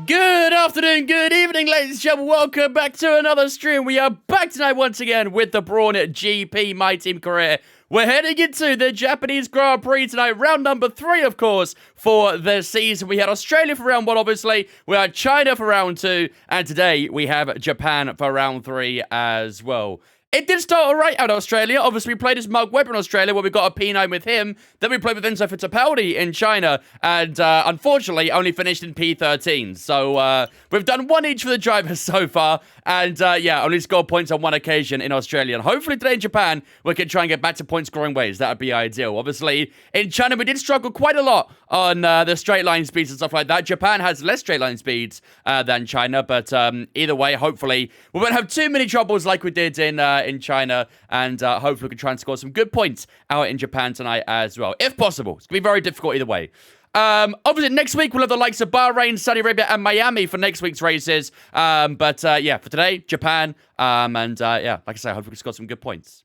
Good afternoon, good evening, ladies and gentlemen. Welcome back to another stream. We are back tonight once again with the Brawn GP My Team career. We're heading into the Japanese Grand Prix tonight, round number 3, of course, for the season. We had Australia for round 1, obviously. We had China for round 2, and today we have Japan for round 3 as well. It did start all right out of Australia. Obviously, we played as Mark Webber in Australia, where we got a P9 with him. Then we played with Enzo Fittipaldi in China, and unfortunately, only finished in P13. So we've done one each for the drivers so far, and yeah, only scored points on one occasion in Australia. And hopefully today in Japan, we can try and get back to point-scoring ways. That would be ideal. Obviously, in China, we did struggle quite a lot on the straight line speeds and stuff like that. Japan has less straight line speeds than China, but either way, hopefully, we won't have too many troubles like we did in China, and hopefully we can try and score some good points out in Japan tonight as well, if possible. It's going to be very difficult either way. Obviously, next week we'll have the likes of Bahrain, Saudi Arabia, and Miami for next week's races. But yeah, for today, Japan, and yeah, like I say, I hope we can score some good points.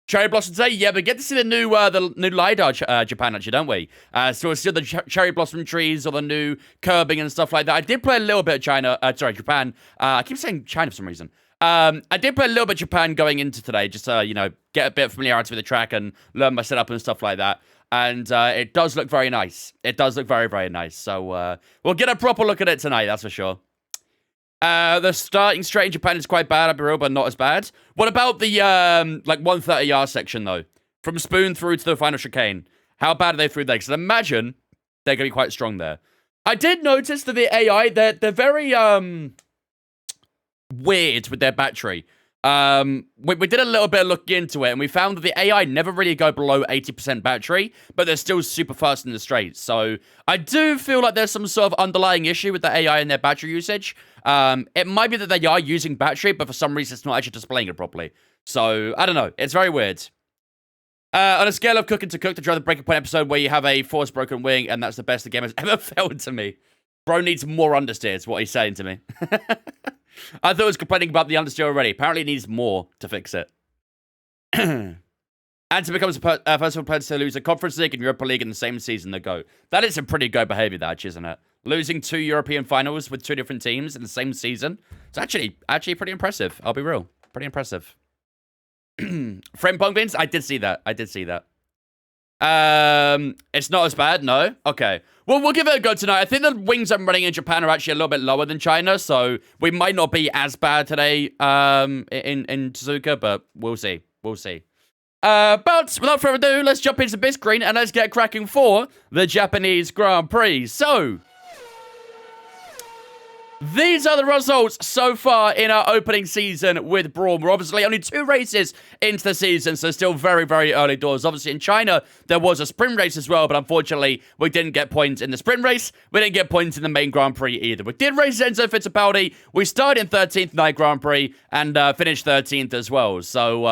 Cherry Blossom today, yeah, we get to see the new LiDAR Japan, actually, don't we? So we'll see the cherry blossom trees or the new curbing and stuff like that. I did play a little bit of Japan. I keep saying China for some reason. I did play a little bit of Japan going into today, just to, you know, get a bit of familiarity with the track and learn my setup and stuff like that. And it does look very nice. It does look very, very nice. So we'll get a proper look at it tonight, that's for sure. The starting straight in Japan is quite bad, I'll be real, but not as bad. What about the, like, 130R section, though? From Spoon through to the final chicane. How bad are they through there? Because I imagine they're going to be quite strong there. I did notice that the AI, they're very, weird with their battery. We did a little bit of looking into it, and we found that the AI never really go below 80% battery, but they're still super fast in the straights. So I do feel like there's some sort of underlying issue with the AI and their battery usage. It might be that they are using battery, but for some reason it's not actually displaying it properly. So I don't know. It's very weird. On a scale of cooking to cook, to drive the breaking point episode where you have a force broken wing, and that's the best the game has ever felt to me. Bro needs more understeer, is what he's saying to me. I thought he was complaining about the understeer already. Apparently, it needs more to fix it. And to become the first player to lose a Conference League and Europa League in the same season to go. That is some pretty good behavior, that, isn't it? Losing 2 European finals with 2 different teams in the same season. It's actually pretty impressive. I'll be real. Pretty impressive. Friend Pongvins? I did see that. It's not as bad, no? Okay. Well, we'll give it a go tonight. I think the wings I'm running in Japan are actually a little bit lower than China, so we might not be as bad today in Suzuka, but we'll see. We'll see. But without further ado, let's jump into this screen and let's get cracking for the Japanese Grand Prix. So, these are the results so far in our opening season with Brawn. We're obviously only 2 races into the season, so still very, very early doors. Obviously, in China, there was a sprint race as well, but unfortunately, we didn't get points in the sprint race. We didn't get points in the main Grand Prix either. We did race Enzo Fittipaldi. We started in 13th night Grand Prix and finished 13th as well. So,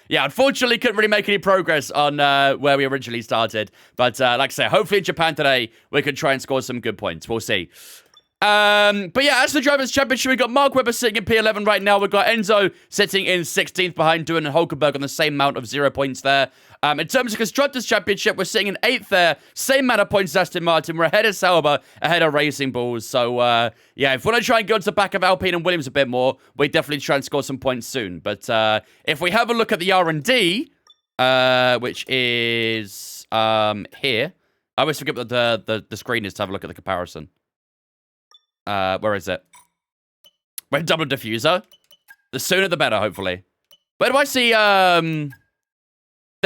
yeah, unfortunately, couldn't really make any progress on where we originally started. But like I say, hopefully in Japan today, we can try and score some good points. We'll see. But yeah, as the Drivers' Championship, we've got Mark Webber sitting in P11 right now. We've got Enzo sitting in 16th behind Duan and Hulkenberg on the same amount of 0 points there. In terms of Constructors' Championship, we're sitting in 8th there. Same amount of points as Aston Martin. We're ahead of Sauber, ahead of Racing Bulls. So, yeah, if we want to try and go to the back of Alpine and Williams a bit more, we definitely try and score some points soon. But if we have a look at the R&D, which is here. I always forget what the screen is to have a look at the comparison. Where is it? We're double diffuser. The sooner the better, hopefully. Where do I see, there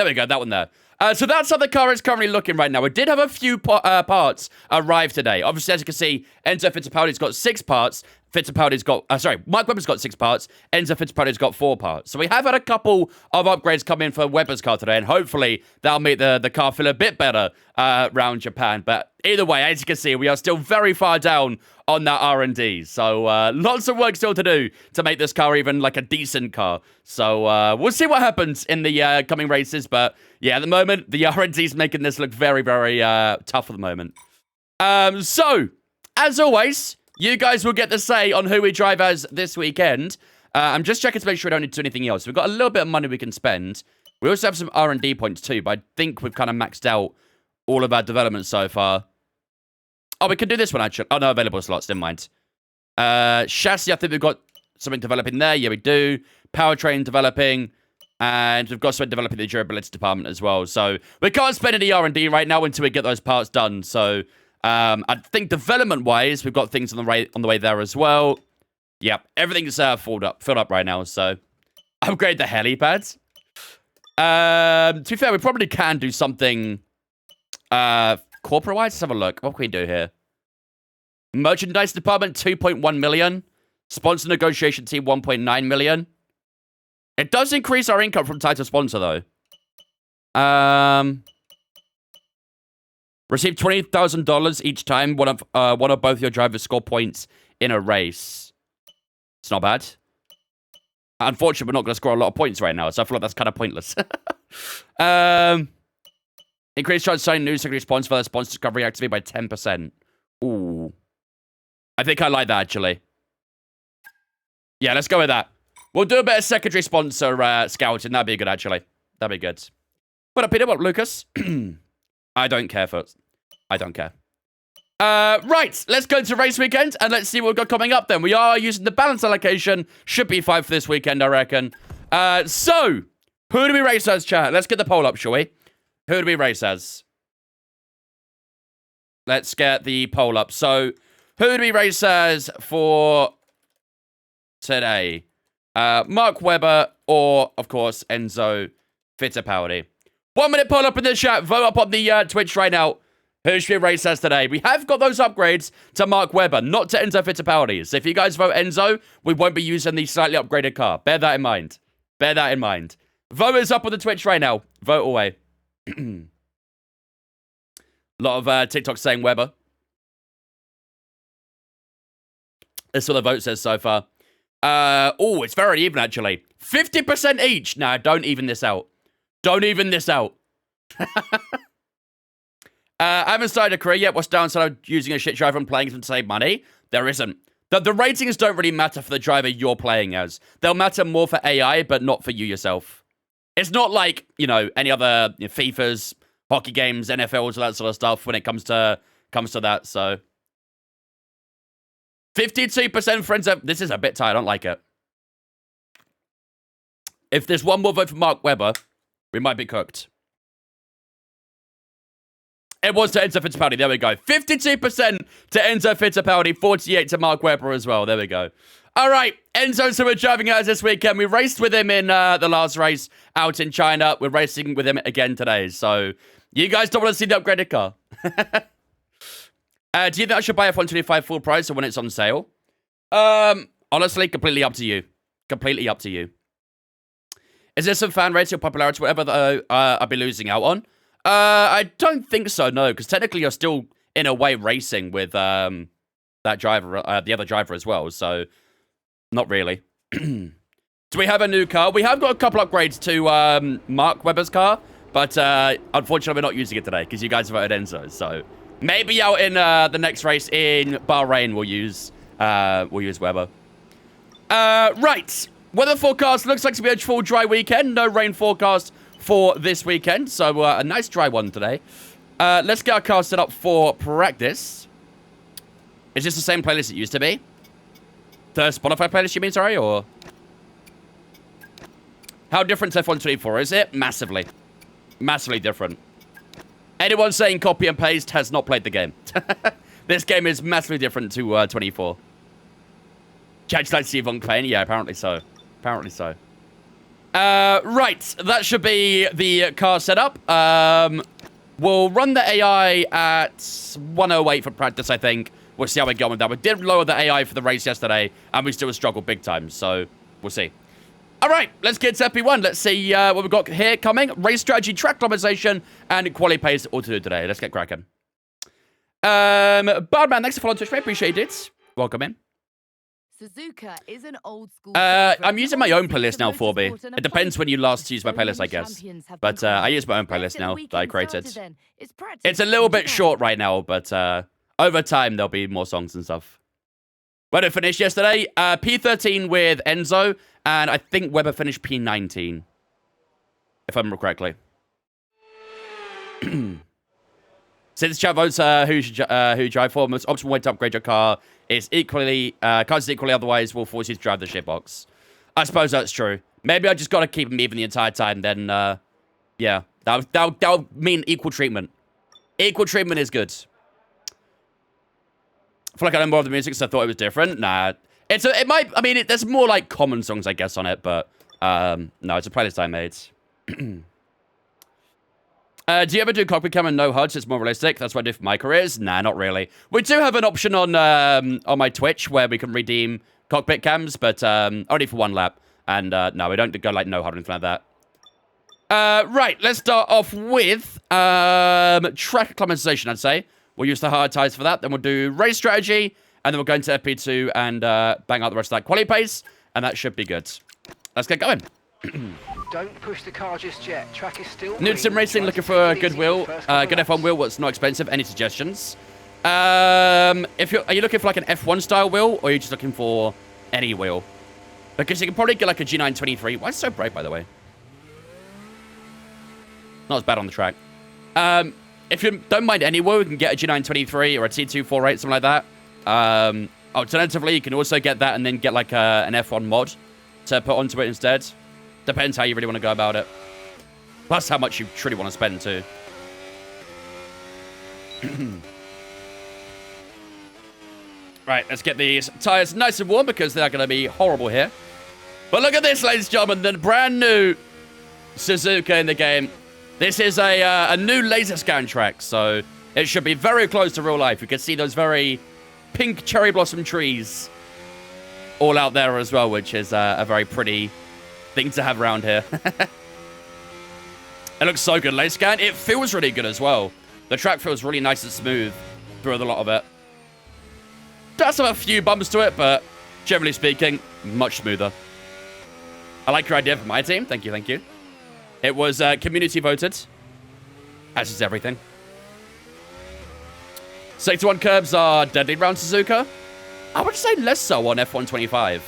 we go, that one there. So that's how the car is currently looking right now. We did have a few parts arrive today. Obviously, as you can see, Enzo Fittipaldi's got 6 parts. Fittipaldi's got, Mike Webber's got 6 parts. Enzo Fittipaldi's got 4 parts. So we have had a couple of upgrades come in for Webber's car today, and hopefully that'll make the car feel a bit better around Japan. But either way, as you can see, we are still very far down on that R&D. So lots of work still to do to make this car even like a decent car. So we'll see what happens in the coming races. But yeah, at the moment, the R&D's making this look very, very tough at the moment. So, as always, you guys will get the say on who we drive as this weekend. I'm just checking to make sure we don't need to do anything else. We've got a little bit of money we can spend. We also have some R&D points too, but I think we've kind of maxed out all of our development so far. Oh, we can do this one, actually. Oh, no, available slots. Never mind. Chassis, I think we've got something developing there. Yeah, we do. Powertrain developing. And we've got something developing in the durability department as well. So we can't spend any R&D right now until we get those parts done. So I think development-wise, we've got things on the way there as well. Yep, everything's filled up right now. So upgrade the helipads. To be fair, we probably can do something corporate-wise. Let's have a look. What can we do here? Merchandise department, 2.1 million. Sponsor negotiation team, 1.9 million. It does increase our income from title sponsor, though. Receive $20,000 each time one of both your drivers score points in a race. It's not bad. Unfortunately, we're not going to score a lot of points right now, so I feel like that's kind of pointless. Increase chance of signing new secondary sponsor for the sponsor discovery activity by 10%. Ooh. I think I like that, actually. Yeah, let's go with that. We'll do a bit of secondary sponsor scouting. That'd be good, actually. That'd be good. What up, Peter? What up, Lucas? I don't care, folks. I don't care. Right, let's go to race weekend, and let's see what we've got coming up, then. We are using the balance allocation. Should be 5 for this weekend, I reckon. So, who do we race as, chat? Let's get the poll up, shall we? Who do we race as? Let's get the poll up. So, who do we race as for today? Mark Webber or, of course, Enzo Fittipaldi. 1 minute poll up in the chat. Vote up on the Twitch right now. Who should we race as today? We have got those upgrades to Mark Webber, not to Enzo Fittipaldi. So if you guys vote Enzo, we won't be using the slightly upgraded car. Bear that in mind. Bear that in mind. Vote is up on the Twitch right now. Vote away. A lot of TikTok saying Webber. That's what the vote says so far. Oh, it's very even, actually. 50% each. Nah, don't even this out. Don't even this out. I haven't started a career yet. What's downside of using a shit driver and playing to save money? There isn't. The ratings don't really matter for the driver you're playing as. They'll matter more for AI, but not for you yourself. It's not like, you know, any other FIFAs, hockey games, NFLs, all that sort of stuff when it comes to that, so... 52% friends up. This is a bit tight. I don't like it. If there's one more vote for Mark Webber, we might be cooked. It was to Enzo Fittipaldi. There we go. 52% to Enzo Fittipaldi. 48% to Mark Webber as well. There we go. All right. Enzo, so we're driving out this weekend. We raced with him in the last race out in China. We're racing with him again today. So you guys don't want to see the upgraded car. Do you think I should buy F125 full price or when it's on sale? Honestly, completely up to you. Completely up to you. Is there some fan rating or popularity, whatever, I'll be losing out on? I don't think so, no, because technically you're still, in a way, racing with that driver, the other driver as well, so not really. Do we have a new car? We have got a couple upgrades to Mark Webber's car, but unfortunately we're not using it today because you guys voted Enzo, so... Maybe out in the next race in Bahrain, we'll use Webber. Right. Weather forecast looks like to be a full dry weekend. No rain forecast for this weekend. So a nice dry one today. Let's get our car set up for practice. Is this the same playlist it used to be? The Spotify playlist, you mean, sorry? Or how different is F124? Is it? Massively. Massively different. Anyone saying copy and paste has not played the game. This game is massively different to 24. Judge like Steve playing? Yeah, apparently so. Apparently so. Right, that should be the car setup. We'll run the AI at 108 for practice, I think. We'll see how we go with that. We did lower the AI for the race yesterday, and we still struggled big time, so we'll see. All right, let's get to FP1. Let's see what we've got here coming. Race strategy, track optimization, and quality pace all to do today. Let's get cracking. Bardman, thanks for following Twitch, mate. Appreciate it. Welcome in. Suzuka is an old school. I'm using my own playlist now, 4B. It depends when you last use my playlist, I guess. But I use my own playlist now that I created. It's a little bit short right now, but over time there'll be more songs and stuff. Where did it finish yesterday? P13 with Enzo, and I think Webber finished P19, if I remember correctly. Since chat votes who drive for, most optimal way to upgrade your car It's equally, cards equally, otherwise will force you to drive the shitbox. I suppose that's true. Maybe I just got to keep them even the entire time, then, yeah. That'll mean equal treatment. Equal treatment is good. I feel like I know more of the music, so I thought it was different. Nah. There's more, like, common songs, I guess, on it, but, no, it's a playlist I made. Do you ever do cockpit cam and no HUDs? It's more realistic. That's what I do for my careers. Nah, not really. We do have an option on my Twitch where we can redeem cockpit cams, but only for one lap. And no, we don't go like no HUD or anything like that. Right, let's start off with track acclimatization, I'd say. We'll use the hard ties for that. Then we'll do race strategy, and then we'll go into FP2 and bang out the rest of that quali pace, and that should be good. Let's get going. Don't push the car just yet. Track is still Nude Sim Racing, looking for a good wheel, good F1 wheel, what's not expensive. Any suggestions? Are you looking for like an F1 style wheel, or are you just looking for any wheel? Because you can probably get like a G923. Why is it so bright, by the way? Not as bad on the track. If you don't mind any wheel, you can get a G923 or a T248, something like that. Alternatively, you can also get that and then get like an F1 mod to put onto it instead. Depends how you really want to go about it. Plus how much you truly want to spend too. Right, let's get these tires nice and warm because they're going to be horrible here. But look at this, ladies and gentlemen, the brand new Suzuka in the game. This is a new laser scan track, so it should be very close to real life. You can see those very pink cherry blossom trees all out there as well, which is a very pretty thing to have around here. It looks so good, laser scan. It feels really good as well. The track feels really nice and smooth through a lot of it. Does have a few bumps to it, but generally speaking, much smoother. I like your idea for my team. Thank you, thank you. It was community voted, as is everything. Sector 1 curbs are deadly round Suzuka. I would say less so on F125.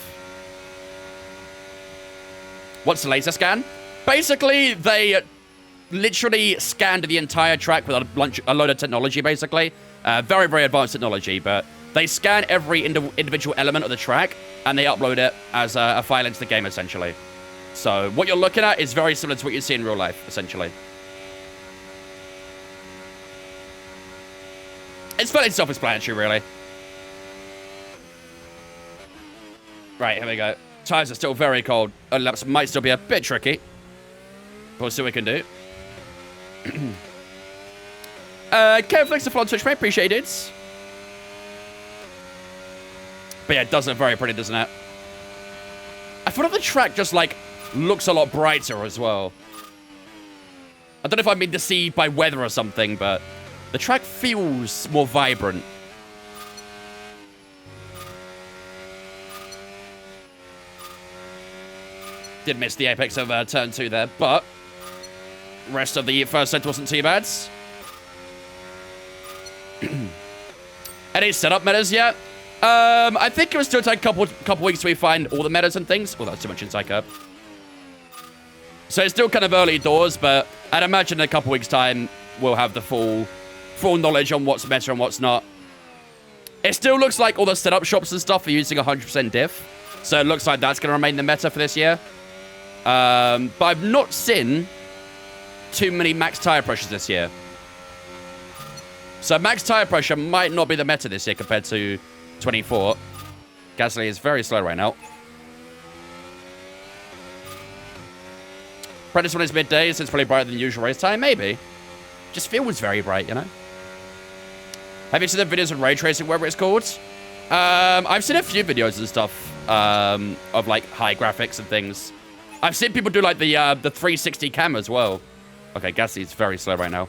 What's the laser scan? Basically, they literally scanned the entire track with a load of technology, basically. Very, very advanced technology, but they scan every individual element of the track, and they upload it as a file into the game, essentially. So what you're looking at is very similar to what you see in real life, essentially. It's fairly self-explanatory, really. Right, here we go. Tires are still very cold. Laps might still be a bit tricky. We'll see what we can do. Kevin Flex the follow on Twitch, mate. Appreciate it. But yeah, it does look very pretty, doesn't it? I feel like the track just, like, looks a lot brighter as well. I don't know if I'm being deceived by weather or something, but the track feels more vibrant. Did miss the apex of turn 2 there, but rest of the first set wasn't too bad. Any setup metas yet? I think it will still take a couple weeks till we find all the metas and things. Oh, that's too much inside curb. So it's still kind of early doors, but I'd imagine in a couple weeks' time we'll have the full knowledge on what's meta and what's not. It still looks like all the setup shops and stuff are using 100% diff, so it looks like that's going to remain the meta for this year. But I've not seen too many max tire pressures this year. So max tire pressure might not be the meta this year compared to 24. Gasly is very slow right now. Practice when it's midday, so it's probably brighter than usual race time. Maybe. Just feels very bright, you know? Have you seen the videos of ray tracing, whatever it's called? I've seen a few videos and stuff of like high graphics and things. I've seen people do like the 360 cam as well. Okay, Gasly's very slow right now.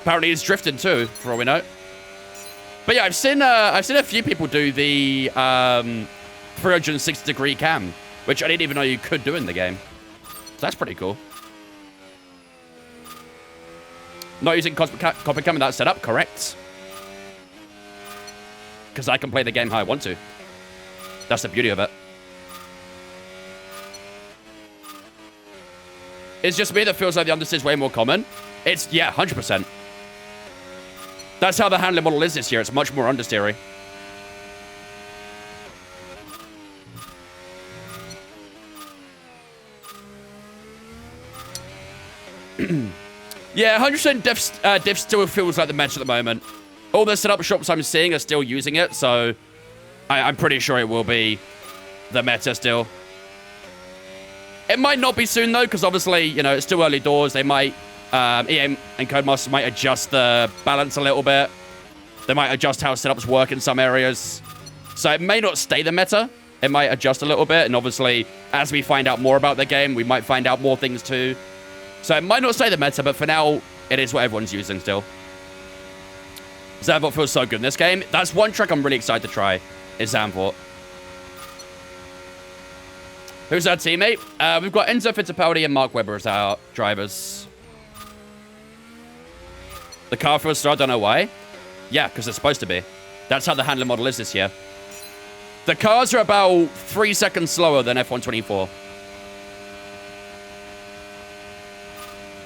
Apparently he's drifting too, for all we know. But yeah, I've seen a few people do the 360-degree cam, which I didn't even know you could do in the game. So that's pretty cool. Not using cockpit cam in that setup, correct? Because I can play the game how I want to. That's the beauty of it. It's just me that feels like the understeer is way more common. It's, yeah, 100%. That's how the handling model is this year. It's much more understeery. Yeah, 100% diff still feels like the meta at the moment. All the setup shops I'm seeing are still using it, so I'm pretty sure it will be the meta still. It might not be soon, though, because obviously, you know, it's still early doors. They might, EA and Codemasters might adjust the balance a little bit. They might adjust how setups work in some areas. So it may not stay the meta. It might adjust a little bit, and obviously, as we find out more about the game, we might find out more things too. So it might not stay the meta, but for now, it is what everyone's using still. Zandvoort feels so good in this game. That's one track I'm really excited to try, is Zandvoort. Who's our teammate? We've got Enzo Fittipaldi and Mark Webber as our drivers. The car feels slow, I don't know why. Yeah, because it's supposed to be. That's how the handling model is this year. The cars are about 3 seconds slower than F124.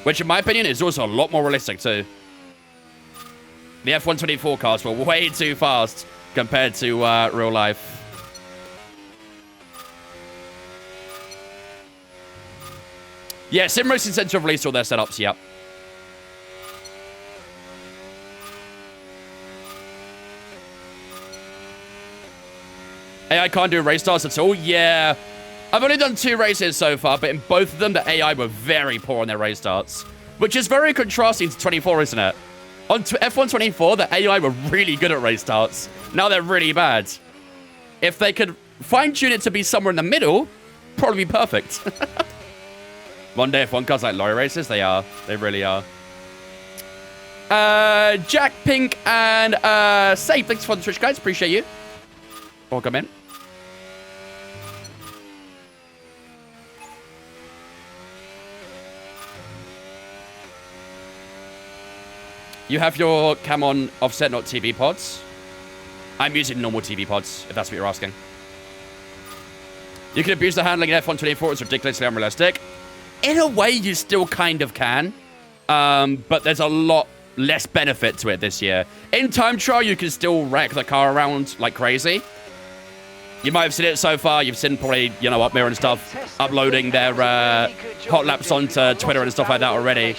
Which, in my opinion, is also a lot more realistic, too. The F124 cars were way too fast compared to real life. Yeah, Sim Racing Center have released all their setups, yep. AI can't do race starts at all? Yeah. I've only done 2 races so far, but in both of them, the AI were very poor on their race starts. Which is very contrasting to 24, isn't it? On F124, the AI were really good at race starts. Now they're really bad. If they could fine-tune it to be somewhere in the middle, probably be perfect. One day F1 cars like lorry races, they are. They really are. Jack, Pink, and Safe, thanks for the Twitch, guys. Appreciate you. Welcome in. You have your cam on offset, not TV pods. I'm using normal TV pods, if that's what you're asking. You can abuse the handling in F124. It's ridiculously unrealistic. In a way, you still kind of can. But there's a lot less benefit to it this year. In time trial, you can still wreck the car around like crazy. You might have seen it so far. You've seen probably, you know, Upmir and stuff uploading their hot laps onto Twitter and stuff like that already.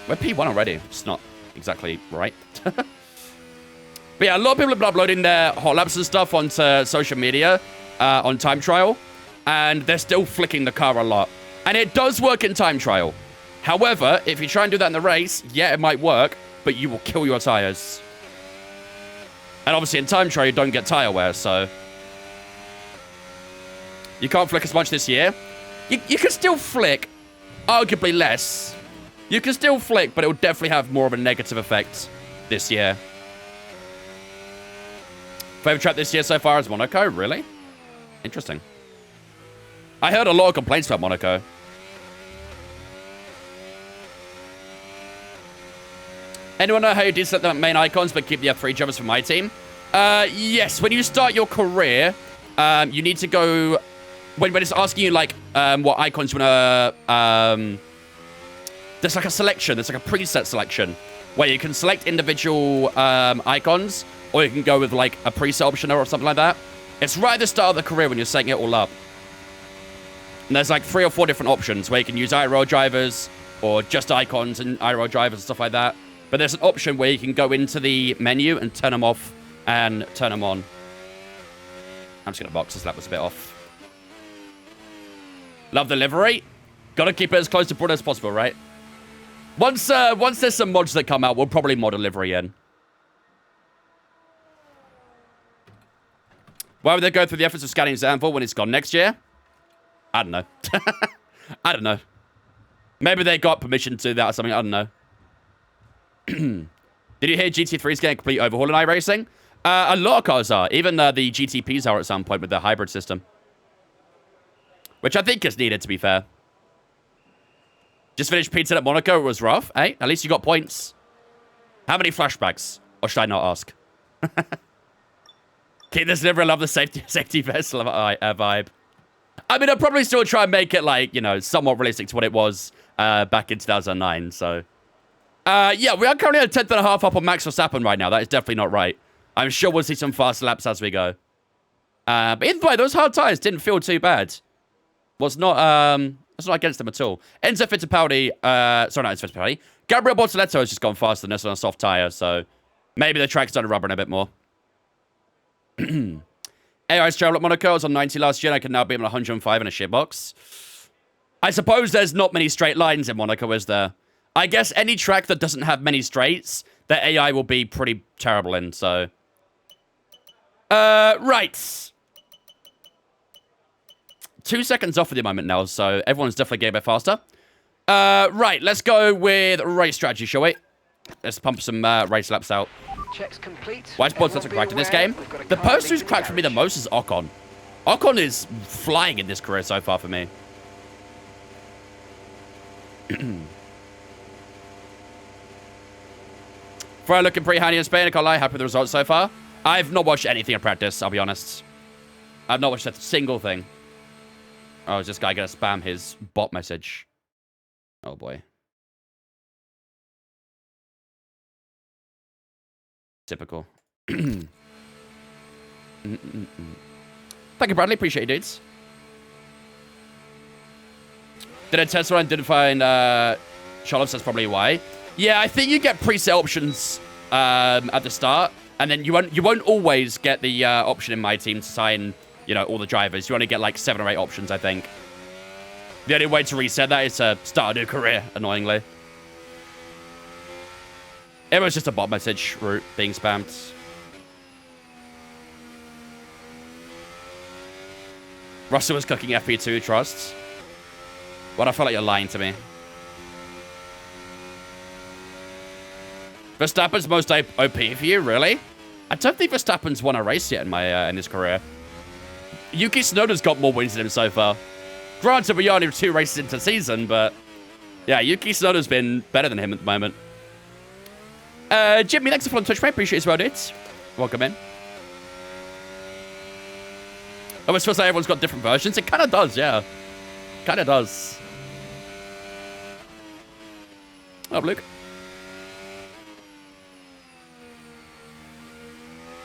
We're P1 already. It's not exactly right. But yeah, a lot of people have been uploading their hot laps and stuff onto social media on time trial. And they're still flicking the car a lot. And it does work in time trial. However, if you try and do that in the race, yeah, it might work, but you will kill your tires. And obviously in time trial, you don't get tire wear, so... You can't flick as much this year. You can still flick, arguably less. You can still flick, but it will definitely have more of a negative effect this year. Favorite track this year so far is Monaco? Really? Interesting. I heard a lot of complaints about Monaco. Anyone know how you deselect the main icons but keep the F3 jumpers for my team? Yes, when you start your career, you need to go... When it's asking you, like, what icons you want to... There's like a selection. There's like a preset selection where you can select individual icons, or you can go with like a preset option or something like that. It's right at the start of the career when you're setting it all up. And there's like 3 or 4 different options where you can use IRL drivers or just icons and IRL drivers and stuff like that. But there's an option where you can go into the menu and turn them off and turn them on. I'm just going to box this lap was a bit off. Love the livery. Got to keep it as close to Brawn as possible, right? Once there's some mods that come out, we'll probably mod a livery in. Why would they go through the efforts of scanning Zandvoort when it's gone next year? I don't know. I don't know. Maybe they got permission to do that or something. I don't know. Did you hear GT3's getting a complete overhaul in iRacing? A lot of cars are. Even the GTPs are at some point with their hybrid system. Which I think is needed, to be fair. Just finished pizza at Monaco. It was rough. Hey, at least you got points. How many flashbacks? Or should I not ask? Keep this livery. I love the safety vest vibe. I mean, I'll probably still try and make it, like, you know, somewhat realistic to what it was back in 2009, so... Yeah, we are currently a 10th and a half up on Max Verstappen right now. That is definitely not right. I'm sure we'll see some fast laps as we go. But either way, those hard tires didn't feel too bad. Was not against them at all. Enzo Fittipaldi, sorry, not Enzo Fittipaldi. Gabriel Bortoletto has just gone faster than us on a soft tire, so maybe the track's done rubbering a bit more. AI's travel at Monaco. I was on 90 last year, and I can now be on 105 in a shitbox. I suppose there's not many straight lines in Monaco, is there? I guess any track that doesn't have many straights, the AI will be pretty terrible in, so... right. 2 seconds off at the moment now, so everyone's definitely getting a bit faster. Right, let's go with race strategy, shall we? Let's pump some race laps out. Checks complete. Why is Bortoletto cracked in this game? The person who's cracked for me the most is Ocon. Ocon is flying in this career so far for me. For looking pretty handy in Spain, I can't lie, happy with the results so far. I've not watched anything in practice, I'll be honest. I've not watched a single thing. Oh, is this guy gonna spam his bot message? Oh boy. Typical. Thank you, Bradley. Appreciate you, dudes. Did I test one and didn't find Charlotte? That's probably why. Yeah, I think you get preset options at the start, and then you won't always get the option in my team to sign, you know, all the drivers. You only get like 7 or 8 options, I think. The only way to reset that is to start a new career, annoyingly. It was just a bot message route being spammed. Russell was cooking FP2 trusts. What, I feel like you're lying to me. Verstappen's most OP for you, really? I don't think Verstappen's won a race yet in his career. Yuki Tsunoda's got more wins than him so far. Granted, we are only 2 races into the season, but yeah, Yuki Tsunoda's been better than him at the moment. Jimmy, thanks for following Twitch, mate. Appreciate it as well, dudes. Welcome in. Oh, it's supposed to say everyone's got different versions. It kind of does, yeah. Kind of does. Oh, Luke.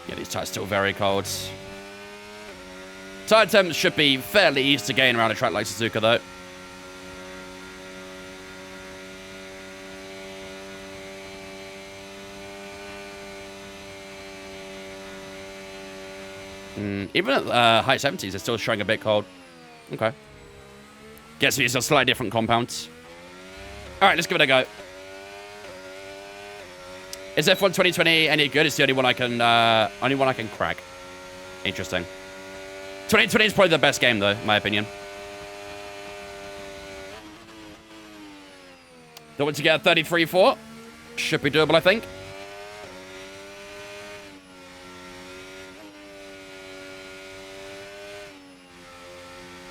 Yeah, these tires still very cold. Tire temps should be fairly easy to gain around a track like Suzuka, though. Even at high 70s, it's still showing a bit cold. Okay. Guess we use a slightly different compound. Alright, let's give it a go. Is F1 2020 any good? It's the only one I can crack. Interesting. 2020 is probably the best game, though, in my opinion. Don't want to get a 33-4. Should be doable, I think.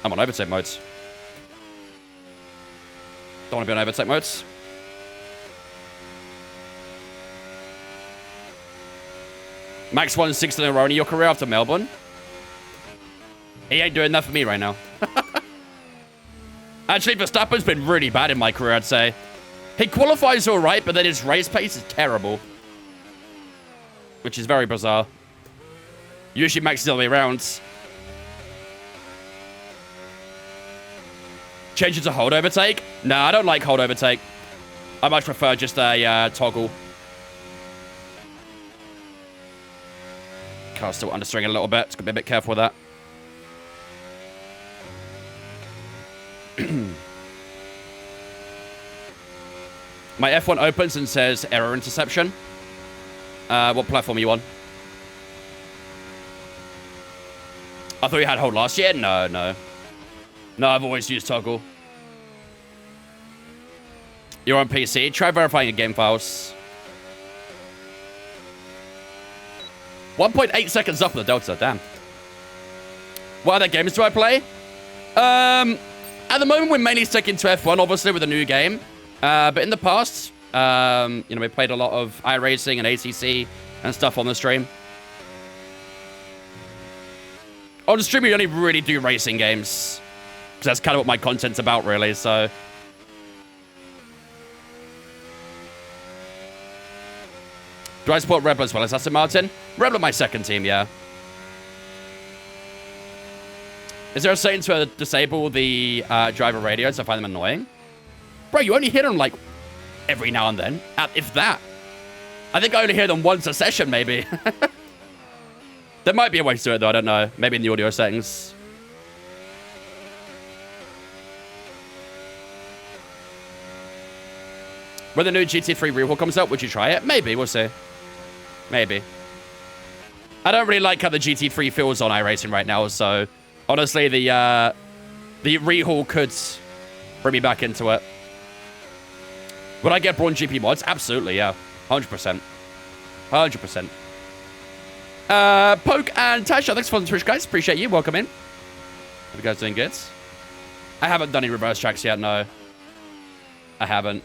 I'm on overtake modes. Don't want to be on overtake modes. Max won 6 in a row in your career after Melbourne. He ain't doing that for me right now. Actually, Verstappen's been really bad in my career, I'd say. He qualifies all right, but then his race pace is terrible. Which is very bizarre. Usually Max is the other way around. Change it to hold overtake? Nah, I don't like hold overtake. I much prefer just a toggle. Car's still understeering a little bit. Just gotta be a bit careful with that. My F1 opens and says error interception. What platform are you on? I thought you had hold last year? No, no. No, I've always used toggle. You're on PC. Try verifying your game files. 1.8 seconds up on the Delta. Damn. What other games do I play? At the moment, we're mainly sticking to F1, obviously, with a new game. But in the past, you know, we played a lot of iRacing and ACC and stuff on the stream. On the stream, we only really do racing games. Because that's kind of what my content's about, really, so... Do I support Red Bull as well as Aston Martin? Red Bull my second team, yeah. Is there a setting to disable the driver radios? I find them annoying. Bro, you only hear them, like, every now and then. If that. I think I only hear them once a session, maybe. There might be a way to do it, though. I don't know. Maybe in the audio settings. When the new GT3 rehaul comes out, would you try it? Maybe. We'll see. Maybe. I don't really like how the GT3 feels on iRacing right now, so honestly, the rehaul could bring me back into it. Would I get Brawn GP mods? Absolutely, yeah. 100%. 100%. Poke and Tasha, thanks for the Twitch, guys. Appreciate you. Welcome in. Hope you guys doing good. I haven't done any reverse tracks yet, no. I haven't.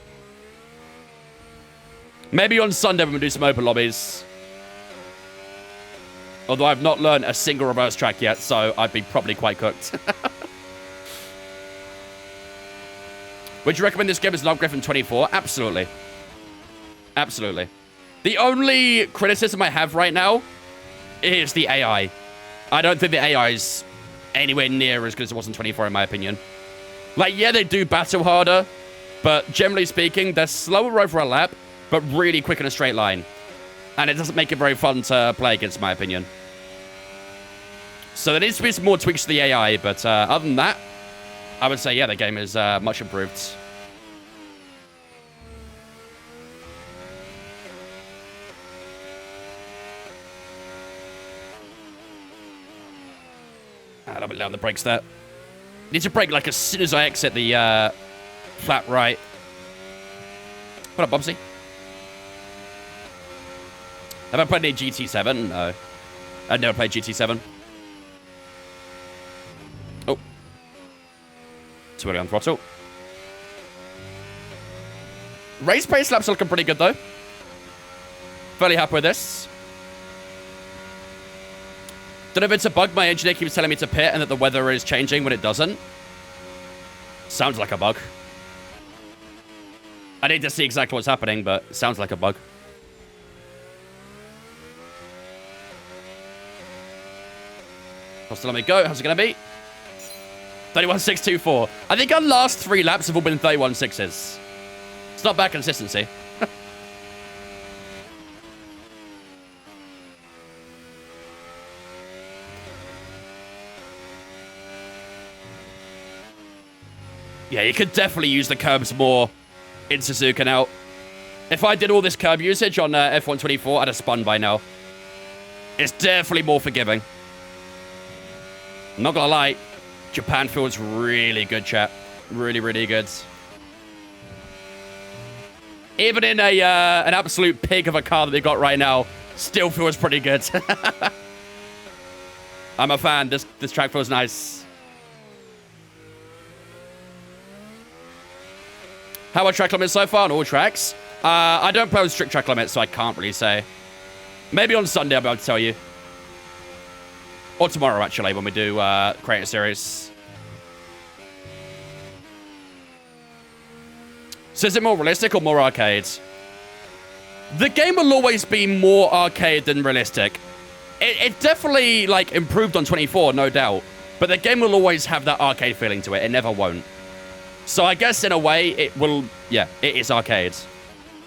Maybe on Sunday when we do some open lobbies. Although I've not learned a single reverse track yet, so I'd be probably quite cooked. Would you recommend this game as an upgrade from 24? Absolutely. Absolutely. The only criticism I have right now is the AI. I don't think the AI is anywhere near as good as it was in 24, in my opinion. Like, yeah, they do battle harder, but generally speaking, they're slower over a lap, but really quick in a straight line. And it doesn't make it very fun to play against, in my opinion. So there needs to be some more tweaks to the AI, but other than that, I would say, yeah, the game is much improved. A little bit loud on the brakes there. Need to brake like as soon as I exit the flat right. What up, Bobsy? Have I played any GT7? No. I've never played GT7. Oh. Too early on throttle. Race pace laps looking pretty good, though. Fairly happy with this. Don't know if it's a bug. My engineer keeps telling me to pit and that the weather is changing when it doesn't. Sounds like a bug. I need to see exactly what's happening, but it sounds like a bug. Still let me go. How's it going to be? 31.624. I think our last 3 laps have all been 31.6s. It's not bad consistency. Yeah, you could definitely use the curbs more in Suzuka now. If I did all this curb usage on F124, I'd have spun by now. It's definitely more forgiving. Not gonna lie, Japan feels really good, chat. Really, really good. Even in an absolute pig of a car that they've got right now, still feels pretty good. I'm a fan. This track feels nice. How are track limits so far on all tracks? I don't play with strict track limits, so I can't really say. Maybe on Sunday I'll be able to tell you. Or tomorrow, actually, when we do Creator Series. So is it more realistic or more arcade? The game will always be more arcade than realistic. It definitely, like, improved on 24, no doubt. But the game will always have that arcade feeling to it. It never won't. So I guess, in a way, it will... Yeah, it is arcade.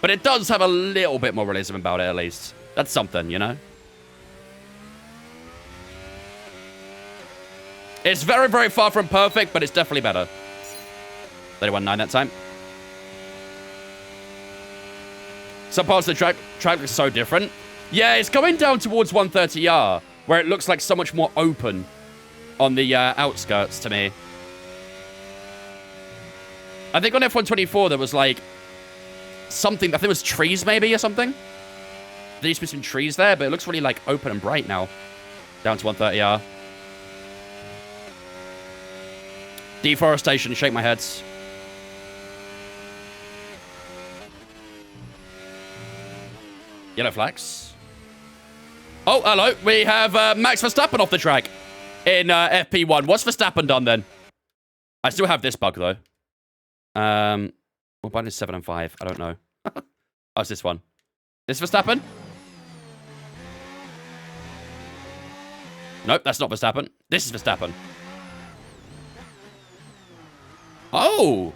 But it does have a little bit more realism about it, at least. That's something, you know? It's very, very far from perfect, but it's definitely better. 31.9 that time. Some parts of the track look so different. Yeah, it's going down towards 130R, where it looks like so much more open on the outskirts to me. I think on F124 there was like something, I think it was trees maybe or something. There used to be some trees there, but it looks really like open and bright now. Down to 130R. Deforestation, shake my head. Yellow flags. Oh, hello. We have Max Verstappen off the track in FP1. What's Verstappen done then? I still have this bug though. What button is 7 and 5? I don't know. Oh, it's this one. This Verstappen? Nope, that's not Verstappen. This is Verstappen. Oh.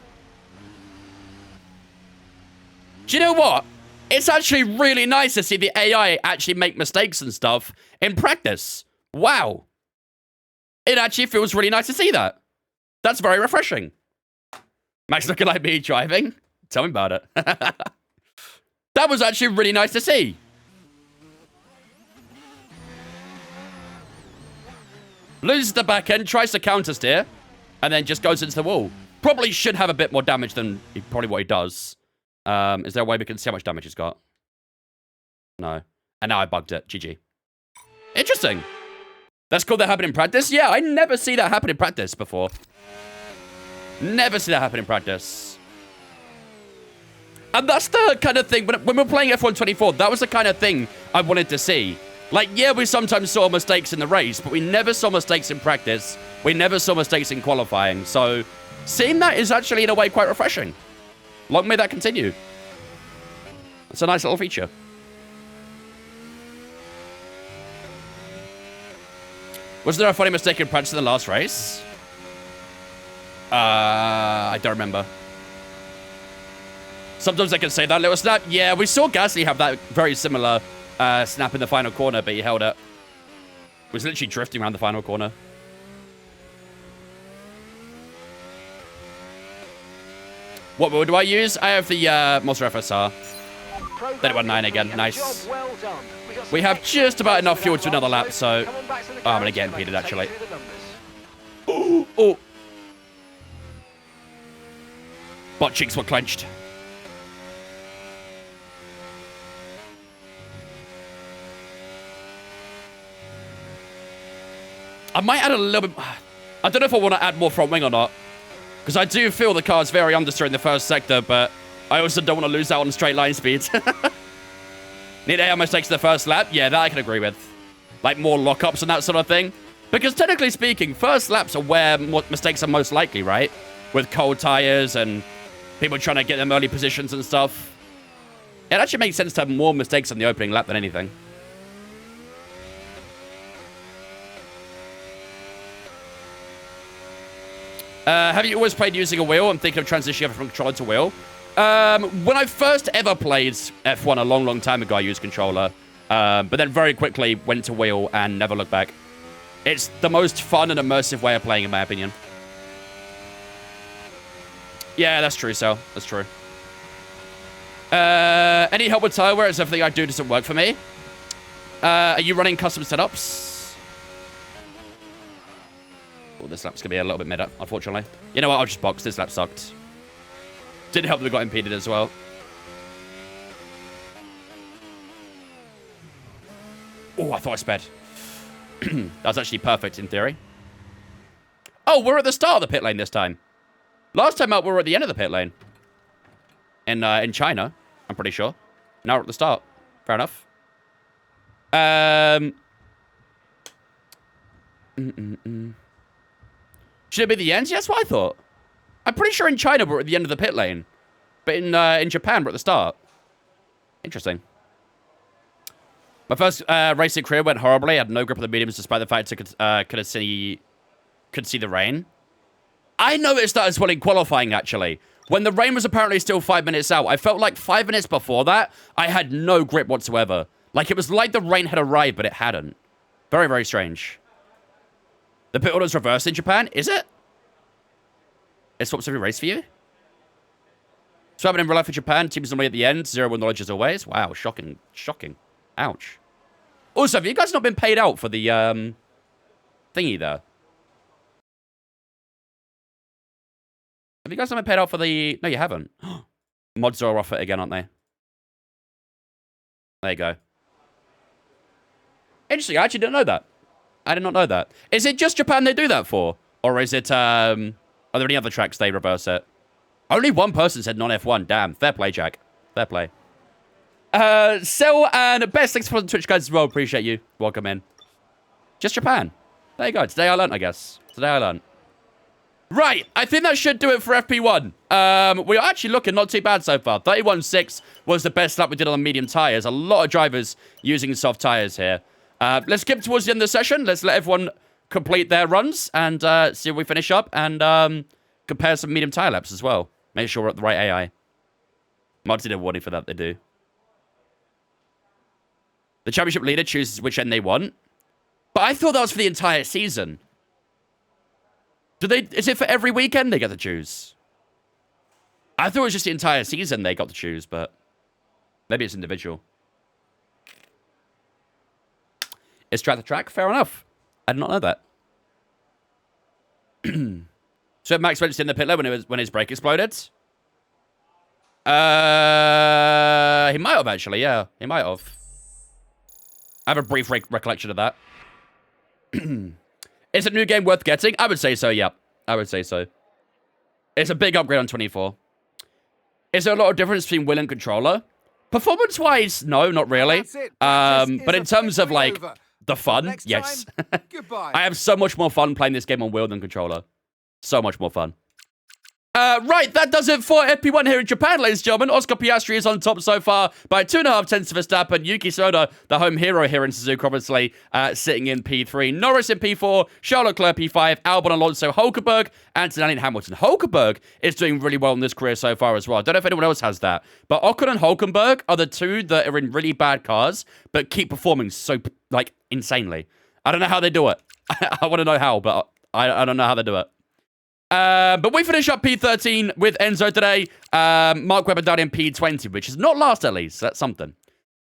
Do you know what? It's actually really nice to see the AI actually make mistakes and stuff in practice. Wow. It actually feels really nice to see that. That's very refreshing. Max looking like me driving. Tell me about it. That was actually really nice to see. Loses the back end, tries to counter steer, and then just goes into the wall. Probably should have a bit more damage than probably what he does. Is there a way we can see how much damage he's got? No. And now I bugged it. GG. Interesting. That's cool that happened in practice? Yeah, I never see that happen in practice before. Never see that happen in practice. And that's the kind of thing, when we're playing F1 24, that was the kind of thing I wanted to see. Like, yeah, we sometimes saw mistakes in the race, but we never saw mistakes in practice. We never saw mistakes in qualifying. So, seeing that is actually, in a way, quite refreshing. Long may that continue. It's a nice little feature. Was there a funny mistake in practice in the last race? I don't remember. Sometimes I can say that little snap. Yeah, we saw Gasly have that very similar snap in the final corner, but he held it. Was literally drifting around the final corner. What mode do I use? I have the Monster FSR. 31.9 again. Nice. We have just about enough fuel to another lap, so... Oh, I'm going to get impeded, actually. Oh, oh. Butt cheeks were clenched. I might add a little bit... I don't know if I want to add more front wing or not. Because I do feel the car's very understeer in the first sector, but I also don't want to lose out on straight line speed. Need air mistakes in the first lap? Yeah, that I can agree with. Like more lockups and that sort of thing. Because technically speaking, first laps are where mistakes are most likely, right? With cold tires and people trying to get them early positions and stuff. It actually makes sense to have more mistakes on the opening lap than anything. Have you always played using a wheel? I'm thinking of transitioning from controller to wheel. When I first ever played F1 a long, long time ago, I used controller. But then very quickly went to wheel and never looked back. It's the most fun and immersive way of playing, in my opinion. Yeah, that's true, Sal. That's true. Any help with tire wear as everything I do doesn't work for me? Are you running custom setups? Oh, this lap's going to be a little bit mid up, unfortunately. You know what? I'll just box. This lap sucked. Didn't help that we got impeded as well. Oh, I thought I sped. That was actually perfect in theory. Oh, we're at the start of the pit lane this time. Last time out, we were at the end of the pit lane. In China, I'm pretty sure. Now we're at the start. Fair enough. Should it be the end? Yeah, that's what I thought. I'm pretty sure in China we're at the end of the pit lane. But in Japan, we're at the start. Interesting. My first racing career went horribly. I had no grip on the mediums despite the fact I could see the rain. I noticed that as well in qualifying, actually. When the rain was apparently still 5 minutes out, I felt like 5 minutes before that, I had no grip whatsoever. Like, it was like the rain had arrived, but it hadn't. Very, very strange. The pit order's reversed in Japan? Is it? It swaps every race for you? So happening in real life in Japan, teams normally at the end, 0-1 knowledge as always. Wow, shocking. Shocking. Ouch. Also, have you guys not been paid out for the, thingy there? Have you guys not been paid out for the... No, you haven't. Mods are off it again, aren't they? There you go. Interesting, I actually didn't know that. I did not know that. Is it just Japan they do that for? Or is it, are there any other tracks they reverse it? Only one person said non-F1. Damn. Fair play, Jack. Fair play. Sel and Best, thanks for the Twitch guys as well. Appreciate you. Welcome in. Just Japan. There you go. Today I learned, I guess. Today I learned. Right. I think that should do it for FP1. We are actually looking not too bad so far. 31.6 was the best lap we did on the medium tires. A lot of drivers using soft tires here. Let's skip towards the end of the session. Let's let everyone complete their runs and see if we finish up and compare some medium tire laps as well. Make sure we're at the right AI. Mods did a warning for that, they do. The championship leader chooses which end they want. But I thought that was for the entire season. Is it for every weekend they get to choose? I thought it was just the entire season they got to choose, but maybe it's individual. Is track the track? Fair enough. I did not know that. So Max went in the pit lane when his brake exploded. He might have actually, yeah. He might have. I have a brief recollection of that. Is a new game worth getting? I would say so, yeah. I would say so. It's a big upgrade on 24. Is there a lot of difference between wheel and controller? Performance-wise, no, not really. But in terms of, like, the fun, yes. I have so much more fun playing this game on wheel than controller. So much more fun. Right, that does it for FP1 here in Japan, ladies and gentlemen. Oscar Piastri is on top so far by 2.5 tenths of a step, and Yuki Tsunoda, the home hero here in Suzuka, obviously, sitting in P3. Norris in P4, Charles Leclerc P5, Albon, Alonso, Hulkenberg, Antonelli and Hamilton. Hulkenberg is doing really well in this career so far as well. I don't know if anyone else has that, but Ocon and Hulkenberg are the two that are in really bad cars, but keep performing so, like, insanely. I don't know how they do it. I want to know how, but I don't know how they do it. But we finish up P13 with Enzo today. Mark Webber down in P20, which is not last at least. That's something.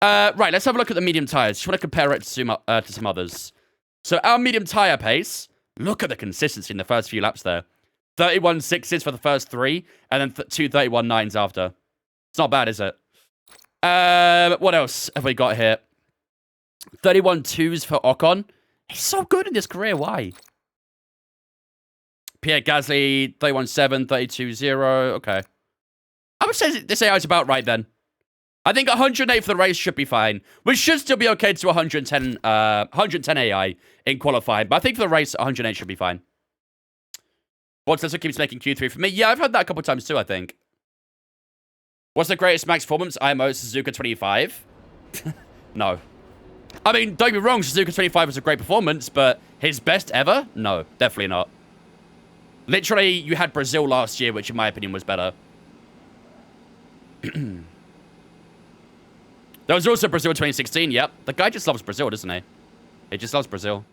Right, let's have a look at the medium tires. Just want to compare it to some others. So our medium tire pace, look at the consistency in the first few laps there. 31.6s for the first three, and then two 31.9s after. It's not bad, is it? What else have we got here? 31.2s for Ocon. He's so good in this career. Why? Pierre Gasly, 31.7, 32.0. Okay. I would say this AI is about right then. I think 108 for the race should be fine. We should still be okay to 110 AI in qualifying. But I think for the race, 108 should be fine. What's what keeps making Q3 for me? Yeah, I've heard that a couple times too, I think. What's the greatest max performance? IMO Suzuka 25. No. I mean, don't get me wrong, Suzuka 25 was a great performance, but his best ever? No, definitely not. Literally, you had Brazil last year, which in my opinion was better. There was also Brazil 2016, yep. The guy just loves Brazil, doesn't he? He just loves Brazil.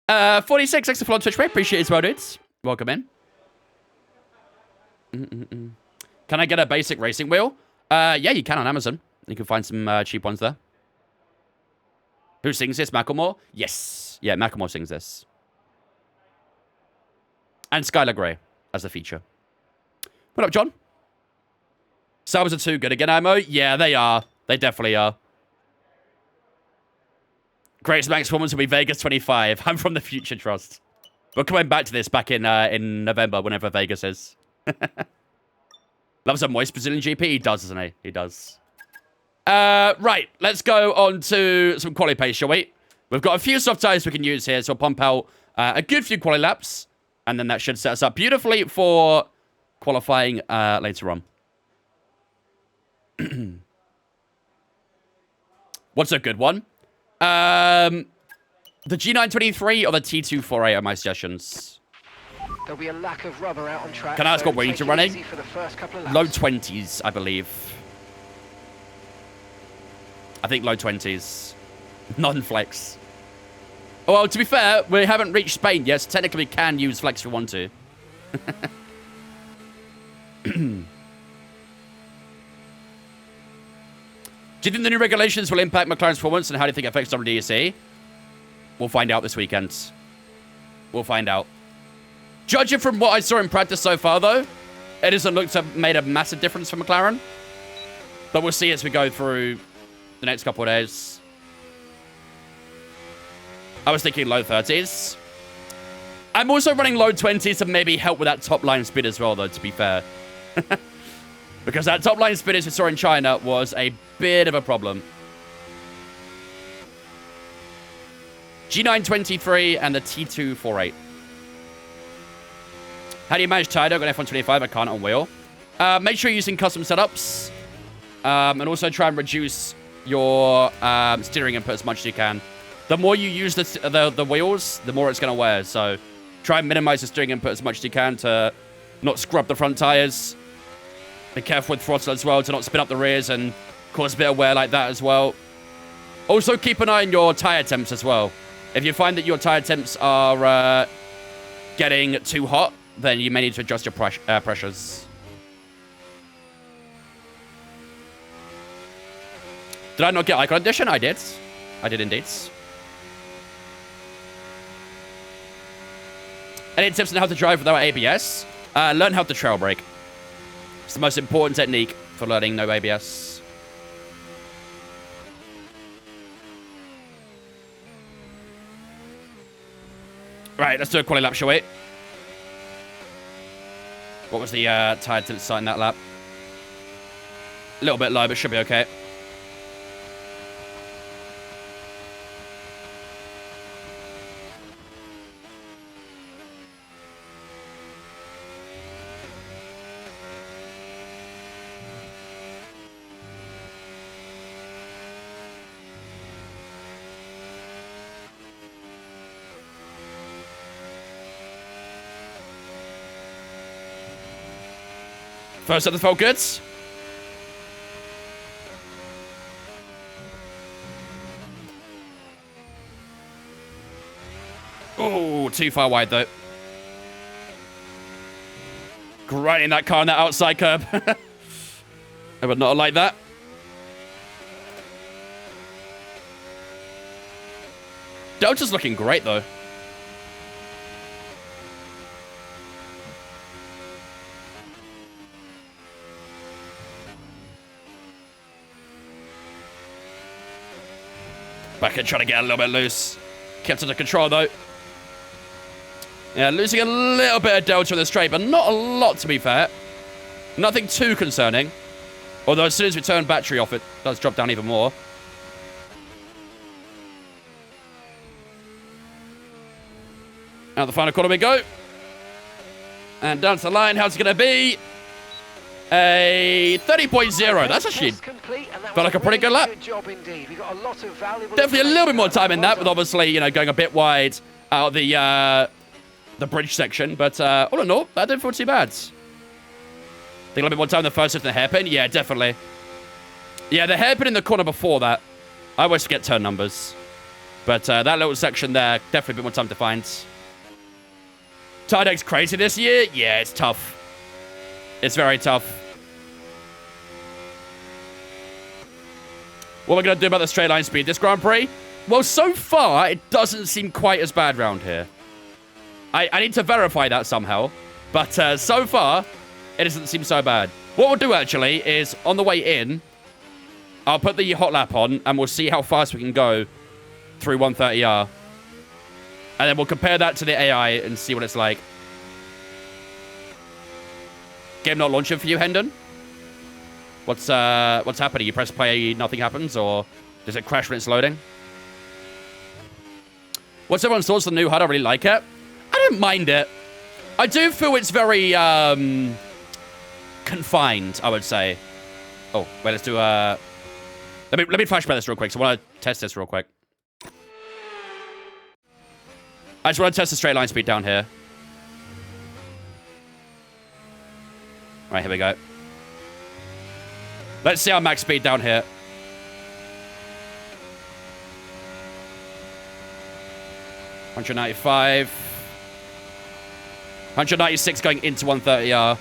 46, thanks for on Twitch, mate. Appreciate it as well, dudes. Welcome in. Can I get a basic racing wheel? Yeah, you can on Amazon. You can find some cheap ones there. Who sings this? Macklemore? Yes. Yeah, Macklemore sings this. And Skylar Grey as a feature. What up, John? Subs are too good again, Ammo? Yeah, they are. They definitely are. Greatest max performance will be Vegas 25. I'm from the future, trust. We're coming back to this back in November, whenever Vegas is. Loves a moist Brazilian GP. He does, doesn't he? He does. Right, let's go on to some quali pace, shall we? We've got a few soft tires we can use here, so we'll pump out a good few quali laps. And then that should set us up beautifully for qualifying later on. What's a good one? The G923 or the T248 are my suggestions. There'll be a lack of rubber out on track. Can I ask what range you're running? Low 20s, I believe. I think low 20s. Non-flex. Well, to be fair, we haven't reached Spain yet, so technically we can use flex if we want to. Do you think the new regulations will impact McLaren's performance, and how do you think it affects WDC? We'll find out this weekend. We'll find out. Judging from what I saw in practice so far, though, it doesn't look to have made a massive difference for McLaren. But we'll see as we go through the next couple of days. I was thinking low 30s. I'm also running low 20s to maybe help with that top line speed as well, though, to be fair. Because that top line speed as we saw in China was a bit of a problem. G923 and the T248. How do you manage tire dog on F125? I can't on wheel. Make sure you're using custom setups. And also try and reduce your steering input as much as you can. The more you use the wheels, the more it's going to wear. So try and minimize the steering input as much as you can to not scrub the front tires. Be careful with throttle as well to not spin up the rears and cause a bit of wear like that as well. Also, keep an eye on your tire temps as well. If you find that your tire temps are getting too hot, then you may need to adjust your pressures. Did I not get icon addition? I did. I did indeed. Any tips on how to drive without ABS? Learn how to trail brake. It's the most important technique for learning no ABS. Right, let's do a quali lap, shall we? What was the tire tilt sign that lap? A little bit low, but should be okay. First up the felt good. Oh, too far wide though. Grinding that car on that outside curb. I would not like that. Delta's looking great though. Back and trying to get a little bit loose. Kept under control, though. Yeah, losing a little bit of delta in the straight, but not a lot, to be fair. Nothing too concerning. Although as soon as we turn battery off, it does drop down even more. Out the final corner we go. And down to the line. How's it going to be? A 30.0. That's actually felt like a pretty good lap. Definitely a little bit more time in that, with obviously, you know, going a bit wide out of the bridge section. But all in all, that didn't feel too bad. Think a little bit more time in the first shift than the hairpin? Yeah, definitely. Yeah, the hairpin in the corner before that. I always forget turn numbers. But that little section there, definitely a bit more time to find. Tire deck's crazy this year? Yeah, it's tough. It's very tough. What am I going to do about the straight line speed this Grand Prix? Well, so far, it doesn't seem quite as bad round here. I need to verify that somehow. But so far, it doesn't seem so bad. What we'll do, actually, is on the way in, I'll put the hot lap on, and we'll see how fast we can go through 130R. And then we'll compare that to the AI and see what it's like. Game not launching for you, Hendon? What's happening? You press play, nothing happens, or does it crash when it's loading? What's everyone's thoughts on the new HUD? I really like it. I don't mind it. I do feel it's very confined, I would say. Oh, wait, let's do let me flashback this real quick. So I want to test this real quick. I just want to test the straight line speed down here. All right, here we go. Let's see our max speed down here. $195. 196 going into 130R.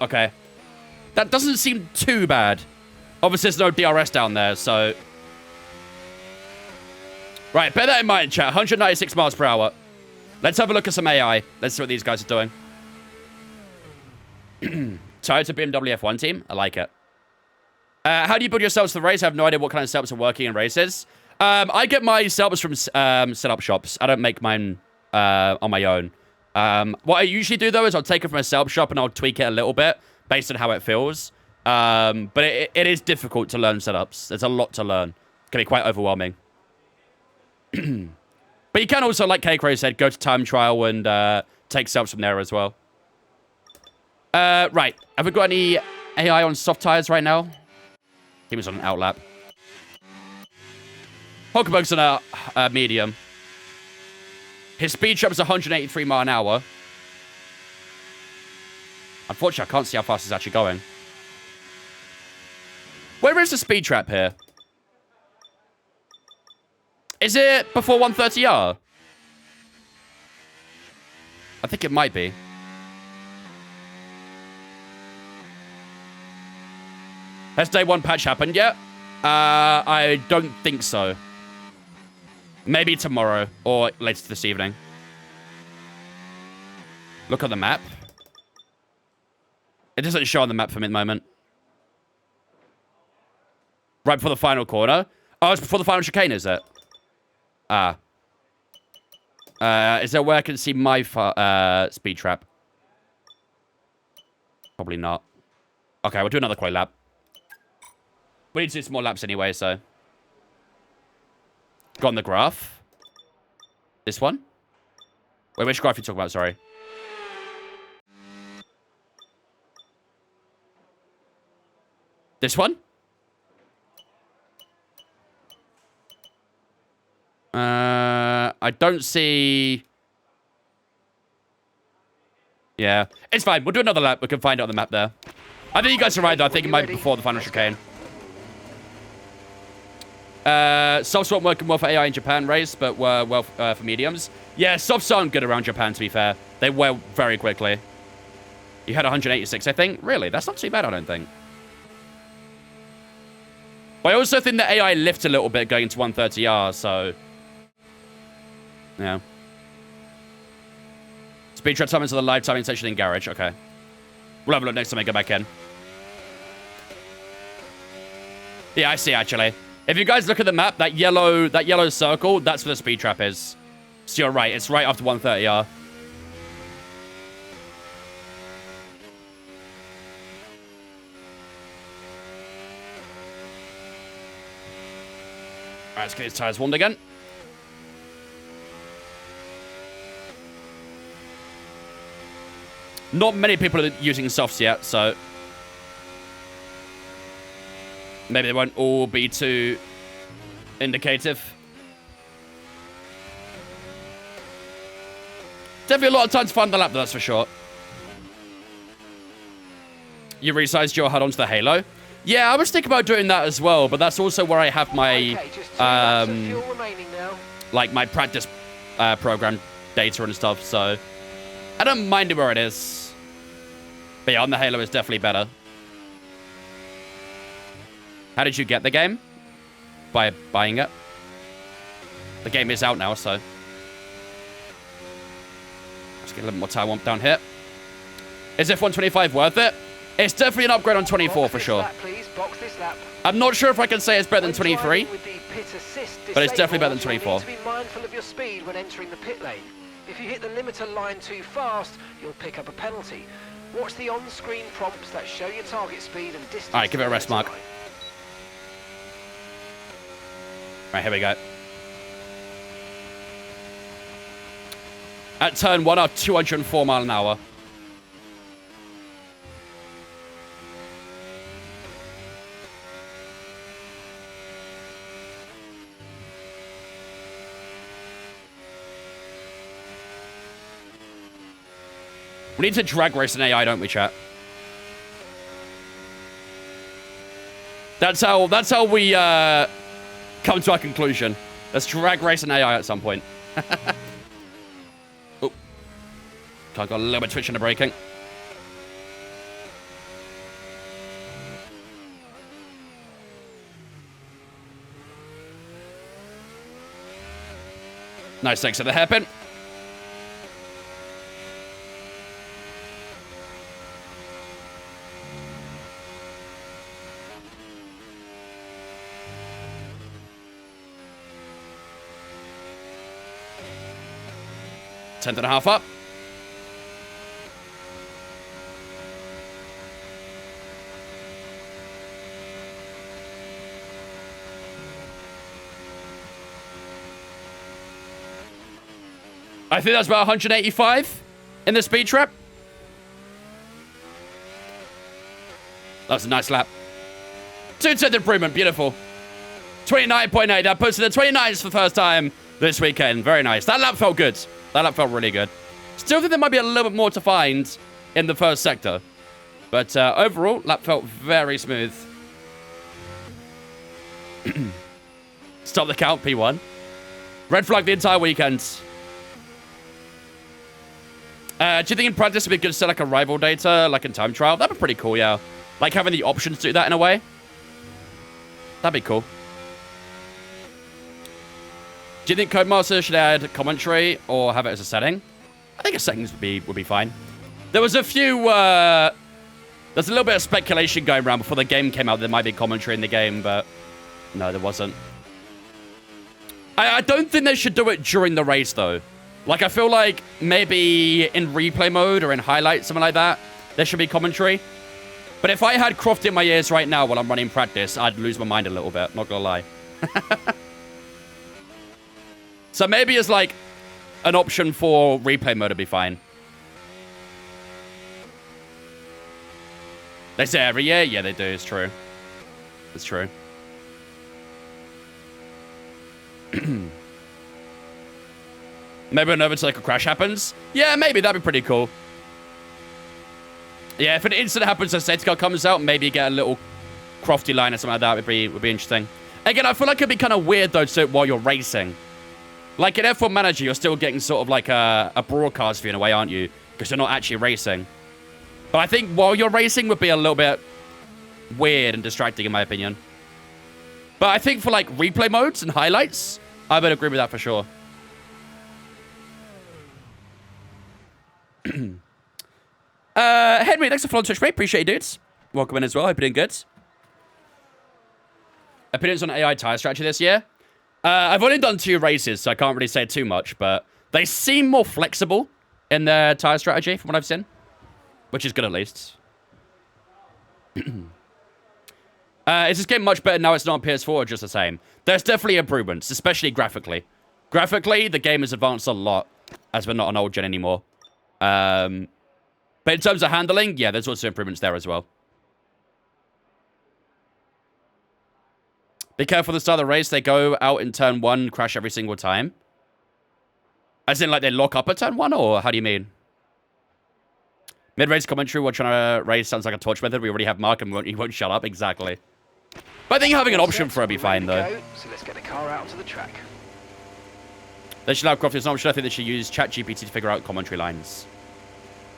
Okay. That doesn't seem too bad. Obviously, there's no DRS down there, so... Right, bear that in mind, chat. 196 miles per hour. Let's have a look at some AI. Let's see what these guys are doing. Toyota BMW F1 team. I like it. How do you build your setups for the race? I have no idea what kind of setups are working in races. I get my setups from setup shops. I don't make mine on my own. What I usually do, though, is I'll take it from a setup shop and I'll tweak it a little bit based on how it feels. But it is difficult to learn setups. There's a lot to learn. It can be quite overwhelming. But you can also, like K-Crow said, go to time trial and take setups from there as well. Right. Have we got any AI on soft tires right now. He was on an outlap. Hulkenberg's on a medium. His speed trap is 183 mile an hour. Unfortunately, I can't see how fast he's actually going. Where is the speed trap here? Is it before 130R? I think it might be. Has day one patch happened yet? I don't think so. Maybe tomorrow or later this evening. Look at the map. It doesn't show on the map for me at the moment. Right before the final corner. Oh, it's before the final chicane, is it? Ah. Is there where I can see my speed trap? Probably not. Okay, we'll do another quali lap. We need to do some more laps anyway, so. Go on the graph. This one? Wait, which graph are you talking about? Sorry. This one? I don't see... Yeah. It's fine. We'll do another lap. We can find it on the map there. I think you guys are right, though. I think it might be before the final chicane. Softs weren't working well for AI in Japan race, but were well for mediums. Yeah, softs aren't good around Japan, to be fair. They wear very quickly. You had 186, I think. Really? That's not too bad, I don't think. But I also think the AI lifts a little bit going into 130R, so... Yeah. Speed trap summons to the live timing section in garage. Okay. We'll have a look next time I go back in. Yeah, I see, actually. If you guys look at the map, that yellow circle, that's where the speed trap is. So you're right. It's right after 130R. Alright, let's get his tires warmed again. Not many people are using softs yet, so... Maybe they won't all be too indicative. Definitely a lot of time to find the lap, that's for sure. You resized your HUD onto the Halo? Yeah, I was thinking about doing that as well, but that's also where I have my... like, my practice program data and stuff, so... I don't mind it where it is. But yeah, on the Halo, it's definitely better. How did you get the game? By buying it. The game is out now, so. Let's get a little more time warm down here. Is F125 worth it? It's definitely an upgrade on 24 for sure. I'm not sure if I can say it's better than 23. But it's definitely better than 24. You need to be mindful of your speed when entering the pit lane. If you hit the limiter line too fast, you'll pick up a penalty. Watch the on-screen prompts that show your target speed and distance. Alright, give it a rest mark. Right, here we go. At turn 1, 204 mile an hour. We need to drag race an AI, don't we, chat? That's how we come to our conclusion. Let's drag race an AI at some point. Oh. Got a little bit twitch in the braking. Nice, thanks to the hairpin. Tenth and a half up. I think that's about 185 in the speed trap. That was a nice lap. 2/10 improvement. Beautiful. 29.8. That puts it at 29s for the first time this weekend. Very nice. That lap felt good. That lap felt really good. Still think there might be a little bit more to find in the first sector. But overall, lap felt very smooth. Stop the count, P1. Red flag the entire weekend. Do you think in practice it'd be good to set like a rival data, like in time trial? That'd be pretty cool, yeah. Like having the options to do that in a way. That'd be cool. Do you think Codemaster should add commentary or have it as a setting? I think a settings would be fine. There was a few, there's a little bit of speculation going around before the game came out. There might be commentary in the game, but no, there wasn't. I don't think they should do it during the race, though. Like, I feel like maybe in replay mode or in highlights, something like that, there should be commentary. But if I had Croft in my ears right now while I'm running practice, I'd lose my mind a little bit, not gonna lie. So maybe as, like, an option for replay mode would be fine. They say every year? Yeah, they do. It's true. It's true. Maybe an over to like a crash happens. Yeah, maybe that'd be pretty cool. Yeah, if an incident happens and safety car comes out, maybe get a little crofty line or something like that would be interesting. Again, I feel like it'd be kind of weird though to do it while you're racing. Like in F1 Manager, you're still getting sort of like a broadcast view in a way, aren't you? Because you're not actually racing. But I think while you're racing would be a little bit weird and distracting in my opinion. But I think for like replay modes and highlights, I would agree with that for sure. Henry, thanks for following Twitch, mate. Appreciate you, dudes. Welcome in as well. Hope you're doing good. Opinions on AI tire strategy this year? I've only done 2 races, so I can't really say too much, but they seem more flexible in their tire strategy from what I've seen, which is good at least. Is this game much better now it's not on PS4 or just the same? There's definitely improvements, especially graphically. Graphically, the game has advanced a lot as we're not an old gen anymore. But in terms of handling, yeah, there's also improvements there as well. Be careful at the start of the race. They go out in turn 1, crash every single time. As in, like, they lock up at turn 1, or how do you mean? Mid-race commentary, we're trying to race sounds like a torch method. We already have Mark, and he won't shut up. Exactly. But I think having an option for it would be fine, though. So let's get the car out onto the track. They should have Croft as an option. I think they should use ChatGPT to figure out commentary lines.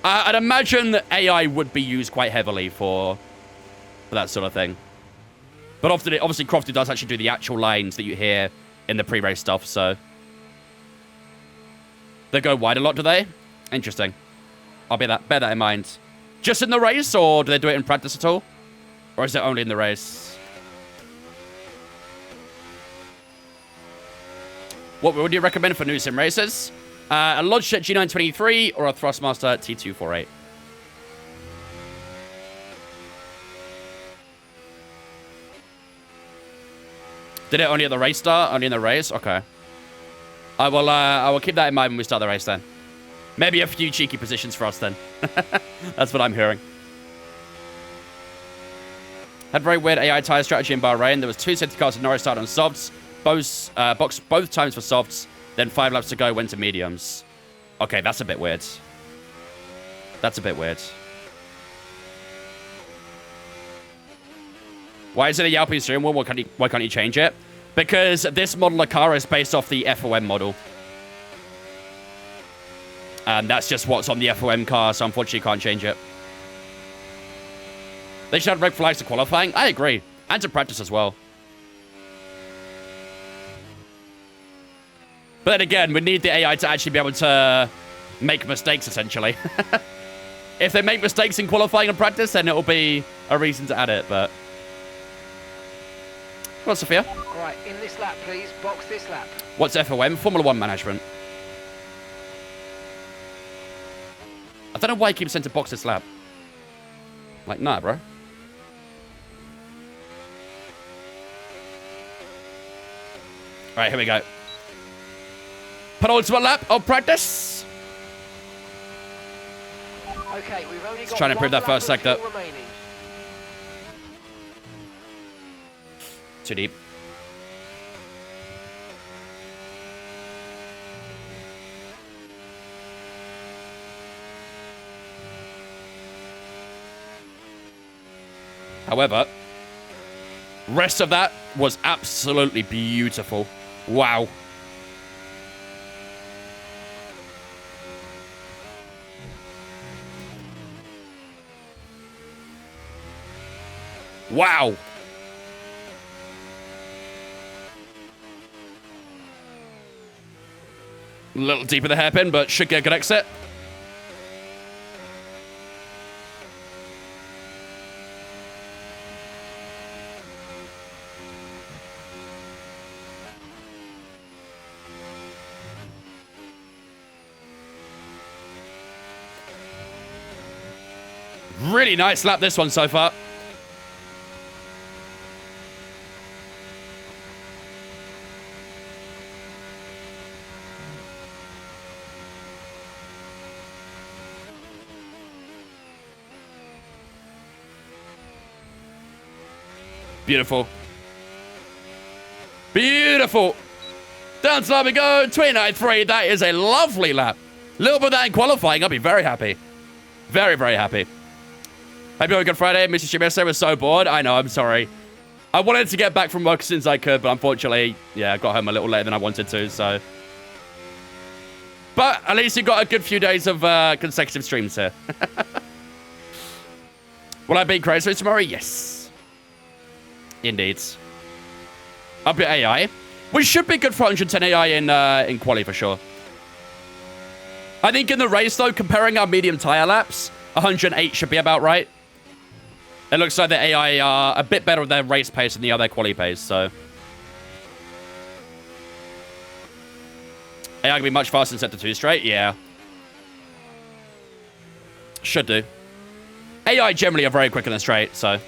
I'd imagine that AI would be used quite heavily for that sort of thing. But often, obviously, Crofty does actually do the actual lines that you hear in the pre-race stuff, so... They go wide a lot, do they? Interesting. I'll bear that in mind. Just in the race, or do they do it in practice at all? Or is it only in the race? What would you recommend for new sim races? A Logitech G923 or a Thrustmaster T248? Did it only at the race start? Only in the race? Okay. I will keep that in mind when we start the race then. Maybe a few cheeky positions for us then. That's what I'm hearing. Had very weird AI tire strategy in Bahrain. There was 2 safety cars and Norris started on softs. Both times for softs. Then 5 laps to go, went to mediums. Okay, that's a bit weird. That's a bit weird. Why is it a Yalping steering wheel? Why can't you change it? Because this model of car is based off the FOM model. And that's just what's on the FOM car, so unfortunately you can't change it. They should have red flags to qualifying. I agree. And to practice as well. But then again, we need the AI to actually be able to make mistakes, essentially. If they make mistakes in qualifying and practice, then it'll be a reason to add it, but... Well, Sophia? All right, in this lap, please. Box this lap. What's FOM? Formula 1 management. I don't know why he keeps saying to box this lap. Like, nah, bro. Alright, here we go. Penultimate lap of practice. Okay, we've only got trying to improve that first sector. Too deep. However, rest of that was absolutely beautiful. Wow. Wow. A little deeper the hairpin, but should get a good exit. Really nice lap this one so far. Beautiful. Beautiful. Down to lap we go. 29.3. That is a lovely lap. A little bit of that in qualifying. I'll be very happy. Very, very happy. Hope you had a good Friday. Mr. Shimese was so bored. I know, I'm sorry. I wanted to get back from work as soon as I could, but unfortunately, yeah, I got home a little later than I wanted to, so. But at least you got a good few days of consecutive streams here. Will I beat Crazy tomorrow? Yes. Indeed. Up your AI. We should be good for 110 AI in quali for sure. I think in the race, though, comparing our medium tire laps, 108 should be about right. It looks like the AI are a bit better with their race pace than the other quali pace, so. AI can be much faster in Sector 2 straight? Yeah. Should do. AI generally are very quick in the straight, so.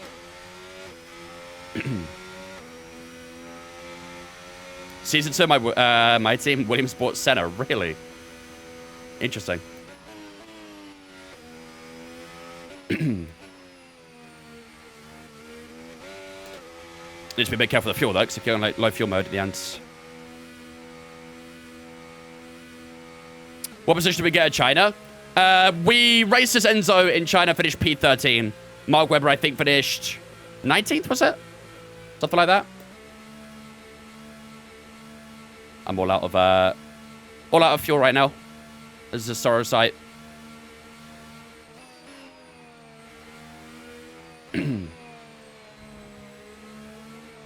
Season 2, my team, Williams Sports Center. Really? Interesting. Need to be a bit careful of the fuel, though, because if you're on like, low fuel mode at the end. What position did we get at China? We raced as Enzo in China, finished P13. Mark Webber, I think, finished 19th, was it? Something like that. I'm all out of fuel right now. This is a sorrow sight.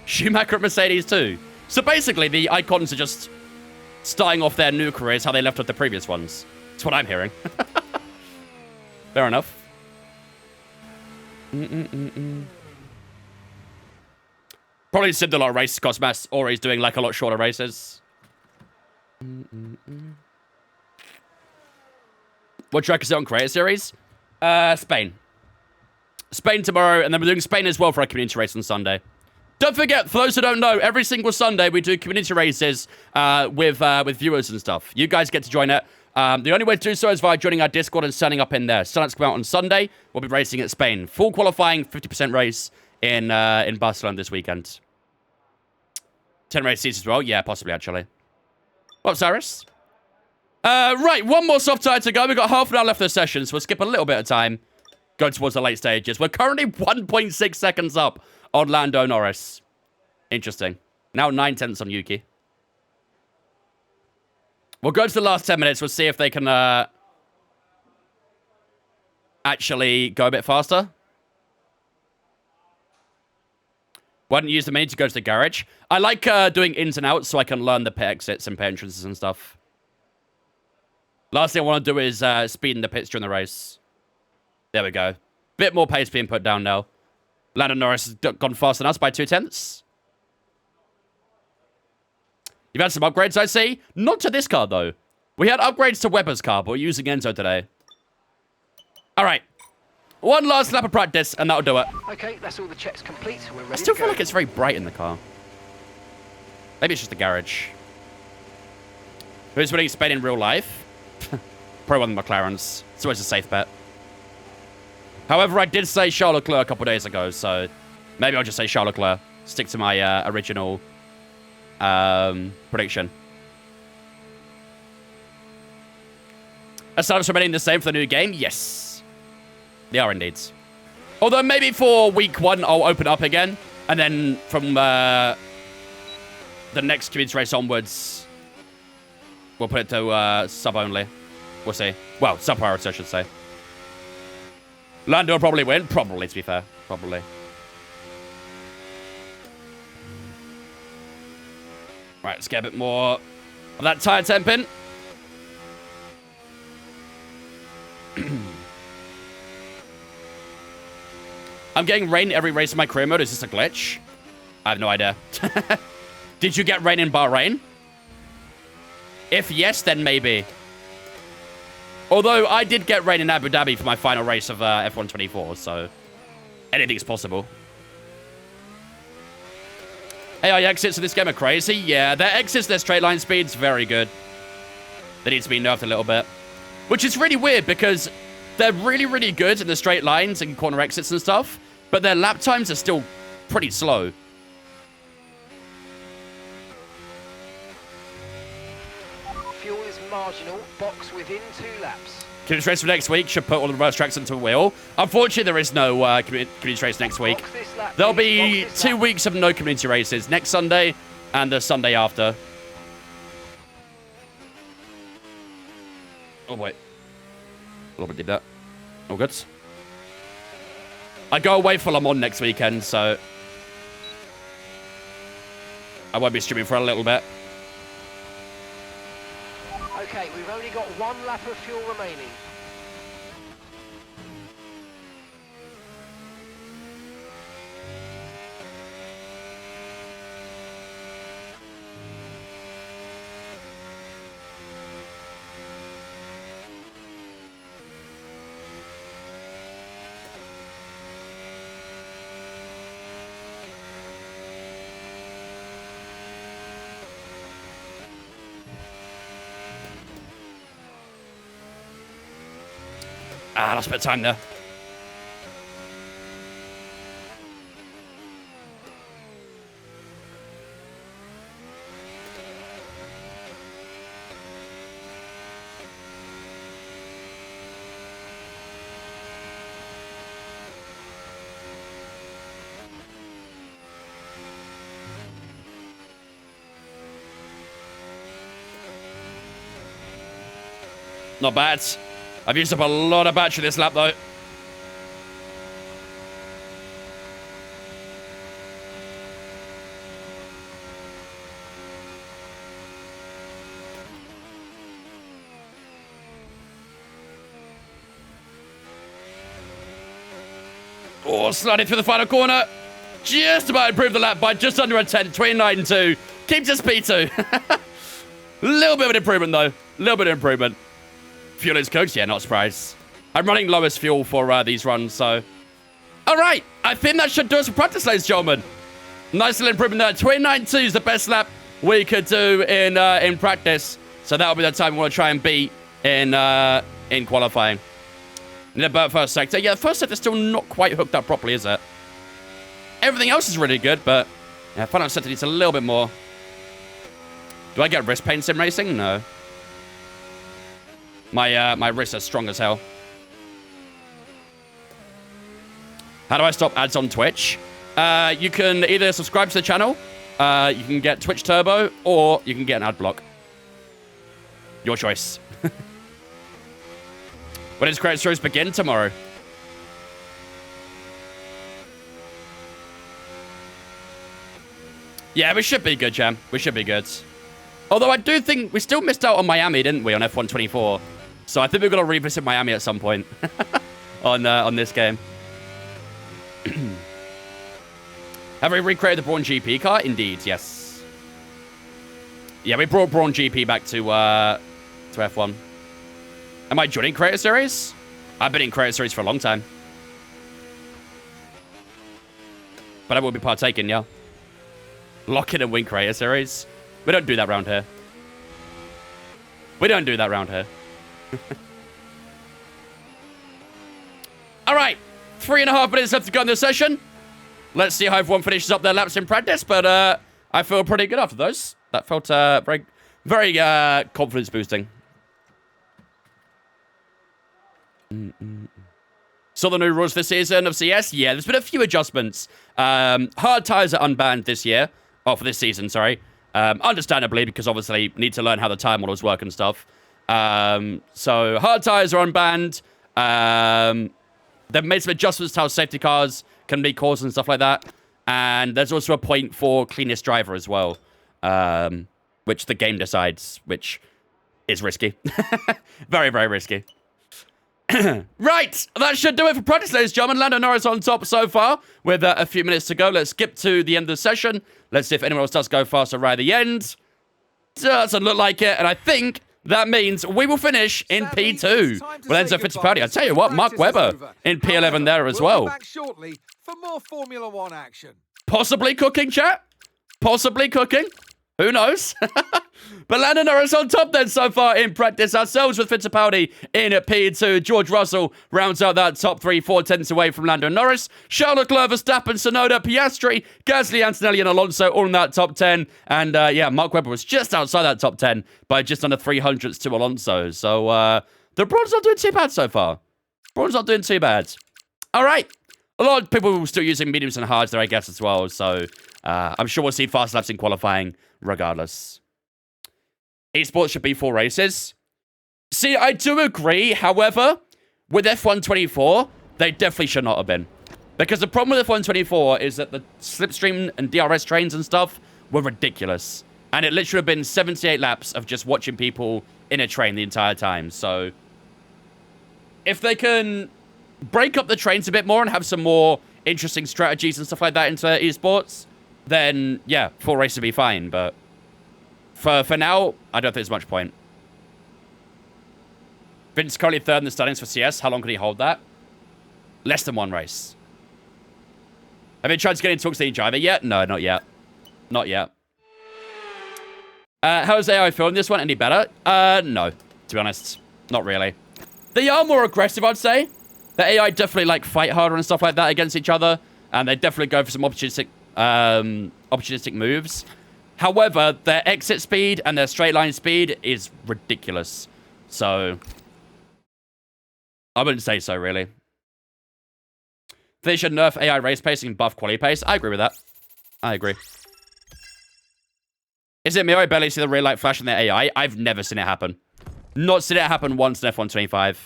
Schumacher at Mercedes too. So basically, the icons are just starting off their new careers how they left off the previous ones. That's what I'm hearing. Fair enough. Probably simmed a lot of races because Mass always doing like a lot shorter races. What track is it on Creator Series? Spain. Spain tomorrow, and then we're doing Spain as well for our community race on Sunday. Don't forget, for those who don't know, every single Sunday we do community races with viewers and stuff. You guys get to join it. The only way to do so is via joining our Discord and signing up in there. Sign-ups come out on Sunday. We'll be racing at Spain. Full qualifying, 50% race in Barcelona this weekend. 10 race seats as well. Yeah, possibly, actually. What's Cyrus? Right, one more soft tire to go. We've got half an hour left of the session, so we'll skip a little bit of time. Go towards the late stages. We're currently 1.6 seconds up on Lando Norris. Interesting. Now 9/10 on Yuki. We'll go to the last 10 minutes. We'll see if they can actually go a bit faster. Why didn't you use the menu to go to the garage? I like doing ins and outs so I can learn the pit exits and pit entrances and stuff. Last thing I want to do is speed in the pits during the race. There we go. Bit more pace being put down now. Lando Norris has gone faster than us by 2/10. You've had some upgrades, I see. Not to this car, though. We had upgrades to Webber's car, but we're using Enzo today. All right. One last lap of practice, and that'll do it. Okay, that's all the checks complete. We're ready I still to feel go. like it's very bright in the car. Maybe it's just the garage. Who's winning Spain in real life? Probably one of the McLarens. It's always a safe bet. However, I did say Charles Leclerc a couple days ago, so maybe I'll just say Charles Leclerc. stick to my original prediction. Are startups remaining the same for the new game? Yes. They are indeed. Although maybe for week 1, I'll open up again. And then from the next community race onwards, we'll put it to sub only. We'll see. Well, sub priority, I should say. Lando will probably win. Probably, to be fair. Probably. Right, let's get a bit more of that tire temping. I'm getting rain every race in my career mode. Is this a glitch? I have no idea. Did you get rain in Bahrain? If yes, then maybe. Although I did get rain in Abu Dhabi for my final race of F1 24, so anything's possible. AI exits in this game are crazy. Yeah, their exits, their straight line speed's very good. They need to be nerfed a little bit. Which is really weird because they're really, really good in the straight lines and corner exits and stuff, but their lap times are still pretty slow. Fuel is marginal. Box within 2 laps. Community race for next week should put all the reverse tracks into a wheel. Unfortunately, there is no community race next week. There'll be 2 weeks of no community races. Next Sunday and the Sunday after. Oh, wait. A little bit did that. All good. I go away for Le Mans next weekend, so I won't be streaming for a little bit. Okay, we've only got 1 lap of fuel remaining. Ah, lost a bit of time there. Not bad. I've used up a lot of battery this lap, though. Oh, sliding through the final corner. Just about improved the lap by just under a 10, 29.2. Keeps us P2. Little bit of an improvement, though. Little bit of improvement. Fuel is cooked? Yeah, not surprised. I'm running lowest fuel for these runs, so... All right, I think that should do us for practice, ladies and gentlemen. Nice little improvement there. 29.2 is the best lap we could do in practice. So that'll be the time we want to try and beat in qualifying. In the first sector. Yeah, the first sector's still not quite hooked up properly, is it? Everything else is really good, but... Yeah, final sector needs a little bit more. Do I get wrist pain sim racing? No. My wrists are strong as hell. How do I stop ads on Twitch? You can either subscribe to the channel, you can get Twitch Turbo, or you can get an ad block. Your choice. When does credit shows begin? Tomorrow. Yeah, we should be good, Jam. We should be good. Although I do think we still missed out on Miami, didn't we, on F1 24? So I think we're going to revisit Miami at some point on this game. Have we recreated the Brawn GP car? Indeed, yes. Yeah, we brought Brawn GP back to F1. Am I joining Creator Series? I've been in Creator Series for a long time. But I will be partaking, yeah. Lock in and win Creator Series. We don't do that round here. We don't do that round here. All right. 3.5 minutes left to go in this session. Let's see how everyone finishes up their laps in practice, but I feel pretty good after those. That felt very, very confidence boosting. So the new rules this season of CS? Yeah, there's been a few adjustments. Hard tires are unbanned this year. Oh, for this season, sorry. Understandably, because obviously need to learn how the tire models work and stuff. So hard tires are unbanned. They've made some adjustments to how safety cars can be caused and stuff like that. And there's also a point for cleanest driver as well, which the game decides, which is risky. Very, very risky. Right, that should do it for practice, ladies and gentlemen. Lando Norris on top so far with a few minutes to go. Let's skip to the end of the session. Let's see if anyone else does go faster right at the end. Doesn't look like it, and I think that means we will finish in P2 with Enzo Fittipaldi. I tell you what, Mark Webber in P11 there as well. Back shortly for more Formula One action. Possibly cooking, chat. Possibly cooking. Who knows? But Lando Norris on top then so far in practice. Ourselves with Fittipaldi in at P2. George Russell rounds out that top 3, 4/10 away from Lando Norris. Charles Leclerc, Verstappen, Tsunoda, Piastri, Gasly, Antonelli, and Alonso all in that top 10. And yeah, Mark Webber was just outside that top 10 by just under 300ths to Alonso. So the Brawn's not doing too bad so far. Brawn's not doing too bad. All right. A lot of people are still using mediums and hards there, I guess, as well. So I'm sure we'll see fast laps in qualifying regardless. Esports should be 4 races. See, I do agree. However, with F124, they definitely should not have been. Because the problem with F124 is that the slipstream and DRS trains and stuff were ridiculous. And it literally have been 78 laps of just watching people in a train the entire time. So if they can break up the trains a bit more and have some more interesting strategies and stuff like that into esports, then yeah, 4 races would be fine. But for now, I don't think there's much point. Vince currently 3rd in the standings for CS. How long can he hold that? Less than 1 race. Have you tried to get into talks to each other yet? No, not yet. Not yet. How's AI feeling this one? Any better? No, to be honest. Not really. They are more aggressive, I'd say. The AI definitely like fight harder and stuff like that against each other. And they definitely go for some opportunistic moves. However, their exit speed and their straight line speed is ridiculous. So I wouldn't say so, really. They should nerf AI race pacing and buff quality pace. I agree with that. I agree. Is it me? I barely see the real light flash in their AI. I've never seen it happen. Not seen it happen once in F125.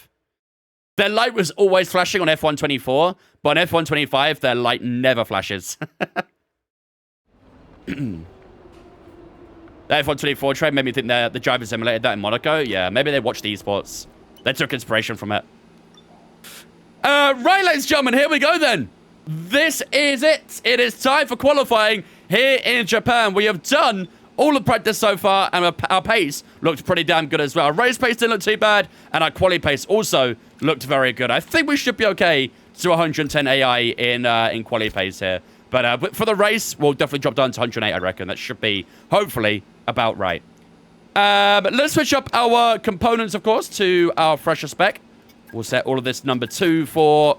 Their light was always flashing on F124, but on F125, their light never flashes. The F124 trade made me think the drivers emulated that in Monaco. Yeah, maybe they watched the esports. They took inspiration from it. Right, ladies and gentlemen, here we go then. This is it. It is time for qualifying here in Japan. We have done all the practice so far, and our pace looked pretty damn good as well. Our race pace didn't look too bad, and our quali pace also looked very good. I think we should be okay to 110 AI in quali pace here. But for the race, we'll definitely drop down to 108, I reckon. That should be, hopefully, about right. But let's switch up our components, of course, to our fresher spec. We'll set all of this number 2 for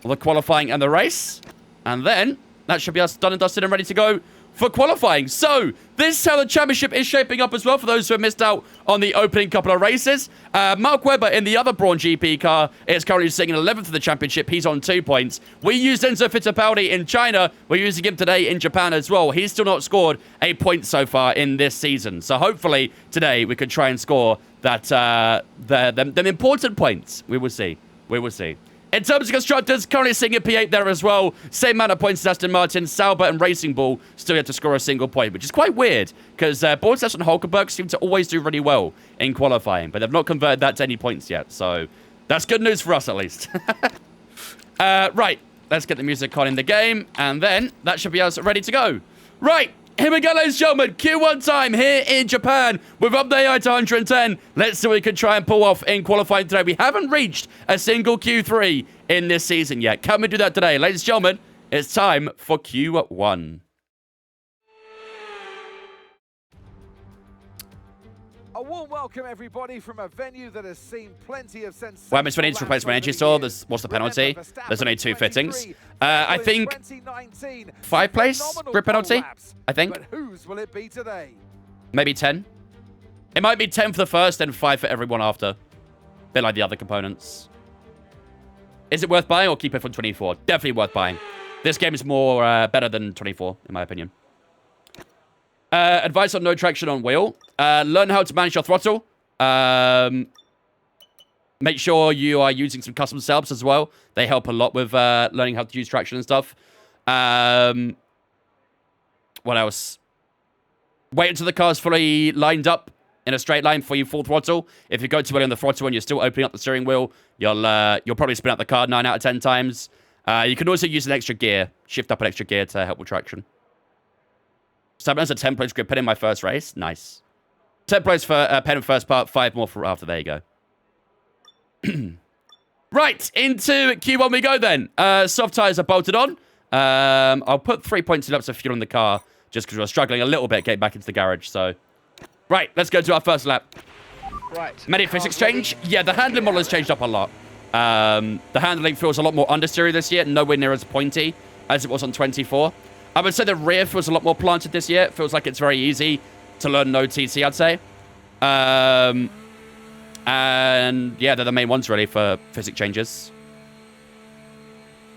the qualifying and the race. And then, that should be us done and dusted and ready to go for qualifying. So, this is how the championship is shaping up as well for those who have missed out on the opening couple of races. Mark Webber in the other Brawn GP car is currently sitting in 11th of the championship. He's on 2 points. We used Enzo Fittipaldi in China. We're using him today in Japan as well. He's still not scored a point so far in this season. So hopefully today we can try and score that them important points. We will see. We will see. In terms of constructors, currently sitting at P8 there as well. Same amount of points as Aston Martin. Sauber and Racing Bull still yet to score a single point, which is quite weird because Bottas and Hulkenberg seem to always do really well in qualifying, but they've not converted that to any points yet. So that's good news for us, at least. Right, let's get the music on in the game, and then that should be us ready to go. Right. Here we go, ladies and gentlemen. Q1 time here in Japan. We've upped the AI to 110. Let's see what we can try and pull off in qualifying today. We haven't reached a single Q3 in this season yet. Can we do that today? Ladies and gentlemen, it's time for Q1. warm welcome, everybody, from a venue that has seen plenty of sensational. Well, we need to replace my energy store. What's the penalty? There's only 2 fittings. I think 5 place grip penalty. I think. But whose will it be today? Maybe 10. It might be 10 for the first and 5 for everyone after. Bit like the other components. Is it worth buying or keep it for 24? Definitely worth buying. This game is more better than 24, in my opinion. Advice on no traction on wheel. Learn how to manage your throttle. Make sure you are using some custom setups as well. They help a lot with learning how to use traction and stuff. What else? Wait until the car's fully lined up in a straight line before you full throttle. If you go too early on the throttle and you're still opening up the steering wheel, you'll probably spin out the car 9 out of 10 times. You can also use an extra gear. Shift up an extra gear to help with traction. So that's a 10 place grip pen in my first race. Nice. 10 place for pen in first part, 5 more for after. There you go. Right, into Q1 we go then. Soft tires are bolted on. I'll put 3.2 laps of fuel in the car just because we're struggling a little bit getting back into the garage. So, right, let's go to our first lap. Right. Many physics change. Yeah, the handling model has changed up a lot. The handling feels a lot more understeery this year, nowhere near as pointy as it was on 24. I would say the rear feels a lot more planted this year. It feels like it's very easy to learn no TC, I'd say. And yeah, they're the main ones really for physics changes.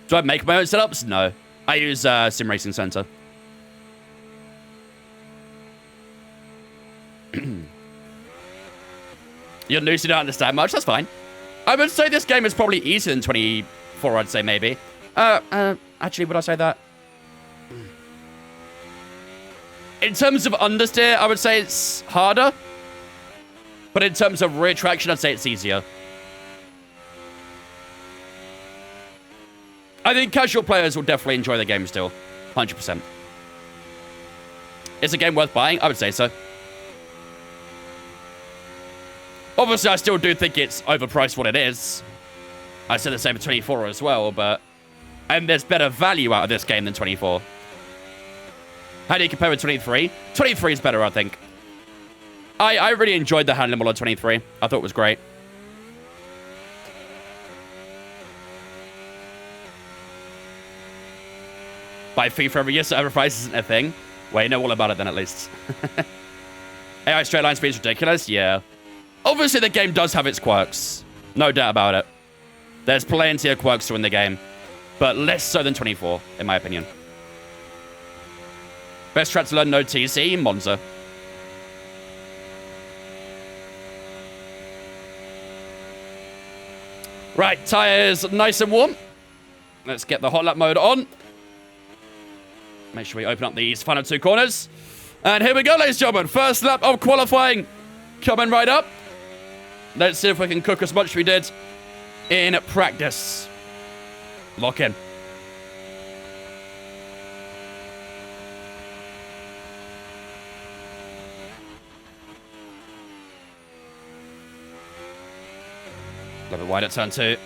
Do I make my own setups? No. I use Sim Racing Center. You're new, so you don't understand much. That's fine. I would say this game is probably easier than 24, I'd say, maybe. Actually, would I say that? In terms of understeer, I would say it's harder. But in terms of rear traction, I'd say it's easier. I think casual players will definitely enjoy the game still. 100%. Is a game worth buying? I would say so. Obviously, I still do think it's overpriced what it is. I said the same for 24 as well, but... And there's better value out of this game than 24. How do you compare with 23? 23 is better, I think. I really enjoyed the handling model of 23. I thought it was great. Buy FIFA every year, so overpriced isn't a thing. Well, you know all about it then, at least. AI straight line speed is ridiculous? Yeah. Obviously, the game does have its quirks. No doubt about it. There's plenty of quirks to win the game. But less so than 24, in my opinion. Best track to learn no TC, Monza. Right, tyres nice and warm. Let's get the hot lap mode on. Make sure we open up these final 2 corners. And here we go, ladies and gentlemen. First lap of qualifying coming right up. Let's see if we can cook as much as we did in practice. Lock in. A little bit wide at turn 2.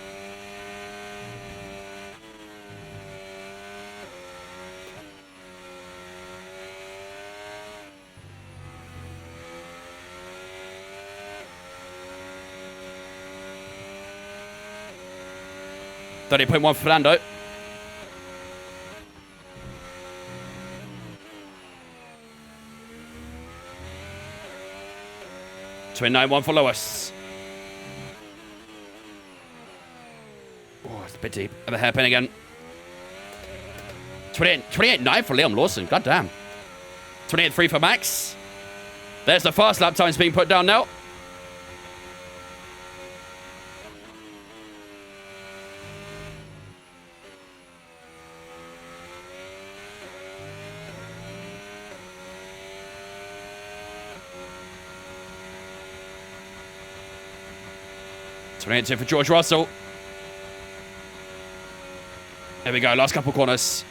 .1 Fernando. .9.1 for Lewis. Oh, it's a bit deep. Have a hairpin again. 28.9 for Liam Lawson. God damn. 28.3 for Max. There's the fast lap times being put down now. .28.2 for George Russell. There we go, last couple corners.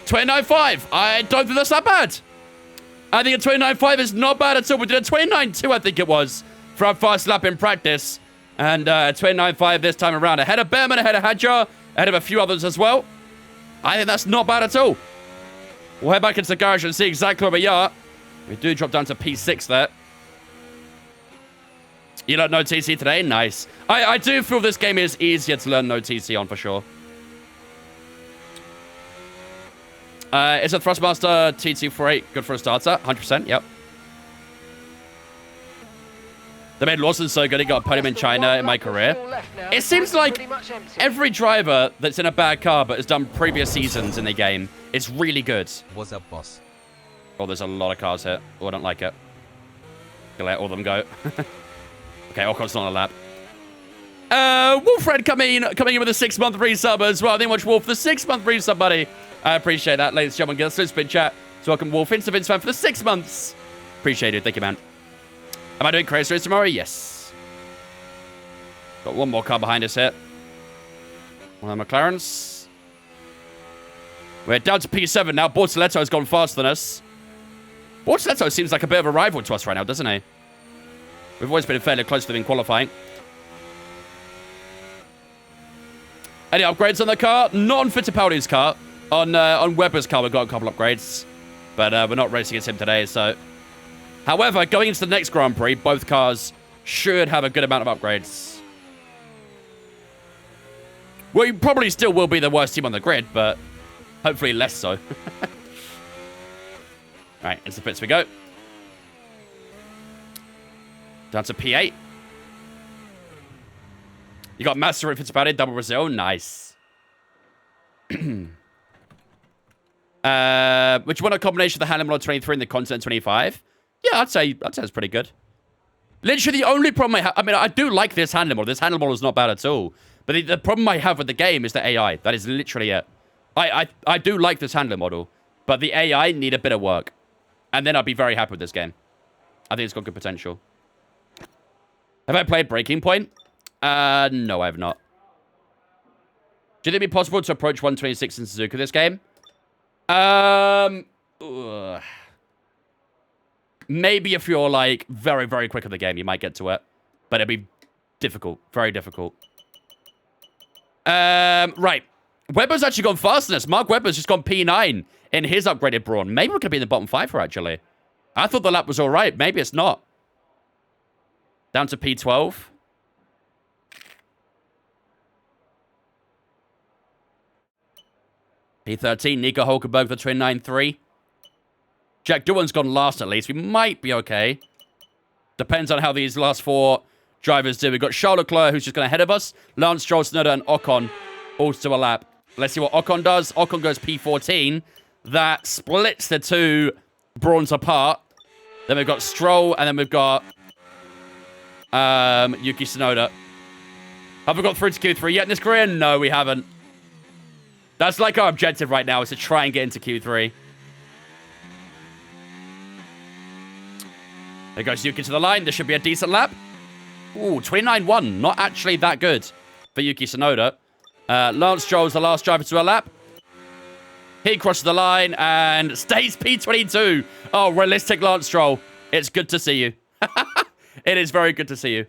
.29.5. I don't think that's that bad. I think a 29.5 is not bad at all. We did a 29.2, I think it was, for our first lap in practice. And 29.5 this time around. Ahead of Behrman, ahead of Hadjar, ahead of a few others as well. I think that's not bad at all. We'll head back into the garage and see exactly where we are. We do drop down to P6 there. You don't know TC today? Nice. I do feel this game is easier to learn no TC on for sure. Is a Thrustmaster TT48 good for a starter? 100%, yep. They made Lawson so good he got a podium in China in my career. It seems like every driver that's in a bad car but has done previous seasons in the game is really good. What's up, boss? Oh, there's a lot of cars here. Oh, I don't like it. Gonna let all of them go. Okay, Ocon's not on a lap. Wolfred coming in with a 6-month resub as well. Thank you much, Wolf, for the 6-month resub, buddy. I appreciate that, ladies and gentlemen. Get a spin chat. So welcome, Wolf, into Vince fan for the 6 months. Appreciate it. Thank you, man. Am I doing crazy race tomorrow? Yes. Got one more car behind us here. One of the McLarens. We're down to P7 now. Bortoletto has gone faster than us. Bortoletto seems like a bit of a rival to us right now, doesn't he? We've always been fairly close to them in qualifying. Any upgrades on the car? Not on Fittipaldi's car. On Webber's car, we've got a couple upgrades. But we're not racing against him today, so... However, going into the next Grand Prix, both cars should have a good amount of upgrades. We probably still will be the worst team on the grid, but hopefully less so. Alright, into the pits we go. Down to P8. You got Master and Fittipaldi, double Brazil. Nice. Which one a combination of the handle model 23 and the content 25? Yeah, I'd say it's pretty good. Literally, the only problem I have... I mean, I do like this handle model. This handle model is not bad at all. But the problem I have with the game is the AI. That is literally it. I do like this handle model. But the AI need a bit of work. And then I'd be very happy with this game. I think it's got good potential. Have I played Breaking Point? No, I have not. Do you think it'd be possible to approach 126 in Suzuka this game? Maybe if you're, like, very, very quick at the game, you might get to it. But it'd be difficult. Very difficult. Right. Webber's actually gone faster than us. Mark Webber's just gone P9 in his upgraded Brawn. Maybe we could be in the bottom 5 for, actually. I thought the lap was all right. Maybe it's not. Down to P12. P13, Nico Hulkenberg for 29.3. Jack Doohan's gone last at least. We might be okay. Depends on how these last 4 drivers do. We've got Charles Leclerc, who's just going ahead of us. Lance Stroll, Tsunoda, and Ocon all to a lap. Let's see what Ocon does. Ocon goes P14. That splits the 2 Brawns apart. Then we've got Stroll, and then we've got Yuki Tsunoda. Have we got through to Q3 yet in this career? No, we haven't. That's like our objective right now, is to try and get into Q3. There goes Yuki to the line. This should be a decent lap. Ooh, 29.1. Not actually that good for Yuki Tsunoda. Lance Stroll's the last driver to a lap. He crosses the line and stays P22. Oh, realistic Lance Stroll. It's good to see you. It is very good to see you.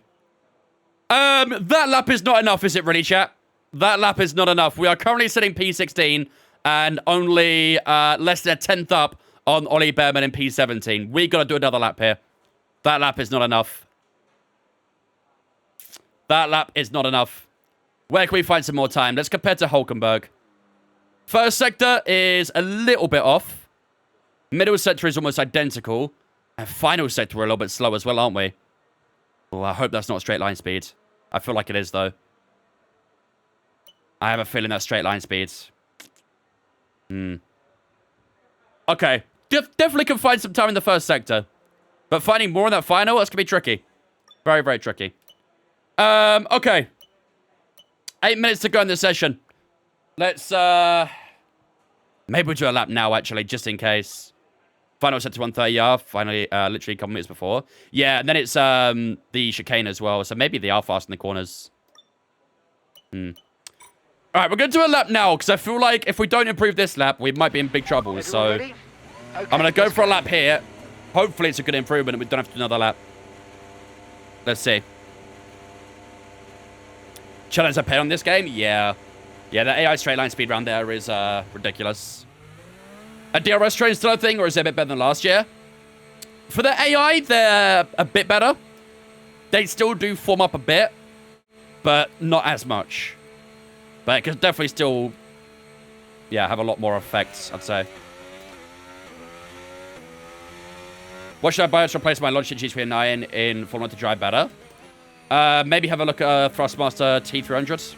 That lap is not enough, is it really, chat? That lap is not enough. We are currently sitting P16 and only less than a 10th up on Ollie Behrman in P17. We got to do another lap here. That lap is not enough. That lap is not enough. Where can we find some more time? Let's compare to Hulkenberg. First sector is a little bit off. Middle sector is almost identical. And final sector we're a little bit slow as well, aren't we? Well, I hope that's not straight line speed. I feel like it is, though. I have a feeling that's straight line speed. Okay. Definitely can find some time in the first sector. But finding more in that final, that's going to be tricky. Very, very tricky. Okay. 8 minutes to go in this session. Let's, maybe we'll do a lap now, actually, just in case. Final set to 130R. Finally, literally a couple minutes before. Yeah, and then it's, the chicane as well. So maybe they are fast in the corners. All right, we're going to do a lap now, because I feel like if we don't improve this lap, we might be in big trouble. So Okay, I'm going to go for a lap here. Hopefully it's a good improvement and we don't have to do another lap. Let's see. Challenge a pain on this game? Yeah. Yeah, the AI straight line speed around there is ridiculous. Are DRS trains still a thing, or is it a bit better than last year? For the AI, they're a bit better. They still do form up a bit, but not as much. But it could definitely still, yeah, have a lot more effects, I'd say. What should I buy to replace my Logitech G309 in Formula to drive better? Maybe have a look at a Thrustmaster T300.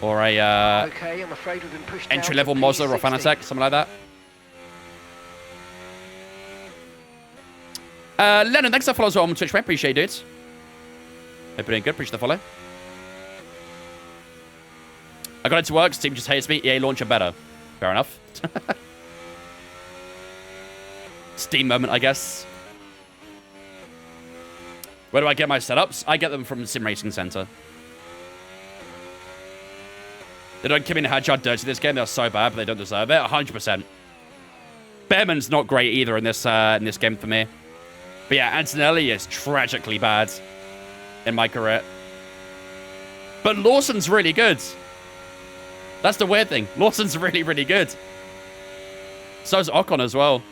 Or a Okay, I'm afraid we've been pushed entry-level down to Moza or P60. Fanatec, something like that. Lennon, thanks for the follow as well on Twitch, mate. Appreciate it, dudes. Hope you're doing good. Appreciate the follow. I got it to work. Steam just hates me. EA launcher better. Fair enough. Steam moment, I guess. Where do I get my setups? I get them from the Sim Racing Center. They don't give me how dirty this game. They're so bad, but they don't deserve it. 100%. Behrman's not great either in this game for me. But yeah, Antonelli is tragically bad in my career. But Lawson's really good. That's the weird thing. Lawson's really, really good. So's Ocon as well.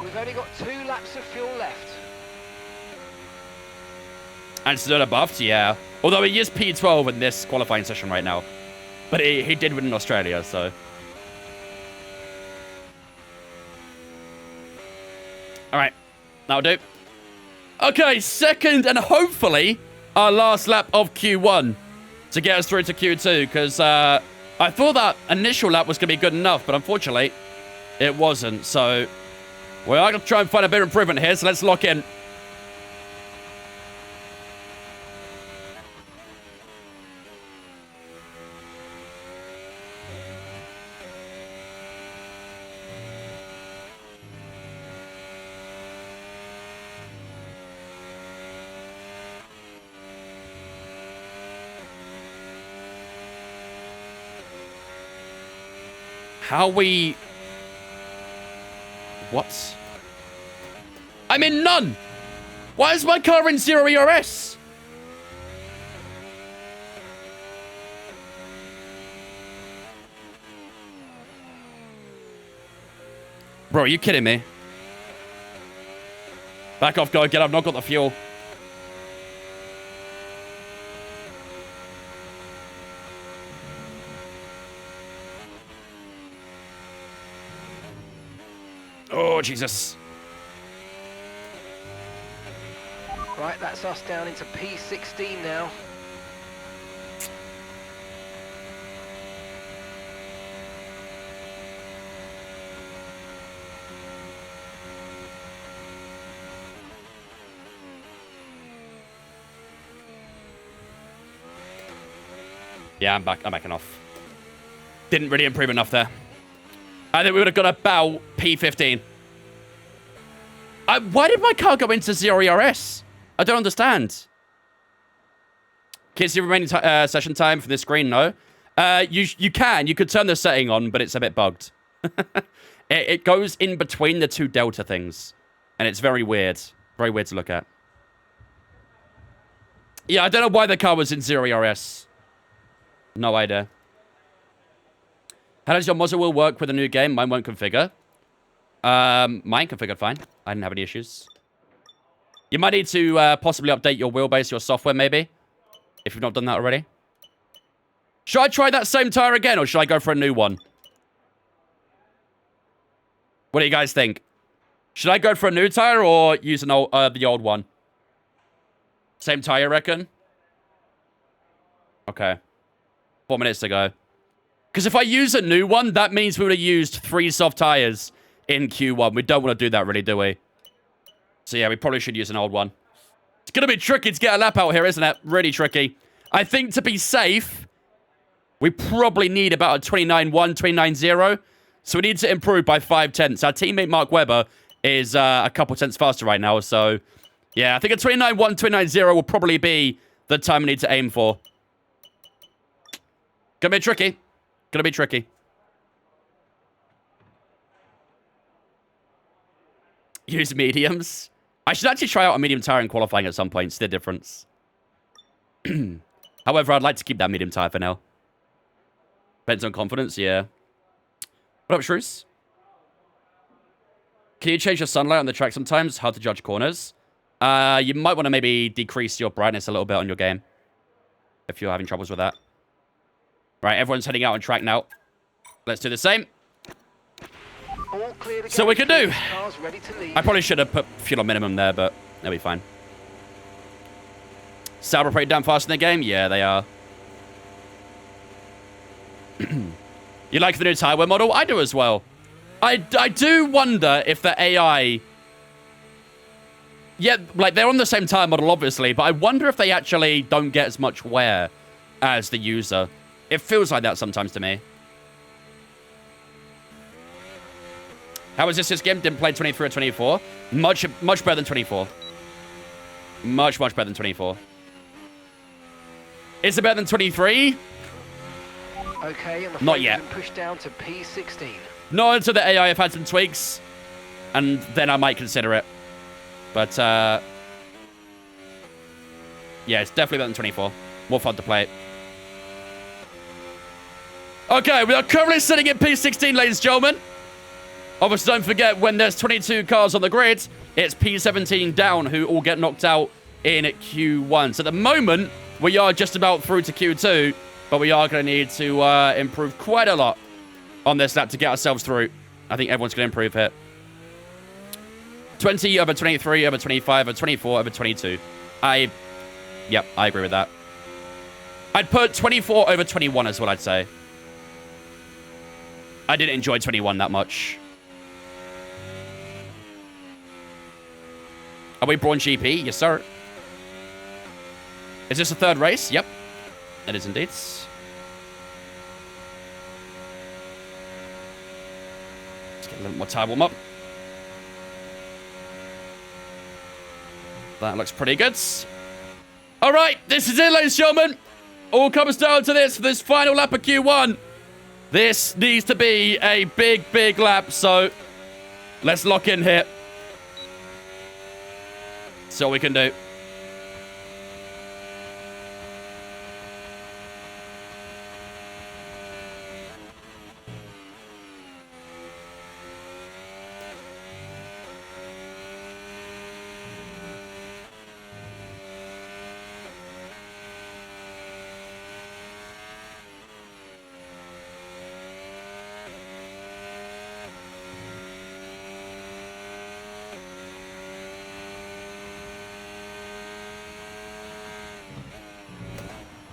We've only got 2 laps of fuel left. And Tsunoda buffed, yeah. Although he is P12 in this qualifying session right now. But he did win in Australia, so. Alright, that'll do. Okay, second and hopefully our last lap of Q1 to get us through to Q2. Because I thought that initial lap was going to be good enough, but unfortunately it wasn't. So we're going to try and find a bit of improvement here, so let's lock in. How we... What? I'm in none! Why is my car in 0 ERS? Bro, are you kidding me? Back off, go again. I've not got the fuel. Oh, Jesus. Right, that's us down into P16 now. Yeah, I'm backing off. Didn't really improve enough there. I think we would have got about P15. Why did my car go into 0 ERS? I don't understand. Can you see remaining session time for this screen? No. You can. You could turn the setting on, but it's a bit bugged. It goes in between the 2 delta things. And it's very weird. Very weird to look at. Yeah, I don't know why the car was in 0 ERS. No idea. How does your muzzle wheel work with a new game? Mine won't configure. Mine configured fine. I didn't have any issues. You might need to possibly update your wheelbase, your software, maybe. If you've not done that already. Should I try that same tire again, or should I go for a new one? What do you guys think? Should I go for a new tire, or use an old, the old one? Same tire, you reckon? Okay. 4 minutes to go. Because if I use a new one, that means we would have used 3 soft tires in Q1. We don't want to do that, really, do we? So, yeah, we probably should use an old one. It's going to be tricky to get a lap out here, isn't it? Really tricky. I think to be safe, we probably need about a 29.1, 29.0. So, we need to improve by 5 tenths. Our teammate, Mark Webber, is a couple tenths faster right now. So, yeah, I think a 29.1, 29.0 will probably be the time we need to aim for. Gonna be tricky. Gonna be tricky. Use mediums. I should actually try out a medium tire in qualifying at some point. See the difference. However, I'd like to keep that medium tire for now. Depends on confidence, yeah. What up, Shrews? Can you change your sunlight on the track sometimes? Hard to judge corners. You might want to maybe decrease your brightness a little bit on your game. If you're having troubles with that. Right, everyone's heading out on track now. Let's do the same. All clear to So go. we can do. Cars ready to leave. I probably should have put fuel on minimum there, but they'll be fine. Sauber pretty damn fast in the game? Yeah, they are. You like the new tire wear model? I do as well. I do wonder if the AI... Yeah, like, they're on the same tire model, obviously, but I wonder if they actually don't get as much wear as the user. It feels like that sometimes to me. How was this game? Didn't play 23 or 24. Much better than 24. Much better than 24. Is it better than 23? Okay, and the Not flame's yet. been pushed down to P16. Not until the AI have had some tweaks. And then I might consider it. But, yeah, it's definitely better than 24. More fun to play it. Okay, we are currently sitting at P16, ladies and gentlemen. Obviously, don't forget, when there's 22 cars on the grid, it's P17 down who all get knocked out in Q1. So at the moment, we are just about through to Q2, but we are going to need to improve quite a lot on this lap to get ourselves through. I think everyone's going to improve here. 20 over 23 over 25 over 24 over 22. Yep, I agree with that. I'd put 24 over 21 is what I'd say. I didn't enjoy 21 that much. Are we Brawn GP? Yes, sir. Is this a third race? Yep. It is indeed. Let's get a little more tire warm up. That looks pretty good. All right, this is it, ladies and gentlemen. All comes down to this for this final lap of Q1. This needs to be a big lap, so let's lock in here. See what we can do.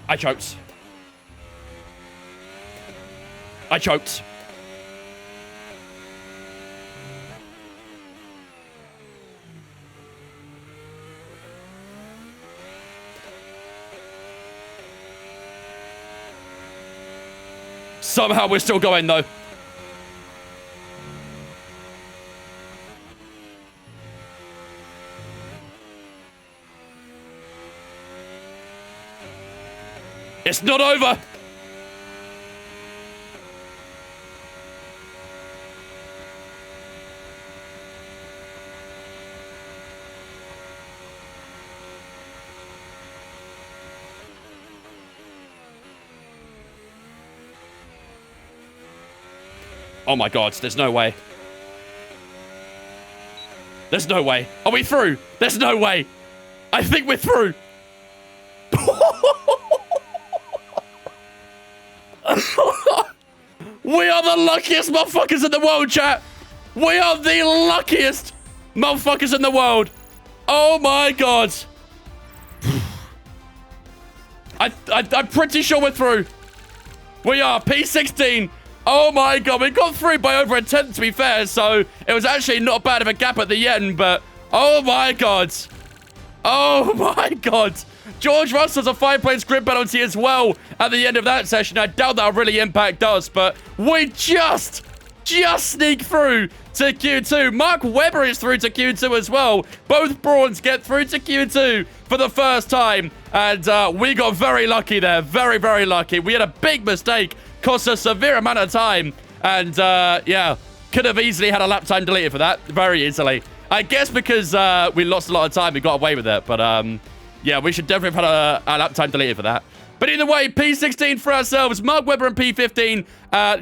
I choked. I choked. Somehow we're still going, though. It's not over. Oh my God, there's no way. There's no way. Are we through? There's no way. I think we're through. We are the luckiest motherfuckers in the world, chat. We are the luckiest motherfuckers in the world. Oh my God. I'm pretty sure we're through. We are P16. Oh my God, we got through by over a tenth to be fair, so it was actually not bad of a gap at the end, but oh my God. Oh my God. George Russell's a 5-place grid penalty as well at the end of that session. I doubt that'll really impact us, but we just sneak through to Q2. Mark Webber is through to Q2 as well. Both Brawns get through to Q2 for the first time, and we got very lucky there. Very, very lucky. We had a big mistake, cost a severe amount of time, and yeah, could have easily had a lap time deleted for that very easily. I guess because we lost a lot of time, we got away with it. But yeah, we should definitely have had our lap time deleted for that. But either way, P16 for ourselves. Mark Webber in P15.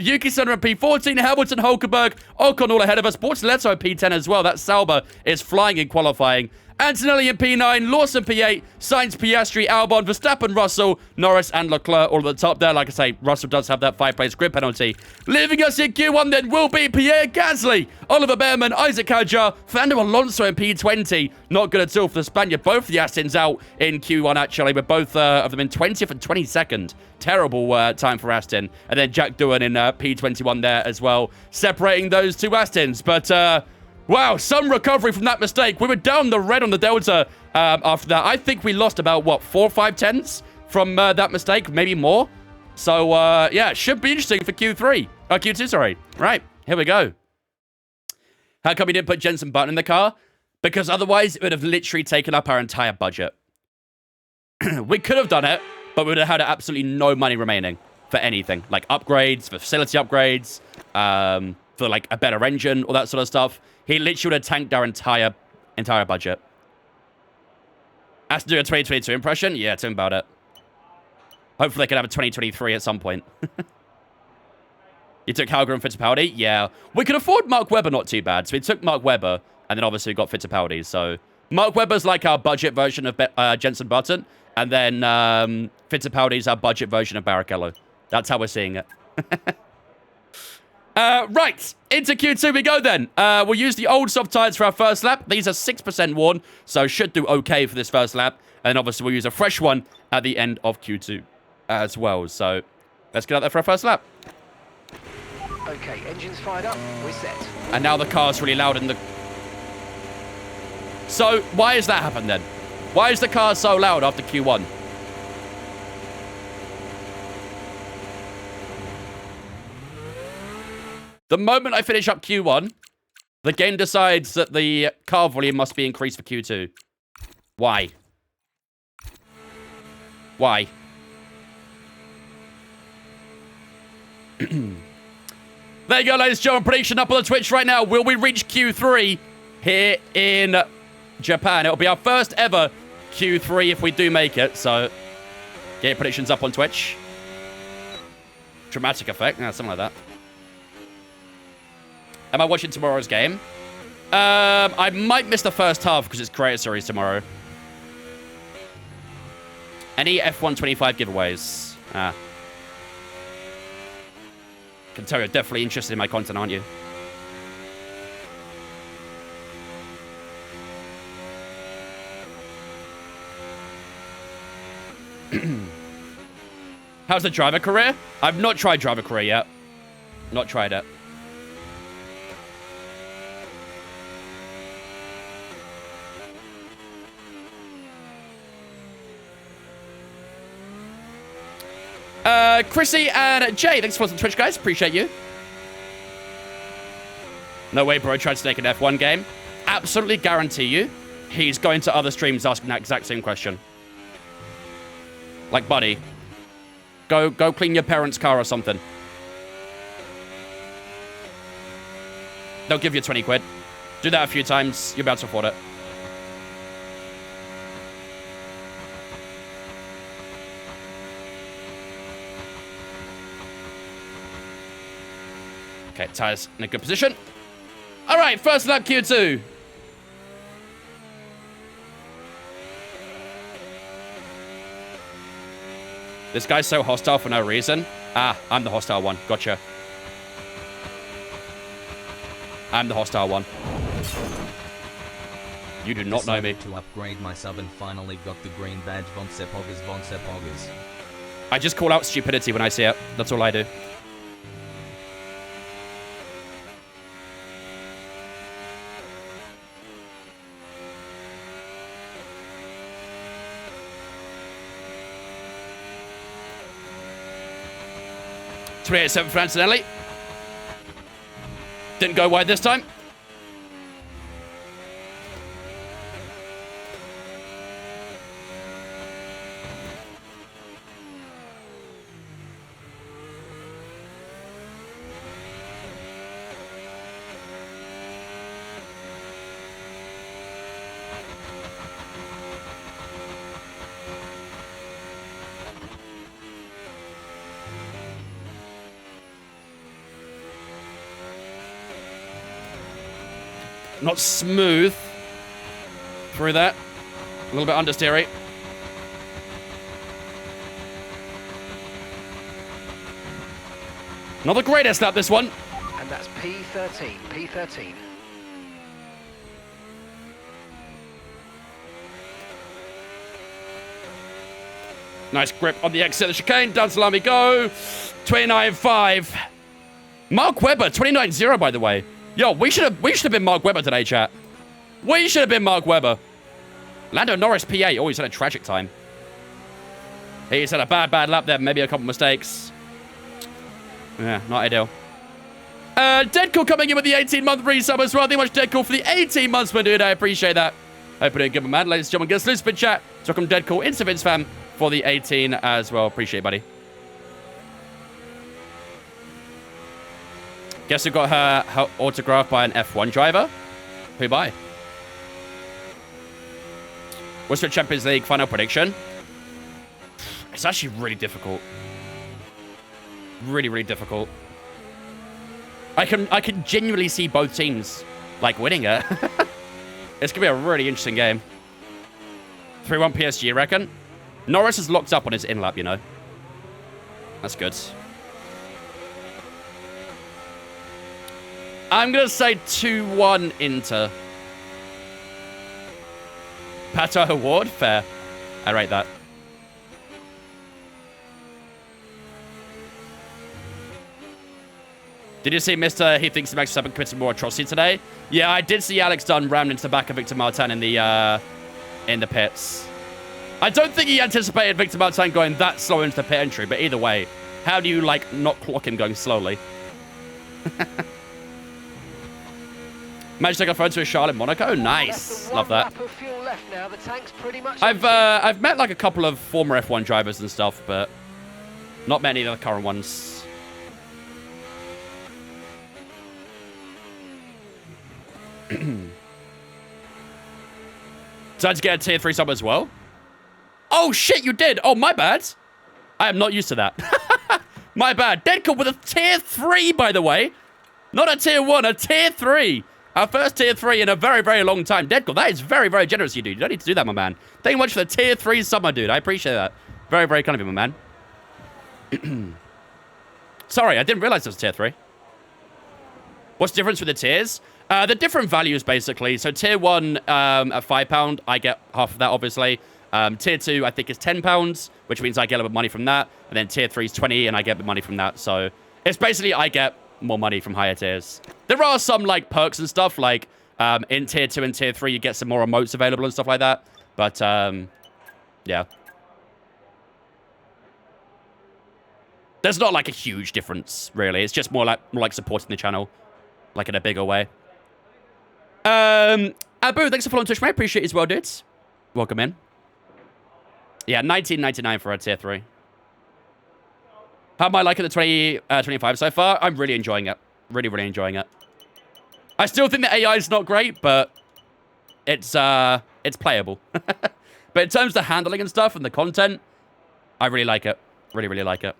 Yuki Tsunoda in P14. Hamilton, Hulkenberg, Ocon all ahead of us. Bortoletto in P10 as well. That Sauber is flying in qualifying. Antonelli in P9, Lawson P8, Sainz, Piastri, Albon, Verstappen, Russell, Norris, and Leclerc all at the top there. Like I say, Russell does have that 5-place grid penalty. Leaving us in Q1 then will be Pierre Gasly, Oliver Behrman, Isaac Hadjar, Fernando Alonso in P20. Not good at all for the Spaniard. Both the Astons out in Q1, actually, with both of them in 20th and 22nd. Terrible time for Aston. And then Jack Doohan in P21 there as well, separating those two Astons. But... wow, some recovery from that mistake. We were down the red on the Delta after that. I think we lost about, what, 4 or 5 tenths from that mistake, maybe more. So, yeah, it should be interesting for Q3. Q2, sorry. Right, here we go. How come we didn't put Jenson Button in the car? Because otherwise, it would have literally taken up our entire budget. We could have done it, but we would have had absolutely no money remaining for anything. Like upgrades, for facility upgrades, for, like, a better engine, all that sort of stuff. He literally would have tanked our entire budget. Has to do a 2022 impression? Yeah, tell him about it. Hopefully they can have a 2023 at some point. You took Hauger and Fittipaldi? Yeah. We could afford Mark Webber not too bad. So we took Mark Webber, and then obviously we got Fittipaldi. So Mark Webber's like our budget version of Jenson Button, and then Fittipaldi's our budget version of Barrichello. That's how we're seeing it. Right, into Q2 we go then. We'll use the old soft tires for our first lap. These are 6% worn, so should do okay for this first lap. And obviously we'll use a fresh one at the end of Q2 as well. So let's get out there for our first lap. Okay, engines fired up, we're set. And now the car's really loud in the... So, why has that happened then? Why is the car so loud after Q1? The moment I finish up Q1, the game decides that the car volume must be increased for Q2. Why? Why? There you go, ladies and gentlemen. Prediction up on the Twitch right now. Will we reach Q3 here in Japan? It'll be our first ever Q3 if we do make it. So, get your predictions up on Twitch. Dramatic effect. Something like that. Am I watching tomorrow's game? I might miss the first half because it's Creator Series tomorrow. Any F125 giveaways? Can tell you're definitely interested in my content, aren't you? How's the driver career? I've not tried driver career yet. Not tried it. Chrissy and Jay, thanks for watching Twitch, guys. Appreciate you. No way, bro. Tried to take an F1 game. Absolutely guarantee you, he's going to other streams asking that exact same question. Like, buddy, go clean your parents' car or something. They'll give you 20 quid. Do that a few times, you'll be able to afford it. Okay, tires in a good position. All right, first lap Q2. This guy's so hostile for no reason. I'm the hostile one. Gotcha. I'm the hostile one. You do not know me. To upgrade my sub and finally got the green badge. Von Sepoggers. I just call out stupidity when I see it. That's all I do. .387 for Antonelli. Didn't go wide this time. Not smooth through that. A little bit understeery. Not the greatest lap, this one. And that's P13, P13. Nice grip on the exit of the chicane. Down to Lamy go. 29.5. Mark Webber, 29.0, by the way. Yo, we should have been Mark Webber today, chat. We should have been Mark Webber. Lando Norris, P8. Oh, he's had a tragic time. He's had a bad lap there. Maybe a couple mistakes. Yeah, not ideal. Deadcool coming in with the 18-month resub as well. Thank you much, Deadcool, for the 18 months, my dude. I appreciate that. Hope you're doing good, my man. Ladies and gentlemen, get a salute spin chat. So welcome Deadcool into Vince fam for the 18 as well. Appreciate it, buddy. Guess who got her autograph by an F1 driver? Who by? What's your Champions League final prediction? It's actually really difficult. Really, really difficult. I can genuinely see both teams, like, winning it. It's going to be a really interesting game. 3-1 PSG, you reckon? Norris is locked up on his in-lap, you know. That's good. I'm going to say 2-1 Inter. Pato Award? Fair. I rate that. Did you see Mr. He thinks Max Verstappen committed more atrocity today? Yeah, I did see Alex Dunn rammed into the back of Victor Martin in the pits. I don't think he anticipated Victor Martin going that slow into the pit entry, but either way, how do you, like, not clock him going slowly? Managed to take a photo with Charles in Monaco. Nice. Love that. I've met, like, a couple of former F1 drivers and stuff, but not many of the current ones. Decided to get a tier 3 sub as well? Oh, shit, you did. Oh, my bad. I am not used to that. My bad. Deadcool with a tier 3, by the way. Not a tier 1, a tier 3. Our first tier 3 in a very, very long time. Deadcool, that is very, very generous of you, dude. You don't need to do that, my man. Thank you much for the tier 3 sub, my dude. I appreciate that. Very, very kind of you, my man. Sorry, I didn't realize it was tier 3. What's the difference with the tiers? The different values, basically. So tier 1 at £5, I get half of that, obviously. Tier 2, I think, is £10, which means I get a little bit of money from that. And then tier 3 is 20, and I get the money from that. So it's basically I get more money from higher tiers. There are some, like, perks and stuff, like in tier 2 and tier 3, you get some more emotes available and stuff like that. But, yeah. There's not, like, a huge difference, really. It's just more like supporting the channel, like, in a bigger way. Abu, thanks for following Twitch, mate. Appreciate it as well, dudes. Welcome in. Yeah, $19.99 for a tier 3. How am I liking the 25 so far? I'm really enjoying it. Really, really enjoying it. I still think the AI is not great, but it's playable. But in terms of the handling and stuff and the content, I really like it. Really, really like it.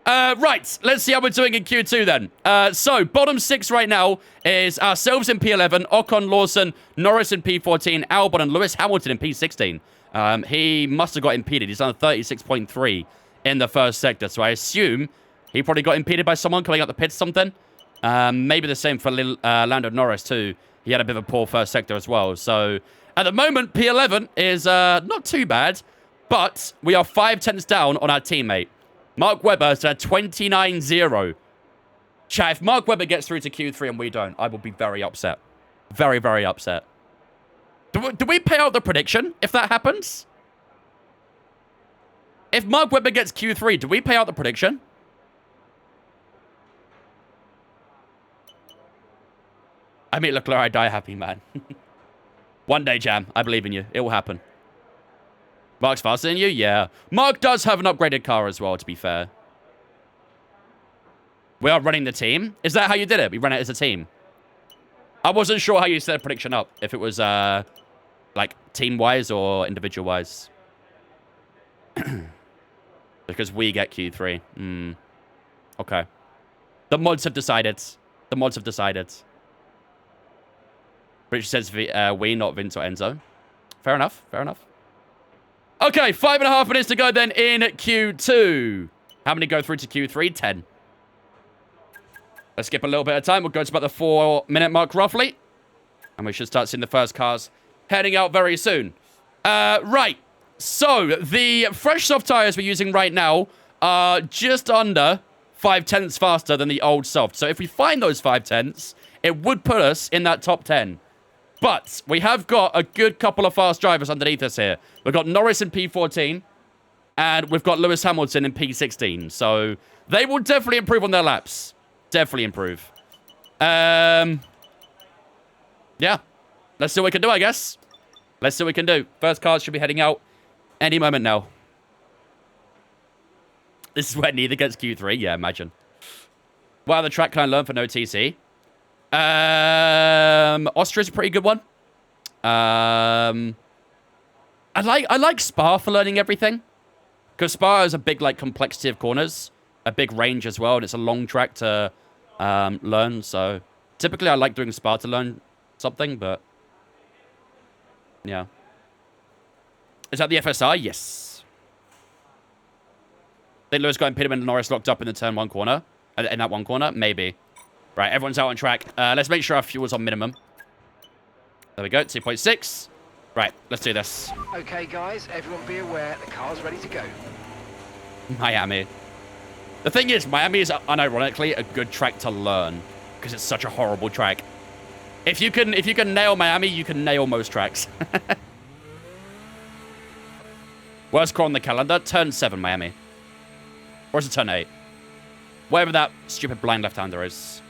Right, let's see how we're doing in Q2 then. So, bottom 6 right now is ourselves in P11, Ocon, Lawson, Norris in P14, Albon, and Lewis Hamilton in P16. He must have got impeded. He's on 36.3 in the first sector, so I assume he probably got impeded by someone coming out the pits or something. Maybe the same for Lando Norris too. He had a bit of a poor first sector as well. So, at the moment, P11 is not too bad, but we are 5 tenths down on our teammate. Mark Webber is at 29.0. Chat, if Mark Webber gets through to Q3 and we don't, I will be very upset. Very, very upset. Do we pay out the prediction if that happens? If Mark Webber gets Q3, do we pay out the prediction? I mean, Leclerc, I die happy, man. One day, Jam. I believe in you. It will happen. Mark's faster than you? Yeah. Mark does have an upgraded car as well, to be fair. We are running the team. Is that how you did it? We ran it as a team. I wasn't sure how you set a prediction up. If it was, like, team-wise or individual-wise. Because we get Q3. Okay. The mods have decided. The mods have decided. Rich says we, not Vince or Enzo. Fair enough. Fair enough. Okay, 5.5 minutes to go then in Q2. How many go through to Q3? 10. Let's skip a little bit of time. We'll go to about the 4-minute mark, roughly. And we should start seeing the first cars heading out very soon. Right. So, the fresh soft tires we're using right now are just under 5/10 faster than the old soft. So, if we find those 5/10, it would put us in that top 10. But we have got a good couple of fast drivers underneath us here. We've got Norris in P14, and we've got Lewis Hamilton in P16. So, they will definitely improve on their laps. Definitely improve. Yeah. Let's see what we can do, I guess. Let's see what we can do. First cars should be heading out any moment now. This is where neither gets Q3. Yeah, imagine. What other track can I learn for no TC? Austria's a pretty good one. I like Spa for learning everything. Because Spa has a big, like, complexity of corners. A big range as well. And it's a long track to learn. So, typically I like doing Spa to learn something, but... yeah. Is that the FSI? Yes. I think Lewis got impediment and Norris locked up in the turn 1 corner. In that 1 corner? Maybe. Right, everyone's out on track. Let's make sure our fuel's on minimum. There we go, 2.6. Right, let's do this. Okay, guys, everyone be aware, the car's ready to go. Miami. The thing is, Miami is unironically a good track to learn. Because it's such a horrible track. If you can nail Miami, you can nail most tracks. Worst car on the calendar, turn 7 Miami. Or is it turn 8? Whatever that stupid blind left-hander is.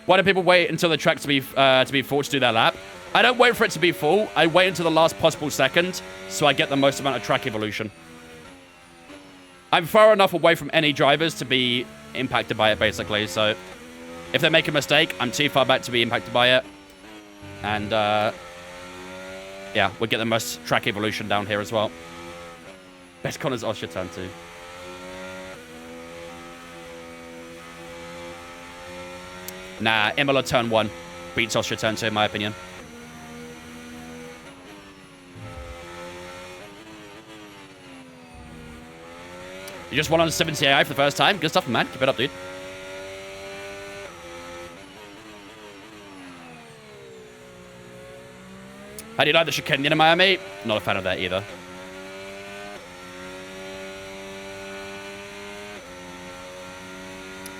Why do people wait until the track to be full to do their lap? I don't wait for it to be full. I wait until the last possible second, so I get the most amount of track evolution. I'm far enough away from any drivers to be impacted by it, basically. So, if they make a mistake, I'm too far back to be impacted by it. And, yeah, we'll get the most track evolution down here as well. Best corners Austria turn 2. Nah, Imola turn 1 beats Austria turn 2, in my opinion. You just won on 70 AI for the first time. Good stuff, man. Keep it up, dude. How do you like the chicane in Miami? Not a fan of that either.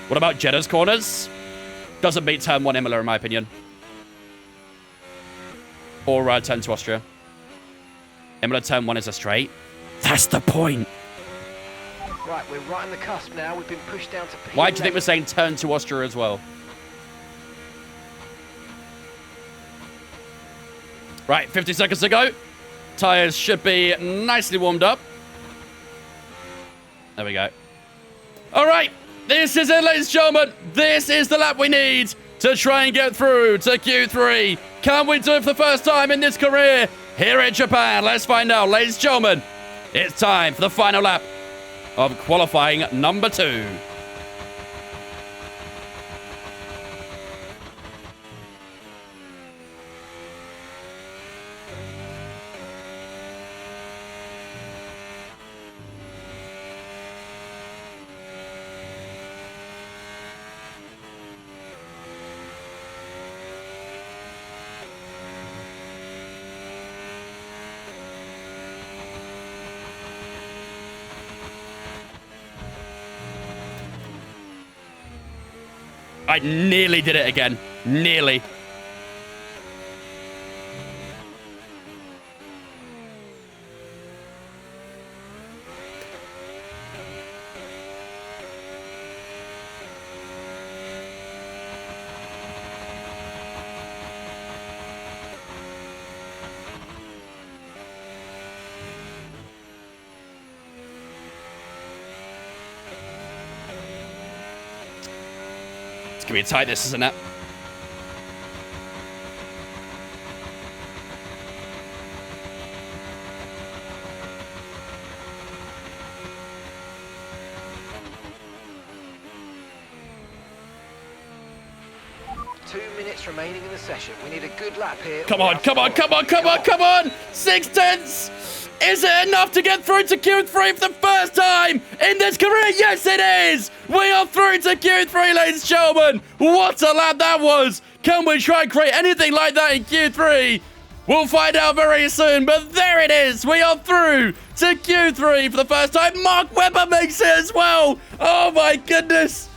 What about Jeddah's corners? Doesn't beat turn 1 Imola, in my opinion. Or turn 2 Austria. Imola turn 1 is a straight. That's the point. Right, we're right on the cusp now. We've been pushed down to P11. Why do you think we're saying turn 2 Austria as well? Right, 50 seconds to go. Tires should be nicely warmed up. There we go. All right. This is it, ladies and gentlemen. This is the lap we need to try and get through to Q3. Can we do it for the first time in this career here in Japan? Let's find out, ladies and gentlemen. It's time for the final lap of qualifying number 2. I nearly did it again. Nearly. It's gonna be tight, this, isn't it? 2 minutes remaining in the session. We need a good lap here. Come on, come on, come on, come on, come on! 6/10! Is it enough to get through to Q3 for the first time in this career? Yes, it is! We are through to Q3, ladies and gentlemen! What a lap that was! Can we try and create anything like that in Q3? We'll find out very soon, but there it is! We are through to Q3 for the first time. Mark Webber makes it as well! Oh my goodness!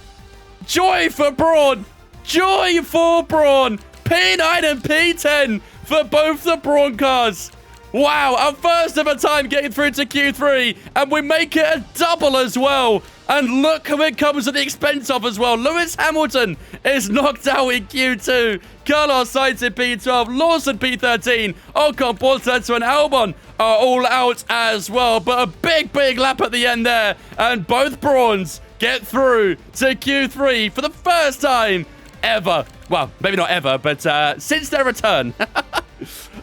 Joy for Brawn! Joy for Brawn! P9 and P10 for both the Brawn cars. Wow, our first ever time getting through to Q3, and we make it a double as well. And look who it comes at the expense of as well. Lewis Hamilton is knocked out in Q2. Carlos Sainz in P12, Lawson P13, Ocon, Bortoleto, and Albon are all out as well. But a big, big lap at the end there. And both Brawns get through to Q3 for the first time ever. Well, maybe not ever, but since their return.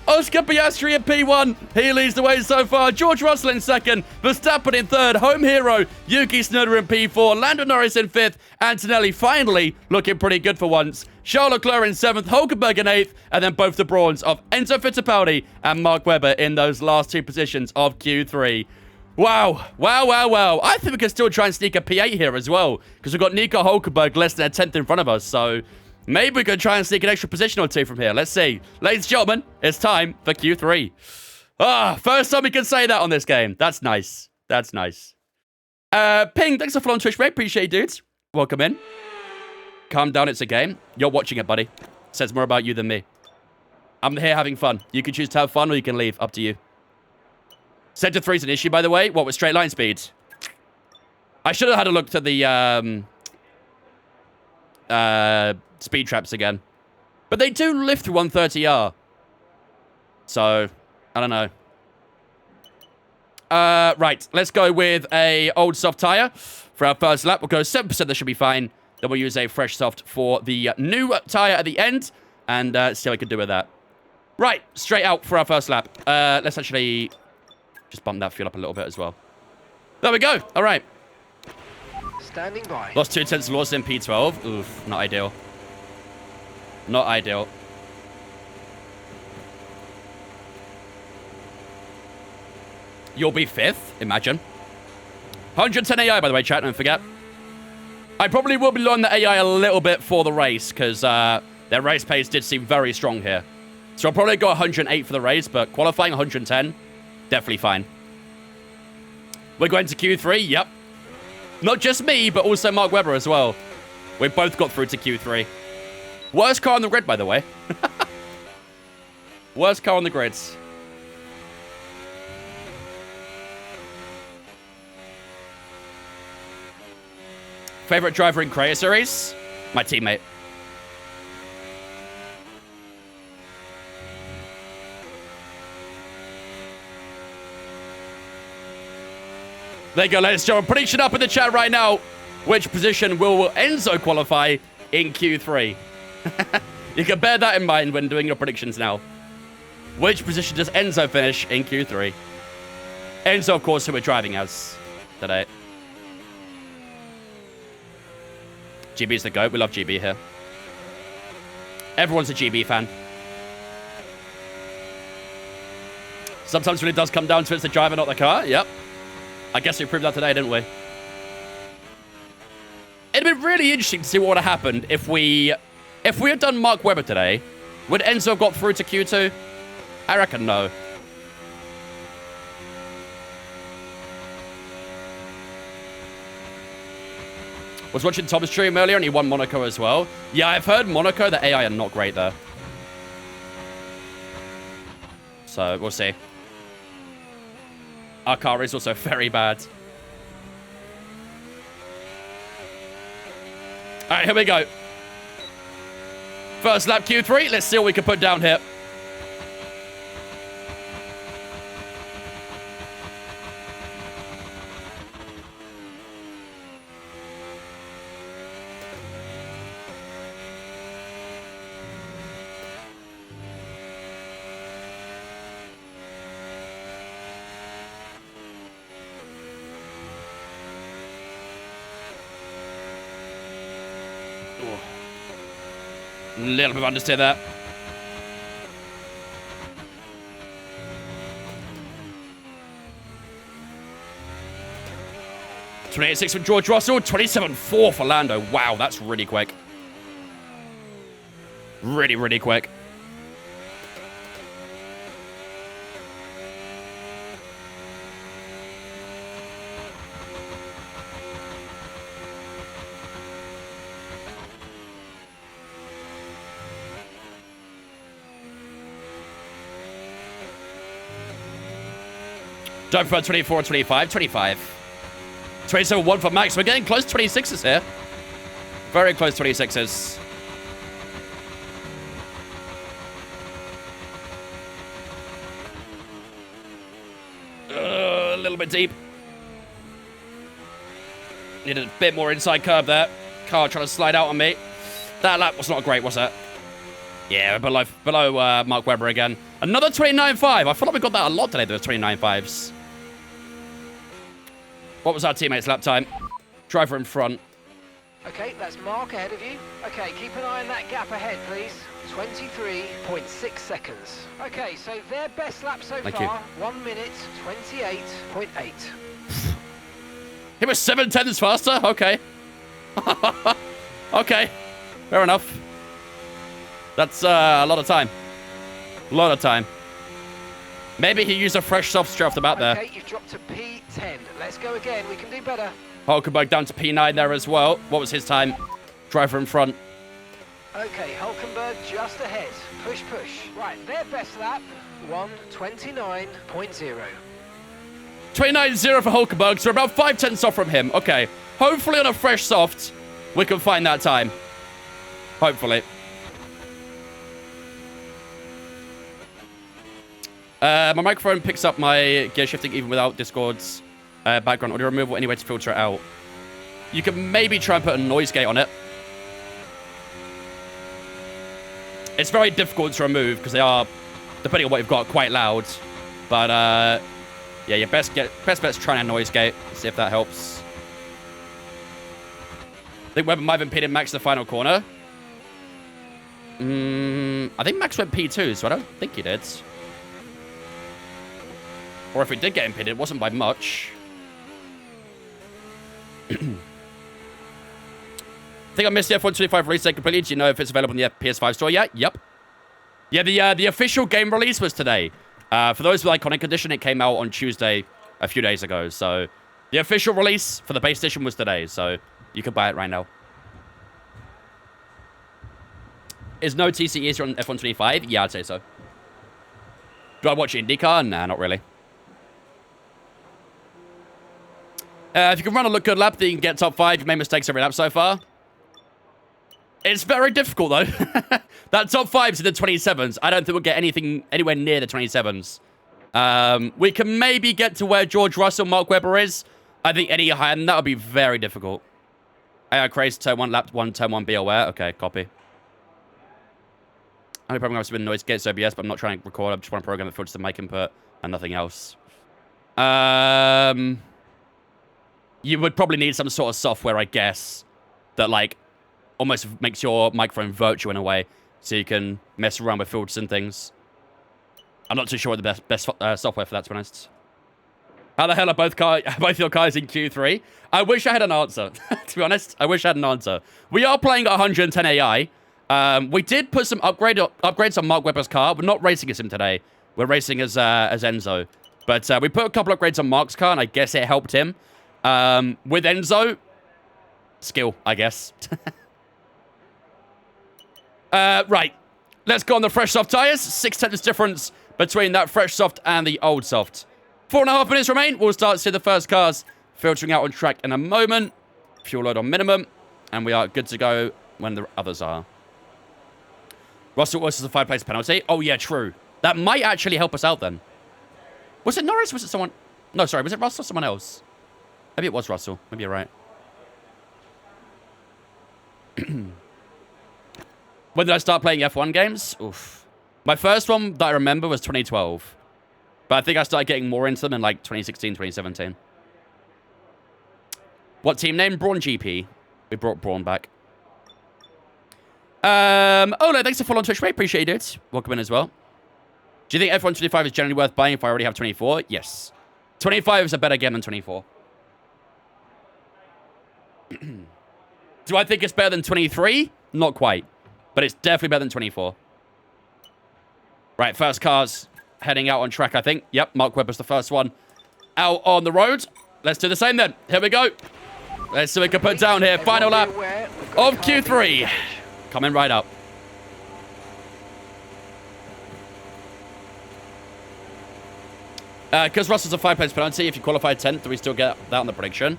Oscar Piastri in P1. He leads the way so far. George Russell in second. Verstappen in third. Home hero Yuki Tsunoda in P4. Lando Norris in fifth. Antonelli finally looking pretty good for once. Charles Leclerc in seventh. Hulkenberg in eighth. And then both the Brawns of Enzo Fittipaldi and Mark Webber in those last two positions of Q3. Wow. Wow, wow, wow. I think we can still try and sneak a P8 here as well, because we've got Nico Hulkenberg less than a tenth in front of us. So maybe we can try and sneak an extra position or two from here. Let's see. Ladies and gentlemen, it's time for Q3. First time we can say that on this game. That's nice. That's nice. Ping, thanks for following Twitch, mate. Appreciate you, dudes. Welcome in. Calm down, it's a game. You're watching it, buddy. Says more about you than me. I'm here having fun. You can choose to have fun or you can leave. Up to you. Center 3 is an issue, by the way. What with straight line speed? I should have had a look at the speed traps again. But they do lift through 130R. So, I don't know. Right, let's go with a old soft tire for our first lap. We'll go 7%, that should be fine. Then we'll use a fresh soft for the new tire at the end. And see how we can do with that. Right, straight out for our first lap. Let's actually just bump that fuel up a little bit as well. There we go. All right. Standing by. Lost 2 tenths of Lawson in P12. Oof, not ideal. Not ideal. You'll be 5th, imagine. 110 AI, by the way, chat, don't forget. I probably will be lowering the AI a little bit for the race, because their race pace did seem very strong here. So I'll probably go 108 for the race, but qualifying 110, definitely fine. We're going to Q3, yep. Not just me, but also Mark Webber as well. We both got through to Q3. Worst car on the grid, by the way. Worst car on the grids. Favorite driver in Creator Series? My teammate. There you go, ladies and gentlemen. Prediction up in the chat right now. Which position will Enzo qualify in Q3? You can bear that in mind when doing your predictions now. Which position does Enzo finish in Q3? Enzo, of course, who we're driving as today. GB's the GOAT. We love GB here. Everyone's a GB fan. Sometimes when it does come down to it's the driver, not the car. Yep. I guess we proved that today, didn't we? It'd be really interesting to see what would have happened if we had done Mark Webber today. Would Enzo have got through to Q2? I reckon no. Was watching Tom's stream earlier and he won Monaco as well. Yeah, I've heard Monaco, the AI are not great there. So, we'll see. Our car is also very bad. All right, here we go. First lap Q3. Let's see what we can put down here. Little bit of understeer there. .28.6 for George Russell. 27.4 for Lando. Wow, that's really quick. Really, really quick. Don't prefer 24 or 25. 25. 27.1 for Max. We're getting close to 26s here. Very close to 26s. A little bit deep. Needed a bit more inside curve there. Car trying to slide out on me. That lap was not great, was it? Yeah, below Mark Webber again. Another 29.5. I feel like we got that a lot today, those 29.5s. What was our teammate's lap time? Driver in front. Okay, that's Mark ahead of you. Okay, keep an eye on that gap ahead, please. 23.6 seconds. Okay, so their best lap so Thank far, you. 1 minute, 28.8. He was 7/10 faster? Okay. Okay. Fair enough. That's a lot of time. A lot of time. Maybe he used a fresh soft straight off the bat there. Okay, you've dropped to P10. Let's go again. We can do better. Hulkenberg down to P9 there as well. What was his time? Driver in front. Okay, Hulkenberg just ahead. Push, push. Right, their best lap, 1:29.0. 29.0 for Hulkenberg, so we're about 5/10 off from him. Okay, hopefully on a fresh soft, we can find that time. Hopefully. My microphone picks up my gear shifting even without Discord's background audio removal. Any way to filter it out? You can maybe try and put a noise gate on it. It's very difficult to remove because they are, depending on what you've got, quite loud. But yeah, your best bet's trying a noise gate. See if that helps. I think Webber might have impeded Max in the final corner. I think Max went P2, so I don't think he did. Or if he did get impeded, it wasn't by much. I think I missed the F125 release date completely. Do you know if it's available in the PS5 store yet? Yep. Yeah, the official game release was today. For those with Iconic Edition, it came out on Tuesday, a few days ago. So the official release for the base edition was today. So you can buy it right now. Is no TC easier on F125? Yeah, I'd say so. Do I watch IndyCar? Nah, not really. If you can run a look good lap, then you can get top 5. You've made mistakes every lap so far. It's very difficult, though. That top 5's in the 27s. I don't think we'll get anything anywhere near the 27s. We can maybe get to where George Russell, Mark Webber is. I think any higher than that would be very difficult. AI Craze, turn 1, lap 1, turn 1, be aware. Okay, copy. Only problem I've been noise gates OBS, but I'm not trying to record. I just want to program that filters the mic input and nothing else. You would probably need some sort of software, I guess, that, like, almost makes your microphone virtual in a way, so you can mess around with filters and things. I'm not too sure what the best software for that, to be honest. How the hell are both your cars in Q3? I wish I had an answer, to be honest. I wish I had an answer. We are playing at 110 AI. We did put some upgrades on Mark Webber's car. We're not racing as him today. We're racing as Enzo. But we put a couple upgrades on Mark's car, and I guess it helped him. With Enzo, skill, I guess. Right. Let's go on the fresh soft tires. 6/10 difference between that fresh soft and the old soft. 4.5 minutes remain. We'll start to see the first cars filtering out on track in a moment. Fuel load on minimum. And we are good to go when the others are. Russell versus a 5-place penalty. Oh, yeah, true. That might actually help us out then. Was it Norris? Was it someone? No, sorry. Was it Russell or someone else? Maybe it was Russell. Maybe you're right. When did I start playing F1 games? Oof. My first one that I remember was 2012. But I think I started getting more into them in like 2016, 2017. What team name? Brawn GP. We brought Brawn back. Ola, thanks for following Twitch, mate. Appreciate you, dudes. Welcome in as well. Do you think F1 25 is generally worth buying if I already have 24? Yes. 25 is a better game than 24. Do I think it's better than 23? Not quite. But it's definitely better than 24. Right, first car's heading out on track, I think. Yep, Mark Webber's the first one out on the road. Let's do the same then. Here we go. Let's see what we can put down here. Final lap of Q3. Coming right up. Because Russell's a 5-place penalty, if you qualify 10th, do we still get that on the prediction?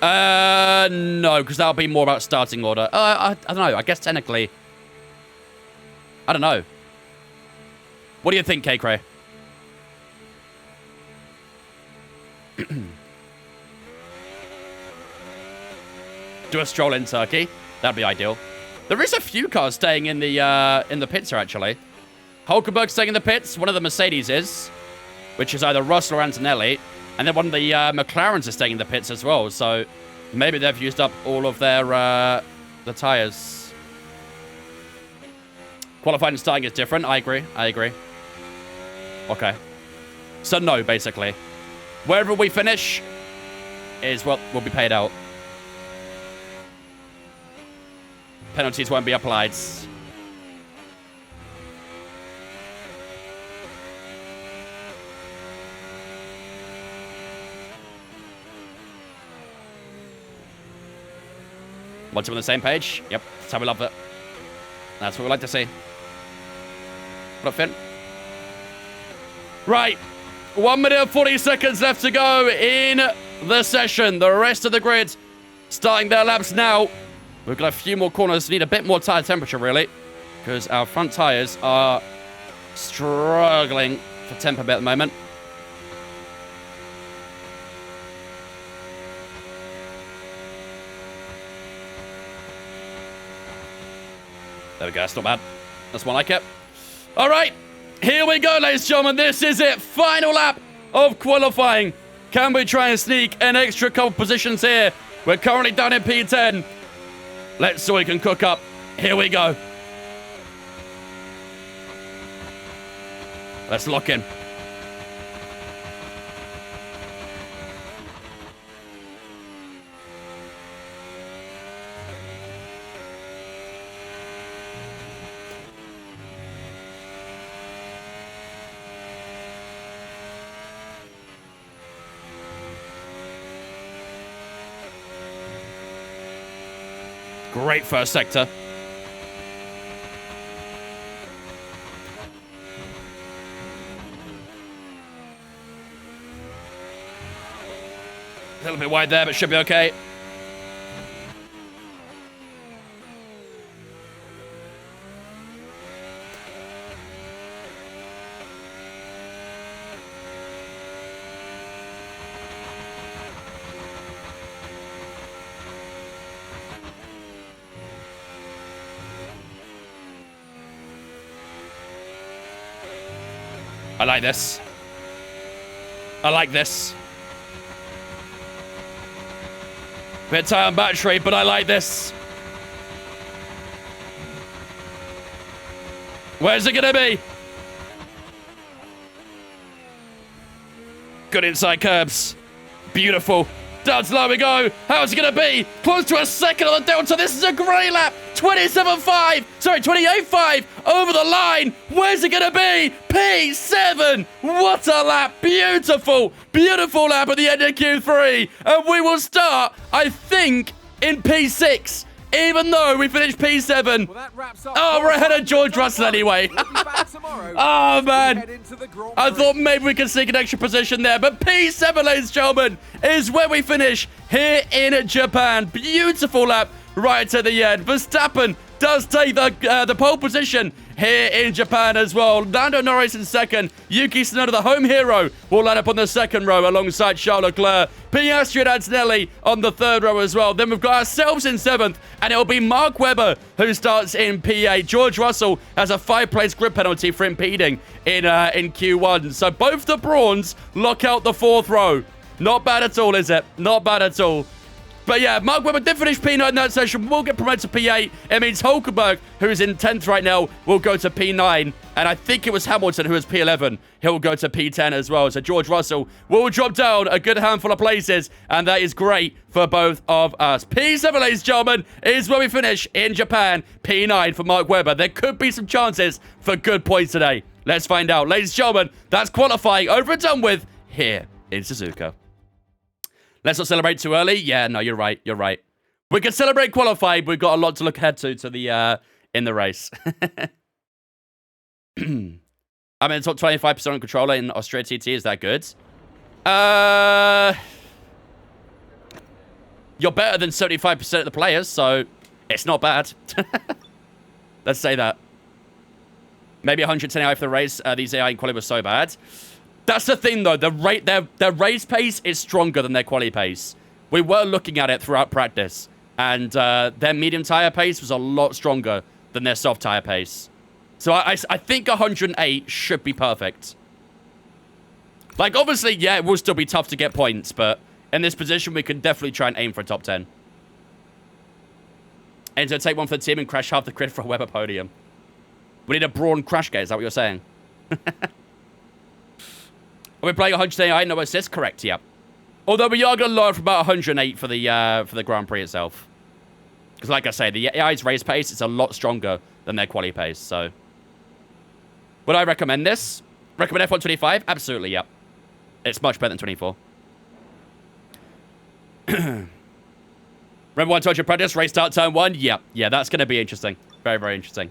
No, because that'll be more about starting order. I don't know. I guess technically... I don't know. What do you think, K-Cray? Do a stroll in Turkey. That'd be ideal. There is a few cars staying in the pits here, actually. Hulkenberg's staying in the pits. One of the Mercedes is, which is either Russell or Antonelli. And then one of the McLarens is staying in the pits as well. So maybe they've used up all of their the tires. Qualifying and starting is different. I agree. I agree. Okay. So no, basically. Wherever we finish is what will be paid out. Penalties won't be applied. Once we're on the same page, yep, that's how we love it. That's what we like to see. What up, Finn? Right, 1 minute and 40 seconds left to go in the session. The rest of the grid starting their laps now. We've got a few more corners. Need a bit more tire temperature, really, because our front tires are struggling for temp a bit at the moment. There we go. That's not bad. That's more like it. All right. Here we go, ladies and gentlemen. This is it. Final lap of qualifying. Can we try and sneak an extra couple positions here? We're currently down in P10. Let's see what we can cook up. Here we go. Let's lock in. Great first sector. A little bit wide there, but should be okay. I like this. I like this. Bit tight on battery, but I like this. Where's it gonna be? Good inside curbs. Beautiful. Down to low we go. How's it gonna be? Close to a second on the delta. This is a great lap. 27.5. Sorry, 28.5 over the line. Where's it gonna be? P7. What a lap. Beautiful. Beautiful lap at the end of Q3. And we will start, I think, in P6. Even though we finished P7. Well, that wraps up. Oh, we're ahead of George Russell anyway. We'll be back tomorrow. Oh, man. Head into the Grand I Prix. thought maybe we could sneak an extra position there. But P7, ladies and gentlemen, is where we finish here in Japan. Beautiful lap right to the end. Verstappen does take the pole position here in Japan as well. Lando Norris in second. Yuki Tsunoda, the home hero, will line up on the second row alongside Charles Leclerc. Piastri and Antonelli on the third row as well. Then we've got ourselves in seventh, and it'll be Mark Webber who starts in P8. George Russell has a 5-place grid penalty for impeding in Q1. So both the Brawns lock out the fourth row. Not bad at all, is it? Not bad at all. But yeah, Mark Webber did finish P9 in that session. Will get promoted to P8. It means Hulkenberg, who is in 10th right now, will go to P9. And I think it was Hamilton who was P11. He'll go to P10 as well. So George Russell will drop down a good handful of places. And that is great for both of us. P7, ladies and gentlemen, is where we finish in Japan. P9 for Mark Webber. There could be some chances for good points today. Let's find out. Ladies and gentlemen, that's qualifying over and done with here in Suzuka. Let's not celebrate too early. Yeah, no, you're right. You're right. We can celebrate qualifying, but we've got a lot to look ahead to the in the race. I'm in the top 25% on controller in Australia TT. Is that good? You're better than 75% of the players, so it's not bad. Let's say that. Maybe 110 AI for the race. These AI in quality were so bad. That's the thing, though. Their race pace is stronger than their quali pace. We were looking at it throughout practice, and their medium tire pace was a lot stronger than their soft tire pace. So I think 108 should be perfect. Like, obviously, yeah, it will still be tough to get points, but in this position, we can definitely try and aim for a top 10. And to take one for the team and crash half the grid for a Webber podium. We need a Brawn crash gate, is that what you're saying? Are we playing 108? No assist? Correct, yeah. Although we are going to lower from about 108 for the Grand Prix itself. Because like I say, the AI's race pace is a lot stronger than their quali pace, so. Would I recommend this? Recommend F125? Absolutely, yep. It's much better than 24. Remember when I told you practice? Race start turn 1? Yep. Yeah, that's going to be interesting. Very, very interesting.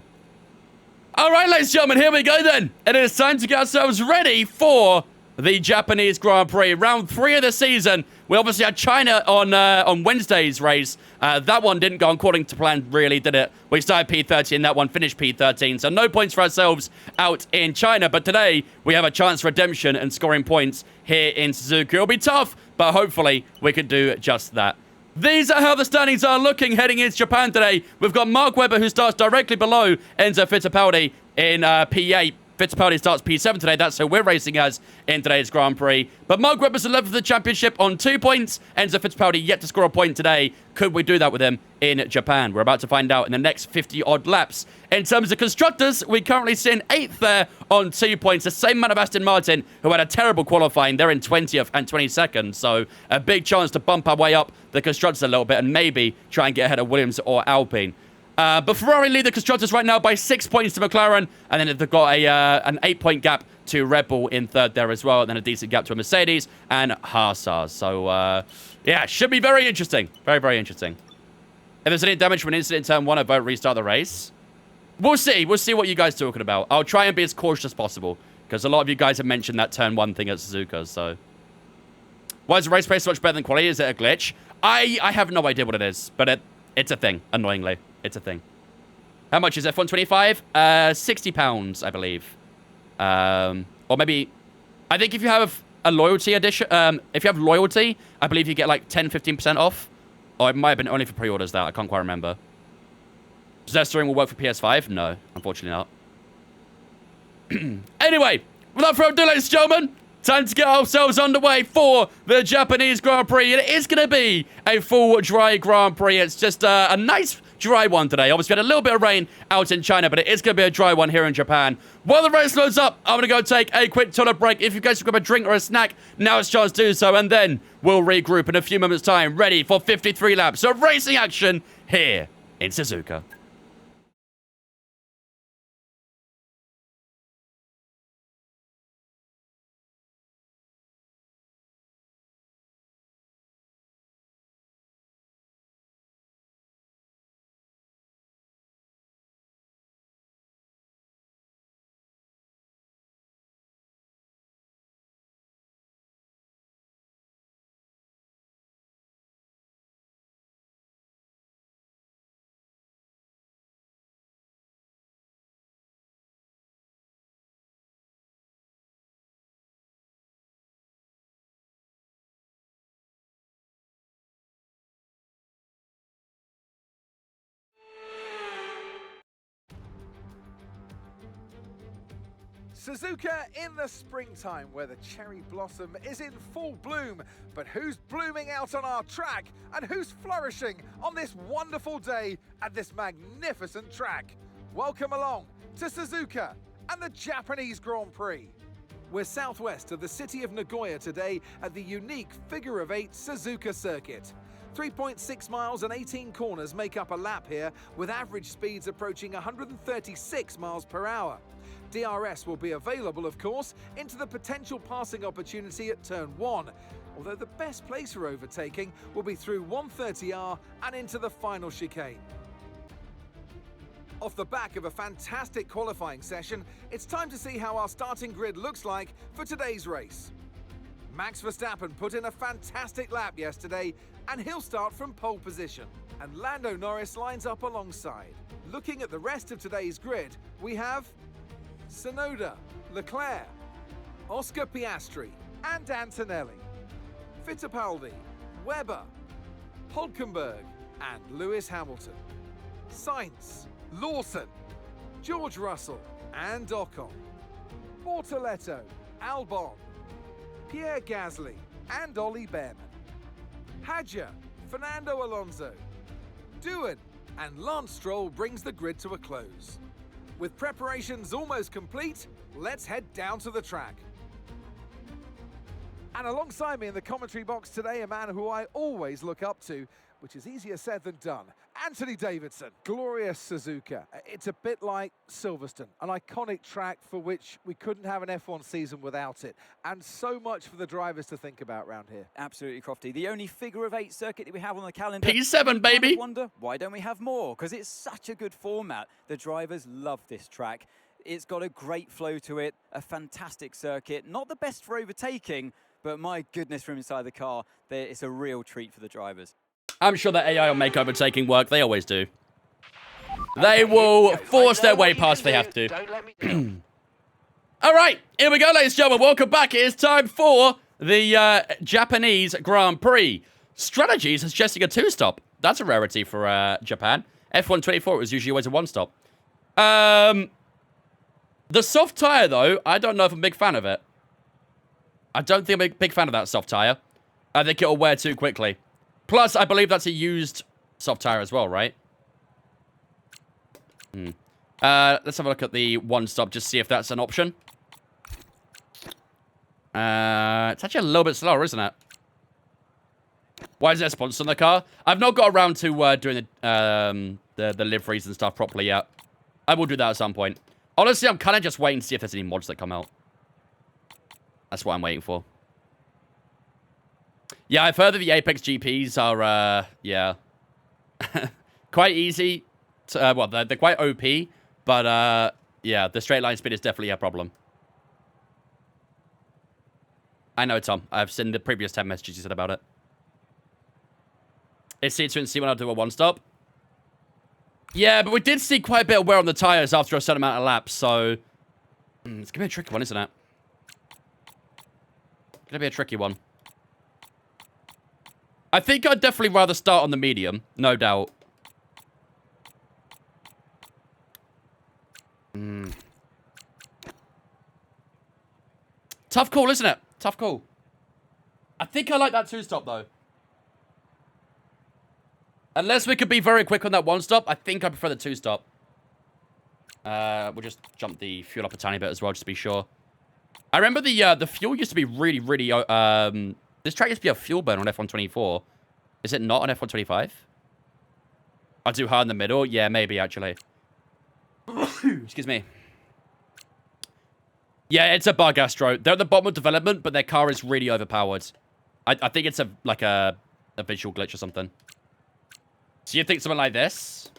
All right, ladies and gentlemen, here we go then. And it is time to get ourselves ready for the Japanese Grand Prix. Round 3 of the season. We obviously had China on Wednesday's race. That one didn't go according to plan, really, did it? We started P13, that one finished P13. So no points for ourselves out in China. But today, we have a chance for redemption and scoring points here in Suzuka. It'll be tough, but hopefully we can do just that. These are how the standings are looking heading into Japan today. We've got Mark Webber, who starts directly below Enzo Fittipaldi in P8. Fittipaldi starts P7 today. That's who we're racing as in today's Grand Prix. But Mark Webber's 11th for the championship on 2 points. Enzo Fittipaldi yet to score a point today. Could we do that with him in Japan? We're about to find out in the next 50-odd laps. In terms of constructors, we currently sit in 8th there on 2 points. The same amount of Aston Martin, who had a terrible qualifying. They're in 20th and 22nd. So a big chance to bump our way up the constructors a little bit and maybe try and get ahead of Williams or Alpine. But Ferrari lead the constructors right now by 6 points to McLaren. And then they've got an 8-point gap to Red Bull in 3rd there as well. And then a decent gap to a Mercedes and Haas. So, yeah, should be very interesting. Very, very interesting. If there's any damage from an incident in turn 1, I vote restart the race. We'll see. We'll see what you guys are talking about. I'll try and be as cautious as possible. Because a lot of you guys have mentioned that turn 1 thing at Suzuka. So, why is the race pace so much better than quality? Is it a glitch? I have no idea what it is. But it's a thing, annoyingly. It's a thing. How much is F125? £60, I believe. Or maybe... I think if you have a loyalty edition... if you have loyalty, I believe you get like 10-15% off. Or it might have been only for pre-orders that. I can't quite remember. Does that story will work for PS5? No, unfortunately not. Anyway, without further ado, ladies and gentlemen, time to get ourselves underway for the Japanese Grand Prix. It is going to be a full dry Grand Prix. It's just a nice dry one today. Obviously, we had a little bit of rain out in China, but it is going to be a dry one here in Japan. While the race loads up, I'm going to go take a quick toilet break. If you guys grab a drink or a snack, now it's chance to do so, and then we'll regroup in a few moments' time, ready for 53 laps of racing action here in Suzuka. Suzuka in the springtime where the cherry blossom is in full bloom. But who's blooming out on our track and who's flourishing on this wonderful day at this magnificent track? Welcome along to Suzuka and the Japanese Grand Prix. We're southwest of the city of Nagoya today at the unique figure-of-8 Suzuka circuit. 3.6 miles and 18 corners make up a lap here, with average speeds approaching 136 miles per hour. DRS will be available, of course, into the potential passing opportunity at turn 1, although the best place for overtaking will be through 130R and into the final chicane. Off the back of a fantastic qualifying session, it's time to see how our starting grid looks like for today's race. Max Verstappen put in a fantastic lap yesterday, and he'll start from pole position. And Lando Norris lines up alongside. Looking at the rest of today's grid, we have Tsunoda, Leclerc, Oscar Piastri, and Antonelli, Fittipaldi, Webber, Hulkenberg, and Lewis Hamilton, Sainz, Lawson, George Russell, and Ocon, Bortoletto, Albon, Pierre Gasly, and Ollie Behrman, Hadjar, Fernando Alonso, Doohan, and Lance Stroll brings the grid to a close. With preparations almost complete, let's head down to the track. And alongside me in the commentary box today, a man who I always look up to, which is easier said than done, Anthony Davidson. Glorious Suzuka. It's a bit like Silverstone, an iconic track for which we couldn't have an F1 season without it. And so much for the drivers to think about around here. Absolutely, Crofty. The only figure-of-8 circuit that we have on the calendar. P7, baby! I wonder, why don't we have more? Because it's such a good format. The drivers love this track. It's got a great flow to it, a fantastic circuit. Not the best for overtaking, but my goodness, from inside the car, it's a real treat for the drivers. I'm sure that AI will make overtaking work. They always do. They will force their way past if they have to. Don't let me down. All right, here we go, ladies and gentlemen. Welcome back. It is time for the Japanese Grand Prix. Strategy is suggesting a 2-stop. That's a rarity for Japan. F124 was usually always a 1-stop. The soft tire, though, I don't know if I'm a big fan of it. I don't think I'm a big fan of that soft tire. I think it'll wear too quickly. Plus, I believe that's a used soft tire as well, right? Let's have a look at the 1-stop, just see if that's an option. It's actually a little bit slower, isn't it? Why is there a sponsor on the car? I've not got around to doing the liveries and stuff properly yet. I will do that at some point. Honestly, I'm kind of just waiting to see if there's any mods that come out. That's what I'm waiting for. Yeah, I've heard that the Apex GPs are, yeah, quite easy. To, well, they're quite OP, but, yeah, the straight line speed is definitely a problem. I know, Tom. I've seen the previous 10 messages you said about it. It's C2C when I do a 1-stop. Yeah, but we did see quite a bit of wear on the tires after a certain amount of laps, so it's going to be a tricky one, isn't it? Going to be a tricky one. I think I'd definitely rather start on the medium, no doubt. Tough call, isn't it? Tough call. I think I like that 2-stop, though. Unless we could be very quick on that 1-stop, I think I prefer the 2-stop. We'll just jump the fuel up a tiny bit as well, just to be sure. I remember the fuel used to be really, really... this track used to be a fuel burn on F124. Is it not on F125? I'll do hard in the middle? Yeah, maybe, actually. Excuse me. Yeah, it's a bug, Astro. They're at the bottom of development, but their car is really overpowered. I think it's like a visual glitch or something. So you think something like this?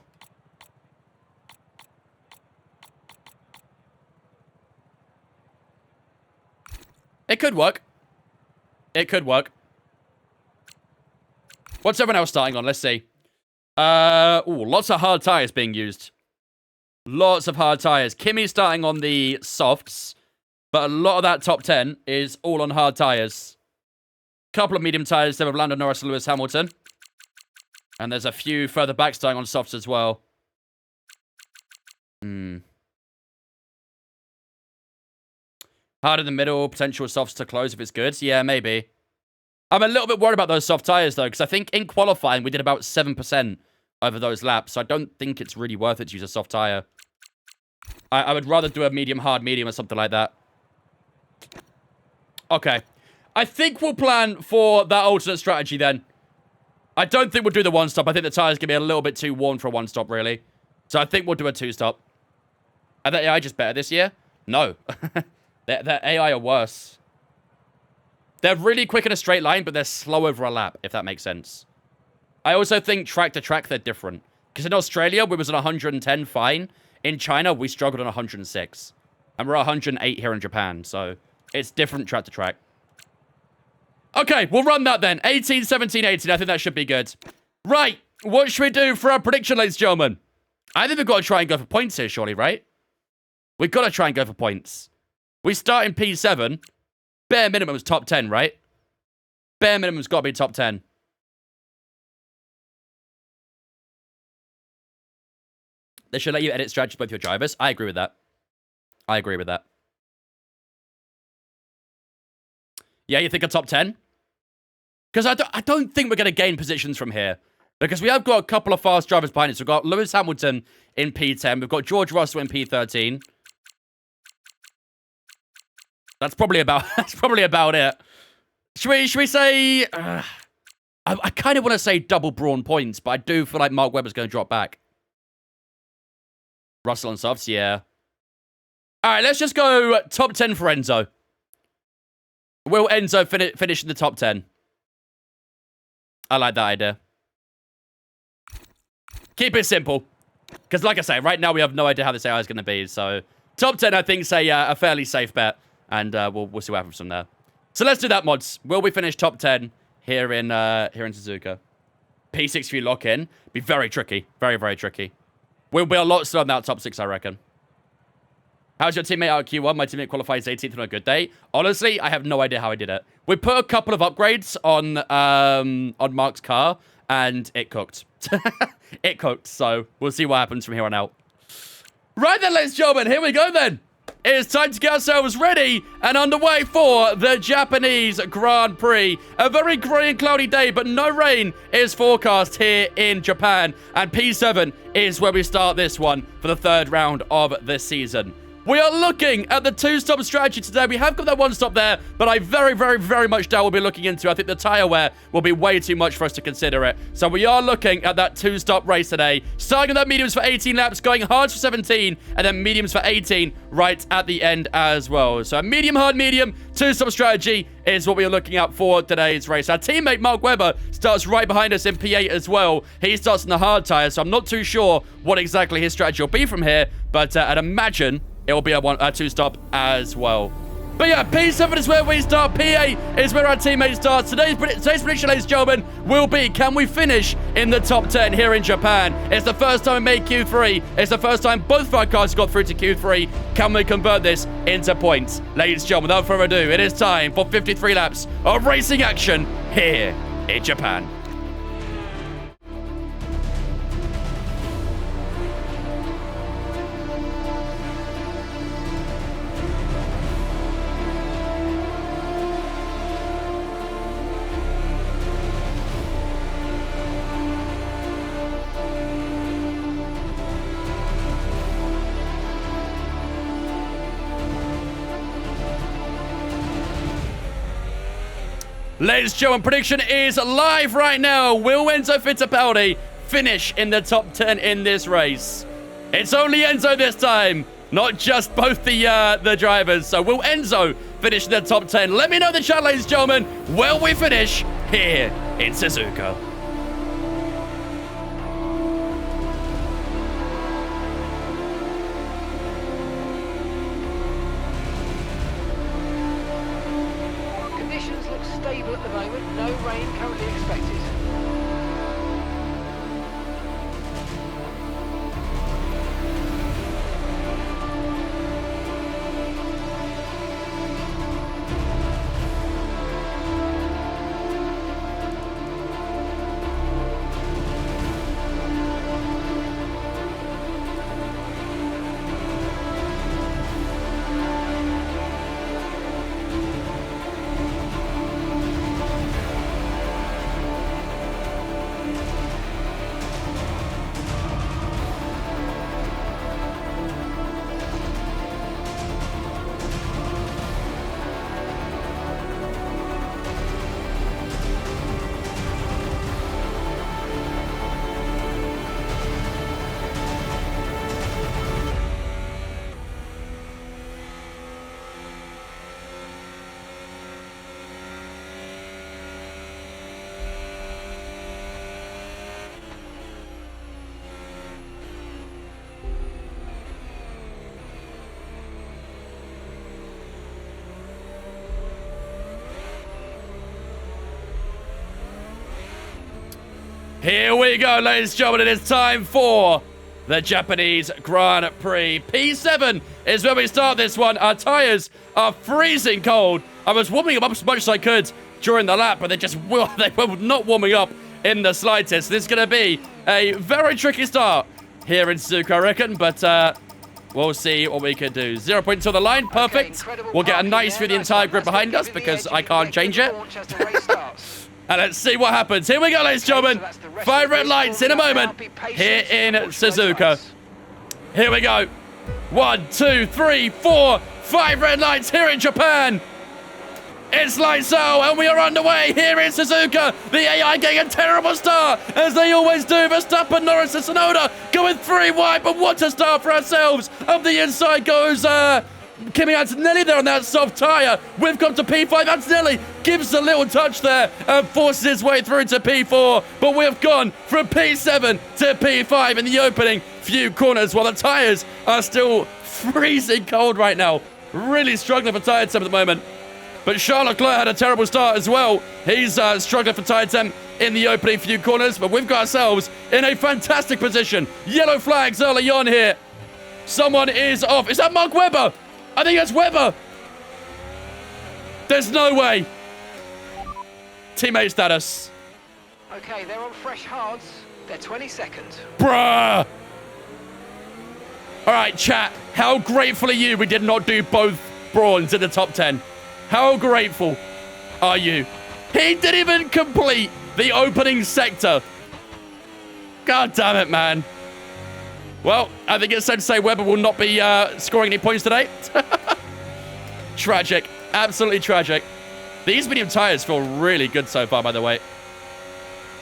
It could work. It could work. What's everyone else starting on? Let's see. Ooh, lots of hard tires being used. Lots of hard tires. Kimmy's starting on the softs, but a lot of that top 10 is all on hard tires. Couple of medium tires there with Lando Norris and Lewis Hamilton. And there's a few further back starting on softs as well. Hard in the middle, potential softs to close if it's good. Yeah, maybe. I'm a little bit worried about those soft tires, though, because I think in qualifying, we did about 7% over those laps. So I don't think it's really worth it to use a soft tire. I would rather do a medium, hard, medium, or something like that. Okay. I think we'll plan for that alternate strategy, then. I don't think we'll do the one-stop. I think the tire's going to be a little bit too worn for a one-stop, really. So I think we'll do a two-stop. Are the AI just better this year? No. Their AI are worse. They're really quick in a straight line, but they're slow over a lap, if that makes sense. I also think track to track, they're different. Because in Australia, we was on 110, fine. In China, we struggled on 106. And we're at 108 here in Japan, so it's different track to track. Okay, we'll run that then. 18, 17, 18. I think that should be good. Right, what should we do for our prediction, ladies and gentlemen? I think we've got to try and go for points here, surely, right? We've got to try and go for points. We start in P7. Bare minimum is top 10, right? Bare minimum's got to be top 10. They should let you edit strategies both your drivers. I agree with that. I agree with that. Yeah, you think a top 10? Because I don't think we're going to gain positions from here. Because we have got a couple of fast drivers behind us. We've got Lewis Hamilton in P10. We've got George Russell in P13. That's probably about it. Should we say... I kind of want to say double Brawn points, but I do feel like Mark Webber's going to drop back. Russell and softs, yeah. All right, let's just go top 10 for Enzo. Will Enzo finish in the top 10? I like that idea. Keep it simple. Because like I say, right now we have no idea how this AI is going to be. So top 10, I think, is a fairly safe bet. And we'll see what happens from there. So let's do that, mods. Will we finish top 10 here in Suzuka? P63 lock-in. Be very tricky. Very, very tricky. We'll be a lot slower than that top 6, I reckon. How's your teammate out of Q1? My teammate qualifies 18th on a good day. Honestly, I have no idea how I did it. We put a couple of upgrades on Mark's car, and it cooked. It cooked, so we'll see what happens from here on out. Right then, ladies and gentlemen, here we go then. It's time to get ourselves ready and underway for the Japanese Grand Prix. A very grey and cloudy day, but no rain is forecast here in Japan. And P7 is where we start this one for the third round of this season. We are looking at the two-stop strategy today. We have got that one stop there, but I very, very, very much doubt we'll be looking into. I think the tire wear will be way too much for us to consider it. So we are looking at that two-stop race today. Starting with that mediums for 18 laps, going hards for 17, and then mediums for 18 right at the end as well. So a medium, hard, medium, two-stop strategy is what we are looking at for today's race. Our teammate Mark Webber starts right behind us in P8 as well. He starts in the hard tire, so I'm not too sure what exactly his strategy will be from here, but I'd imagine it will be a two-stop as well. But yeah, P7 is where we start. P8 is where our teammate starts. Today's prediction, ladies and gentlemen, will be, can we finish in the top 10 here in Japan? It's the first time we made Q3. It's the first time both of our cars got through to Q3. Can we convert this into points? Ladies and gentlemen, without further ado, it is time for 53 laps of racing action here in Japan. Ladies and gentlemen, prediction is live right now. Will Enzo Fittipaldi finish in the top 10 in this race? It's only Enzo this time, not just both the drivers. So will Enzo finish in the top 10? Let me know in the chat, ladies and gentlemen. Will we finish here in Suzuka? Stable at the moment, no rain currently expected. Here we go, ladies and gentlemen. It is time for the Japanese Grand Prix. P7 is where we start this one. Our tyres are freezing cold. I was warming them up as much as I could during the lap, but they were not warming up in the slightest. This is going to be a very tricky start here in Suzuka, I reckon, but we'll see what we can do. 0 points on the line, perfect. We'll get a nice through the entire grid behind us because I can't change it. And let's see what happens. Here we go, ladies and gentlemen. 5 red lights in a moment here in Suzuka. Here we go. 1, 2, 3, 4, 5 red lights here in Japan. It's like so, and we are underway here in Suzuka. The AI getting a terrible start, as they always do. Verstappen, Norris, and Tsunoda going 3 wide, but what a start for ourselves. Up the inside goes Kimi Antonelli there on that soft tyre. We've come to P5. Antonelli gives a little touch there and forces his way through to P4. But we've gone from P7 to P5 in the opening few corners while the tyres are still freezing cold right now. Really struggling for tyre temp at the moment. But Charles Leclerc had a terrible start as well. He's struggling for tyre temp in the opening few corners. But we've got ourselves in a fantastic position. Yellow flags early on here. Someone is off. Is that Mark Webber? I think that's Webber. There's no way. Teammate status. Okay, they're on fresh hards. They're 22nd. Bruh. All right, chat. How grateful are you we did not do both Brawns in the top 10? How grateful are you? He didn't even complete the opening sector. God damn it, man. Well, I think it's safe to say Webber will not be scoring any points today. Tragic. Absolutely tragic. These medium tyres feel really good so far, by the way.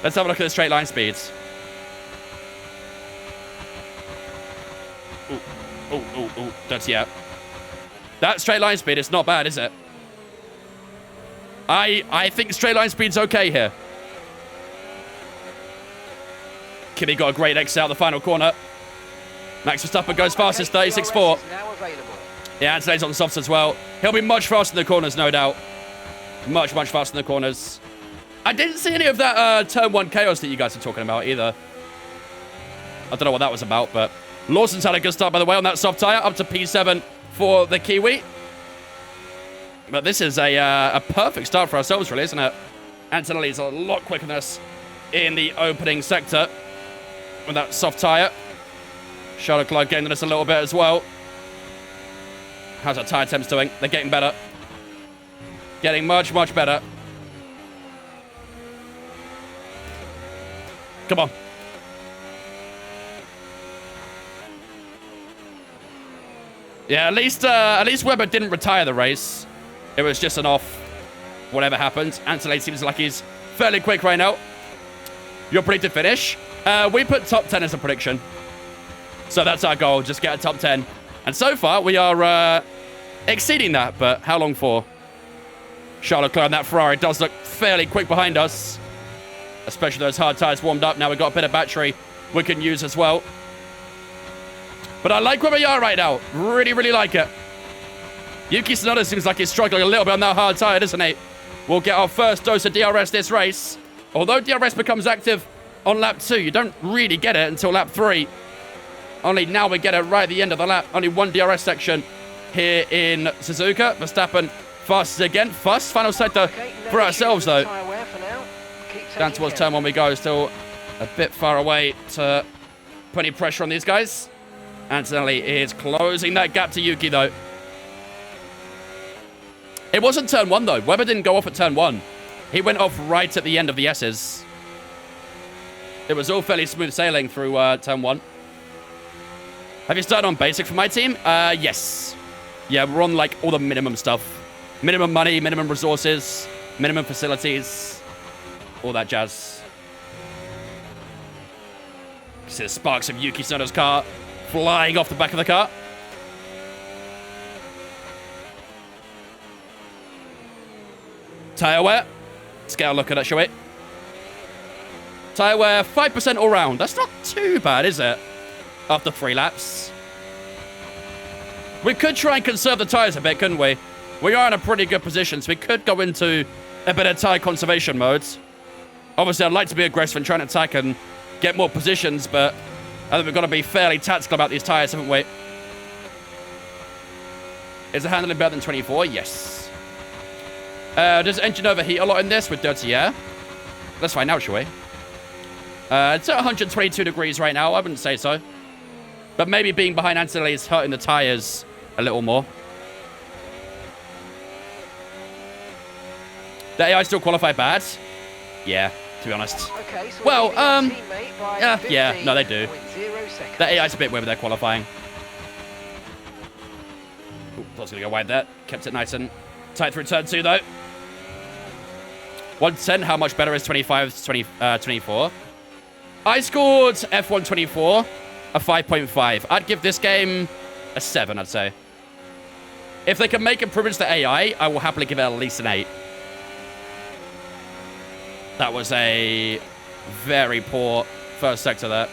Let's have a look at the straight line speeds. Ooh. That straight line speed is not bad, is it? I think straight line speed's okay here. Kimi got a great exit out the final corner. Max Verstappen goes fastest, 36.4. Yeah, Antonelli's on the softs as well. He'll be much faster in the corners, no doubt. Much faster in the corners. I didn't see any of that turn 1 chaos that you guys are talking about either. I don't know what that was about, but Lawson's had a good start, by the way, on that soft tyre, up to P7 for the Kiwi. But this is a perfect start for ourselves, really, isn't it? Antonelli's a lot quicker than us in the opening sector with that soft tyre. Charles Leclerc getting us a little bit as well. How's our tyre temps doing? They're getting better. Getting much better. Come on. Yeah, at least Webber didn't retire the race. It was just an off. Whatever happened. Antonelli seems like he's fairly quick right now. Your predicted finish? We put top 10 as a prediction. So that's our goal, just get a top 10. And so far, we are exceeding that, but how long for? Charles Leclerc and that Ferrari does look fairly quick behind us. Especially those hard tyres warmed up. Now we've got a bit of battery we can use as well. But I like where we are right now. Really like it. Yuki Tsunoda seems like he's struggling a little bit on that hard tyre, doesn't he? We'll get our first dose of DRS this race. Although DRS becomes active on lap 2, you don't really get it until lap 3. Only now we get it right at the end of the lap. Only one DRS section here in Suzuka. Verstappen fastest again. Fast final sector for ourselves, though. Down towards turn 1 we go. Still a bit far away to put any pressure on these guys. Antonelli is closing that gap to Yuki, though. It wasn't turn 1, though. Webber didn't go off at turn 1. He went off right at the end of the S's. It was all fairly smooth sailing through turn 1. Have you started on basic for my team? Yes. Yeah, we're on, like, all the minimum stuff. Minimum money, minimum resources, minimum facilities, all that jazz. You see the sparks of Yuki Tsunoda's car flying off the back of the car. Tyre wear. Let's get a look at it, shall we? Tyre wear, 5% all round. That's not too bad, is it? After 3 laps. We could try and conserve the tyres a bit, couldn't we? We are in a pretty good position, so we could go into a bit of tyre conservation mode. Obviously, I'd like to be aggressive and try and attack and get more positions, but I think we've got to be fairly tactical about these tyres, haven't we? Is it handling better than 24? Yes. Does engine overheat a lot in this with dirty air? Let's find out, shall we? It's at 122 degrees right now. I wouldn't say so. But maybe being behind Antonelli is hurting the tyres a little more. The AI still qualify bad? Yeah, to be honest. Okay, so Well, yeah, no, they do. The AI's a bit weird with their qualifying. Ooh, thought I was going to go wide there. Kept it nice and tight through turn 2, though. 110, how much better is 25 to 24? I scored F1 24 a 5.5. I'd give this game a 7, I'd say. If they can make improvements to AI, I will happily give it at least an 8. That was a very poor first sector there.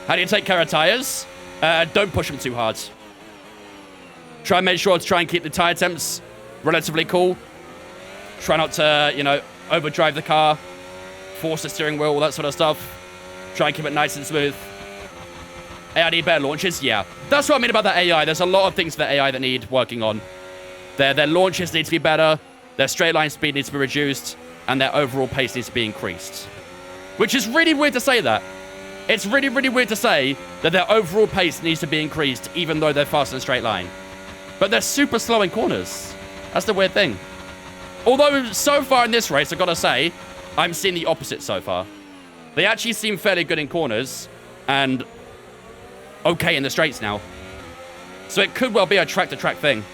How do you take care of tires? Don't push them too hard. Try and make sure to try and keep the tire temps relatively cool. Try not to, you know, overdrive the car, force the steering wheel, all that sort of stuff. Try and keep it nice and smooth. AI need better launches? Yeah. That's what I mean about the AI. There's a lot of things for the AI that need working on. Their launches need to be better, their straight line speed needs to be reduced, and their overall pace needs to be increased. Which is really weird to say that. It's really, really weird to say that their overall pace needs to be increased, even though they're fast in a straight line. But they're super slow in corners. That's the weird thing. Although, so far in this race, I've got to say, I'm seeing the opposite so far. They actually seem fairly good in corners, and okay in the straights now. So it could well be a track-to-track thing.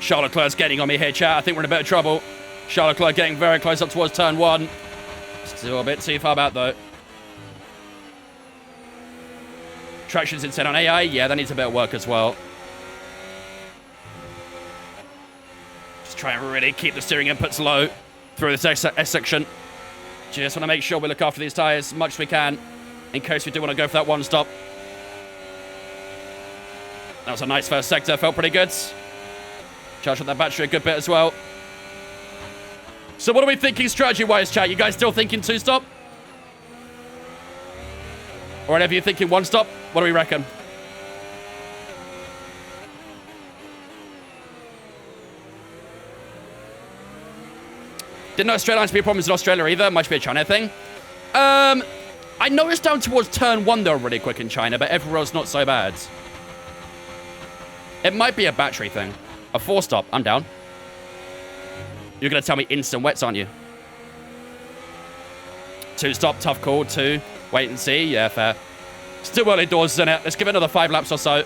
Charles Leclerc's getting on me here, chat. I think we're in a bit of trouble. Charles Leclerc getting very close up towards turn 1. Still a bit too far back, though. Traction's insane on AI. Yeah, that needs a bit of work as well. Just try and really keep the steering inputs low through this S section. Just want to make sure we look after these tyres as much as we can in case we do want to go for that one stop. That was a nice first sector. Felt pretty good. Charged up that battery a good bit as well. So what are we thinking strategy-wise, chat? You guys still thinking 2-stop? Or whatever you're thinking 1-stop? What do we reckon? Didn't know straight lines be problems in Australia either. Might be a China thing. I noticed down towards turn 1 though really quick in China, but everywhere else not so bad. It might be a battery thing. A 4-stop. I'm down. You're going to tell me instant wets, aren't you? 2-stop, tough call. 2. Wait and see. Yeah, fair. Still early doors, isn't it? Let's give it another 5 laps or so.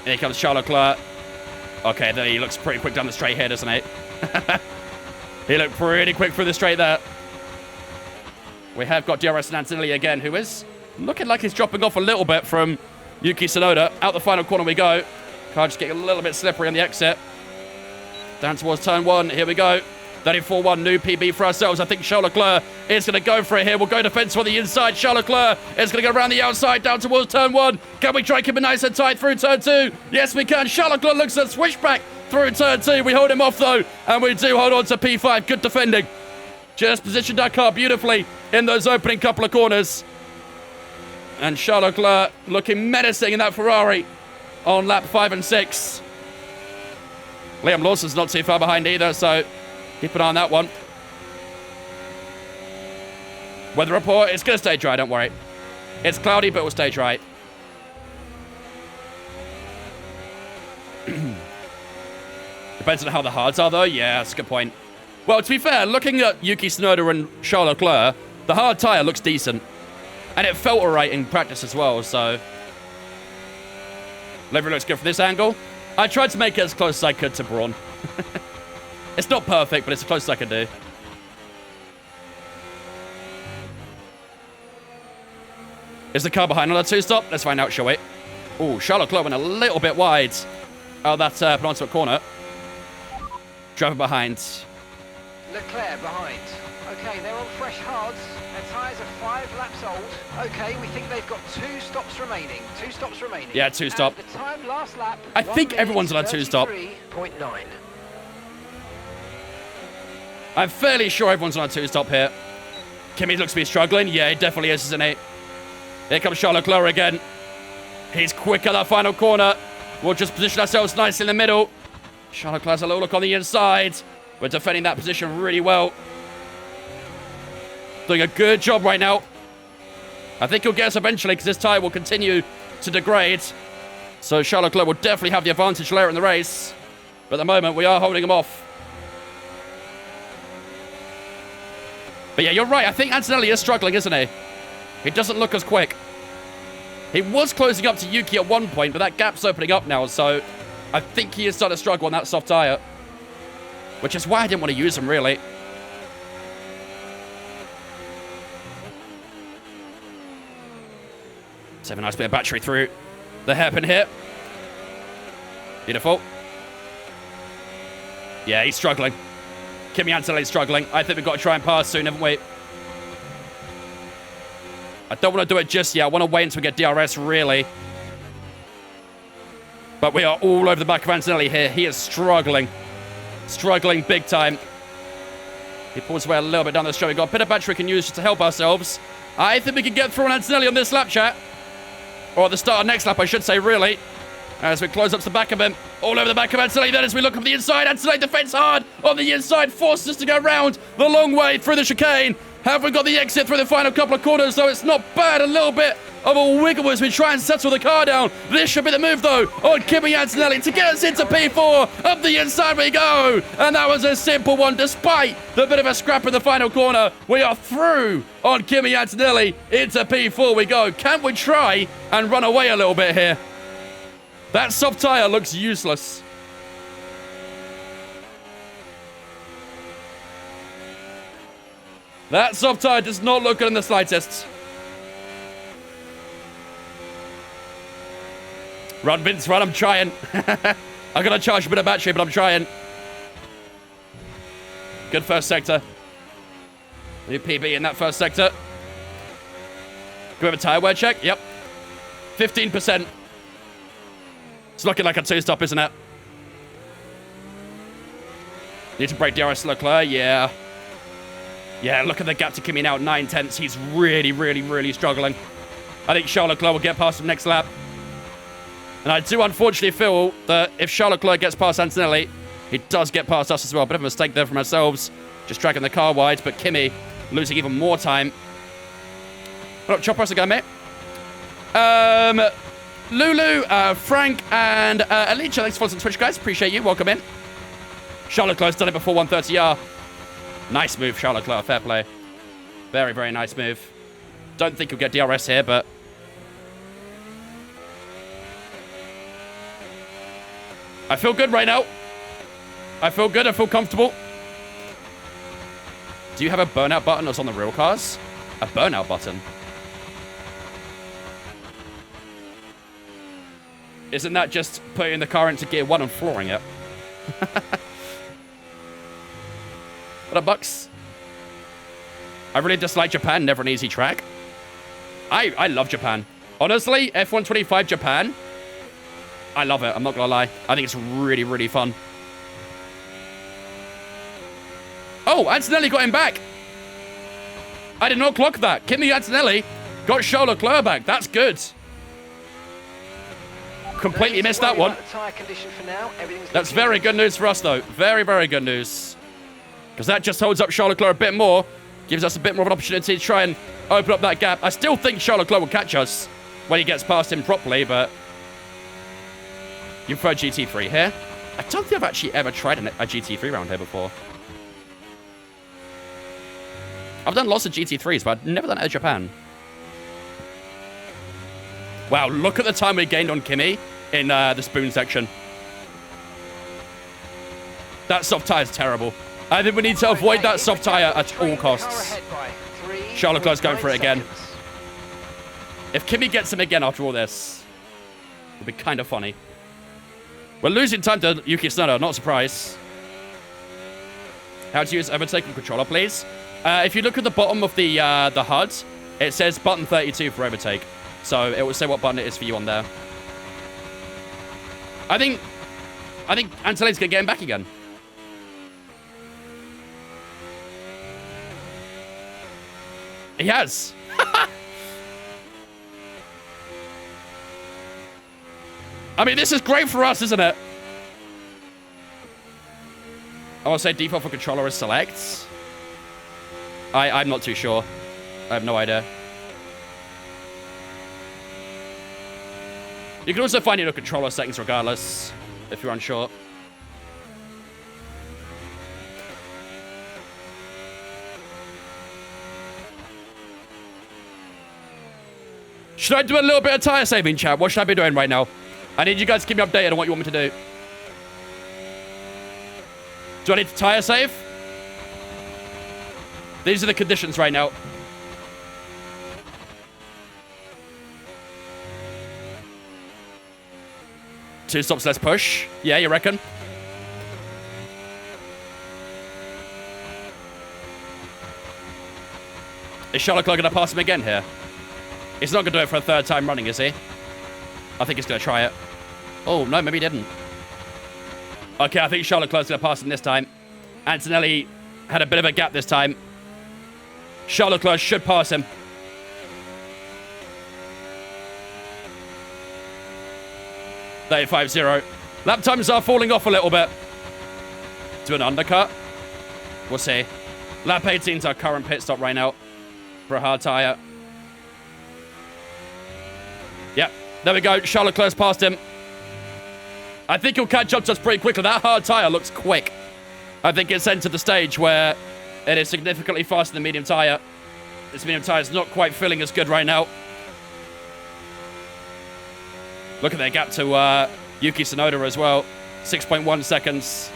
Here comes Charles Leclerc. Okay, then he looks pretty quick down the straight here, doesn't he? He looked pretty quick through the straight there. We have got DRS and Antonelli again, who is looking like he's dropping off a little bit from Yuki Tsunoda. Out the final corner we go. Car just getting a little bit slippery on the exit. Down towards turn 1. Here we go. 34-1, new PB for ourselves. I think Charles Leclerc is going to go for it here. We'll go defensive on the inside. Charles Leclerc is going to go around the outside down towards turn 1. Can we try and keep it nice and tight through turn 2? Yes, we can. Charles Leclerc looks at switchback through turn 2. We hold him off, though, and we do hold on to P5. Good defending. Just positioned our car beautifully in those opening couple of corners. And Charles Leclerc looking menacing in that Ferrari on lap 5 and 6. Liam Lawson's not too far behind either, so keep an eye on that one. Weather report, it's going to stay dry, don't worry. It's cloudy, but it will stay dry. Depends on how the hards are, though. Yeah, that's a good point. Well, to be fair, looking at Yuki Tsunoda and Charles Leclerc, the hard tyre looks decent. And it felt all right in practice as well, so livery looks good from this angle. I tried to make it as close as I could to Brawn. It's not perfect, but it's as close as I could do. Is the car behind on that 2-stop? Let's find out, shall we? Ooh, Charles Leclerc went a little bit wide out of that penultimate corner. Driver behind. Leclerc behind. Okay, they're on fresh hards. Their tyres are 5 laps old. Okay, we think they've got 2 stops remaining. 2 stops remaining. Yeah, 2 stop. And the time last lap. I think everyone's on a 2 stop. 33.9. I'm fairly sure everyone's on a 2 stop here. Kimi looks to be struggling. Yeah, he definitely is, isn't he? Here comes Charles Leclerc again. He's quick at that final corner. We'll just position ourselves nicely in the middle. Charles Leclerc has a little look on the inside. We're defending that position really well. Doing a good job right now. I think he'll get us eventually because this tyre will continue to degrade. So Charles Leclerc will definitely have the advantage later in the race. But at the moment, we are holding him off. But yeah, you're right. I think Antonelli is struggling, isn't he? He doesn't look as quick. He was closing up to Yuki at one point, but that gap's opening up now. So I think he is starting to struggle on that soft tyre. Which is why I didn't want to use him, really. Let's have a nice bit of battery through the hairpin here. Beautiful. Yeah, he's struggling. Kimi Antonelli's struggling. I think we've got to try and pass soon, haven't we? I don't want to do it just yet. I want to wait until we get DRS, really. But we are all over the back of Antonelli here. He is struggling. Struggling big time. He pulls away a little bit down the straight. We've got a bit of battery we can use to help ourselves. I think we can get through on Antonelli on this lap, chat. Or at the start of next lap, I should say, really. As we close up to the back of him. All over the back of Antonelli. Then as we look up the inside, Antonelli defends hard on the inside. Forces us to go round the long way through the chicane. Have we got the exit through the final couple of corners, though? It's not bad. A little bit of a wiggle as we try and settle the car down. This should be the move, though, on Kimi Antonelli to get us into P4. Up the inside we go. And that was a simple one. Despite the bit of a scrap in the final corner, we are through on Kimi Antonelli. Into P4 we go. Can we try and run away a little bit here? That soft tyre looks useless. That soft tyre does not look good in the slightest. Run, Vince, run. I'm trying. I'm going to charge a bit of battery, but I'm trying. Good first sector. New PB in that first sector. Can we have a tyre wear check? Yep. 15%. It's looking like a 2-stop, isn't it? Need to break DRS Leclerc. Yeah. Yeah, look at the gap to Kimi now, 9/10. He's really, really, really struggling. I think Charles Leclerc will get past him next lap. And I do unfortunately feel that if Charles Leclerc gets past Antonelli, he does get past us as well. Bit of a mistake there from ourselves. Just dragging the car wide, but Kimi losing even more time. What up, Chopper? How's it going, mate? Lulu, Frank, and Alicia, thanks for following on Twitch, guys. Appreciate you. Welcome in. Charles Leclerc's done it before 130R. Nice move, Charles Leclerc. Fair play. Very, very nice move. Don't think he'll get DRS here, but... I feel good right now. I feel good. I feel comfortable. Do you have a burnout button that's on the real cars? A burnout button? Isn't that just putting the car into gear 1 and flooring it? What up, Bucks? I really dislike Japan. Never an easy track. I love Japan. Honestly, F125 Japan, I love it. I'm not going to lie. I think it's really, really fun. Oh, Antonelli got him back. I did not clock that. Kimi Antonelli got Charles Leclerc back. That's good. Completely missed that one. That's very good news for us, though. Very, very good news. Because that just holds up Charles Leclerc a bit more. Gives us a bit more of an opportunity to try and open up that gap. I still think Charles Leclerc will catch us when he gets past him properly, but... You prefer GT3 here? I don't think I've actually ever tried a GT3 round here before. I've done lots of GT3s, but I've never done it at Japan. Wow, look at the time we gained on Kimi in the spoon section. That soft tyre is terrible. I think we need to avoid that soft tyre at all costs. Charles Leclerc's going for it again. If Kimi gets him again after all this, it'll be kind of funny. We're losing time to Yuki Tsunoda, not a surprise. How to use overtaking controller, please? If you look at the bottom of the HUD, it says button 32 for overtake. So it will say what button it is for you on there. I think Antonelli's going to get him back again. He has. I mean, this is great for us, isn't it? I want to say default for controller is select. I'm not too sure. I have no idea. You can also find your controller settings regardless, if you're unsure. Should I do a little bit of tire saving, chat? What should I be doing right now? I need you guys to keep me updated on what you want me to do. Do I need to tire save? These are the conditions right now. Two stops, let's push. Yeah, you reckon? Is Charlotte going to pass him again here? He's not going to do it for a third time running, is he? I think he's going to try it. Oh, no, maybe he didn't. Okay, I think Charlotte Leclerc's going to pass him this time. Antonelli had a bit of a gap this time. Charles Leclerc should pass him. .35.0. Lap times are falling off a little bit. Do an undercut. We'll see. Lap 18's our current pit stop right now for a hard tire. Yep, there we go. Charles Leclerc's passed him. I think he'll catch up to us pretty quickly. That hard tire looks quick. I think it's entered the stage where it is significantly faster than medium tire. This medium tire is not quite feeling as good right now. Look at their gap to Yuki Tsunoda as well. 6.1 seconds.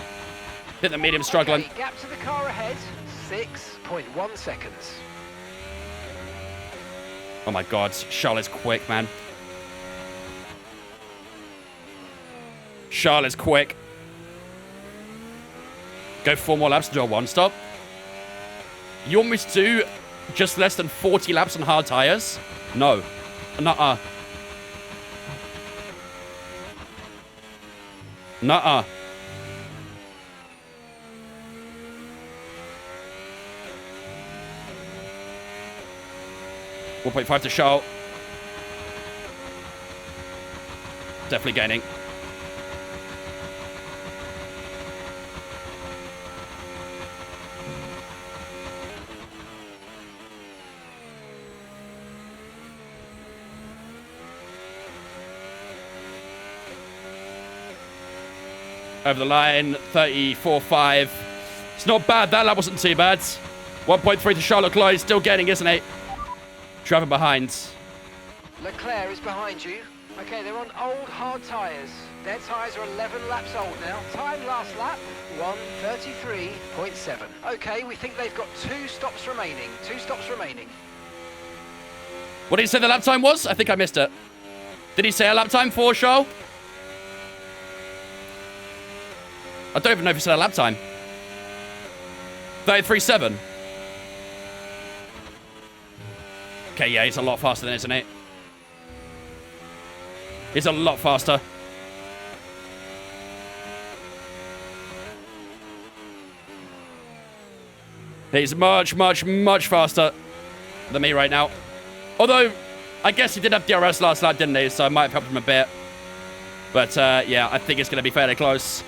I think the medium's struggling. Okay, gap to the car ahead, 6.1 seconds. Oh my god, Charles is quick, man. Charles is quick. Go 4 more laps to do a one stop. You want me to do just less than 40 laps on hard tires? No. Nuh-uh. Nuh-uh. .5 to Charles. Definitely gaining. Over the line, 34.5. It's not bad. That lap wasn't too bad. 1.3 to Charles Leclerc. He's still getting, isn't he? Driving behind. Leclerc is behind you. Okay, they're on old hard tyres. Their tyres are 11 laps old now. Time last lap, 1:33.7. Okay, we think they've got 2 stops remaining. 2 stops remaining. What did he say the lap time was? I think I missed it. Did he say a lap time for Charles? I don't even know if he said a lap time. 33.7. Okay, yeah, he's a lot faster than, isn't he? He's a lot faster. He's much, much, much faster than me right now. Although, I guess he did have DRS last lap, didn't he? So I might have helped him a bit. But, yeah, I think it's going to be fairly close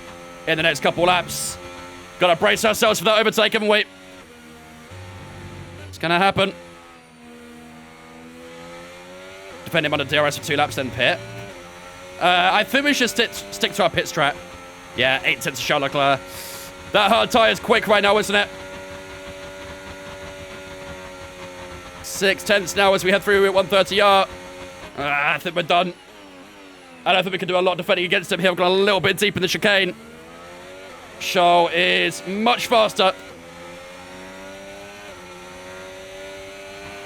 in the next couple laps. Got to brace ourselves for that overtake, haven't we? It's going to happen. Depending on the DRS for 2 laps, then pit. I think we should stick to our pit strat. Yeah, 8 tenths of Charles Leclerc. That hard tire is quick right now, isn't it? 6 tenths now as we head through at 130R. I think we're done. I don't think we can do a lot defending against him here. We've got a little bit deep in the chicane. Charles is much faster.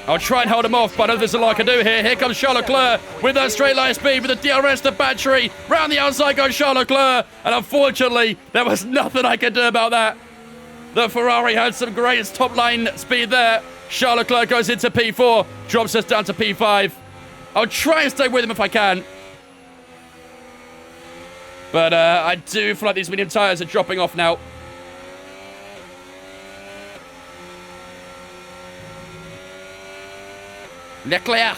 I'll try and hold him off, but I don't think there's a lot I can do here. Here comes Charles Leclerc with that straight line speed, with the DRS, the battery. Round the outside goes Charles Leclerc. And unfortunately, there was nothing I could do about that. The Ferrari had some great top line speed there. Charles Leclerc goes into P4, drops us down to P5. I'll try and stay with him if I can. But I do feel like these medium tyres are dropping off now. Leclerc.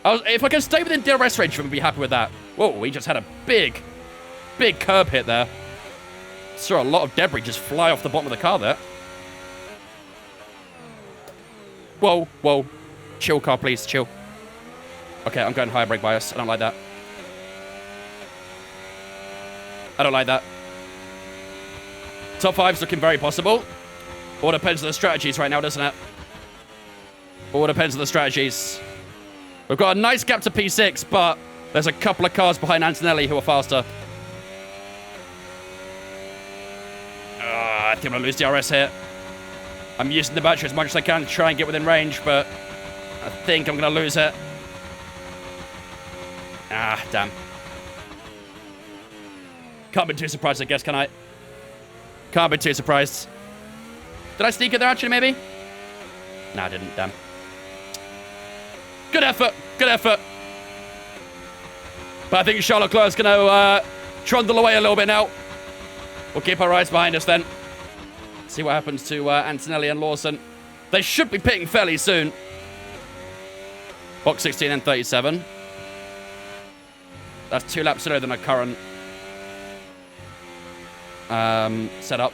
If I can stay within DRS range, I'm going to be happy with that. Whoa, we just had a big curb hit there. Saw a lot of debris just fly off the bottom of the car there. Whoa, whoa. Chill, car, please, chill. Okay, I'm going higher brake bias. I don't like that. I don't like that. Top 5's looking very possible. All depends on the strategies right now, doesn't it? All depends on the strategies. We've got a nice gap to P6, but there's a couple of cars behind Antonelli who are faster. I think I'm going to lose DRS here. I'm using the battery as much as I can to try and get within range, but I think I'm going to lose it. Ah, damn. Can't be too surprised, I guess, can I? Can't be too surprised. Did I sneak it there, actually, maybe? No, I didn't, damn. Good effort, good effort. But I think Charles Leclerc's going to trundle away a little bit now. We'll keep our eyes behind us then. See what happens to Antonelli and Lawson. They should be pitting fairly soon. Box 16 and 37. That's 2 laps slower than our current setup.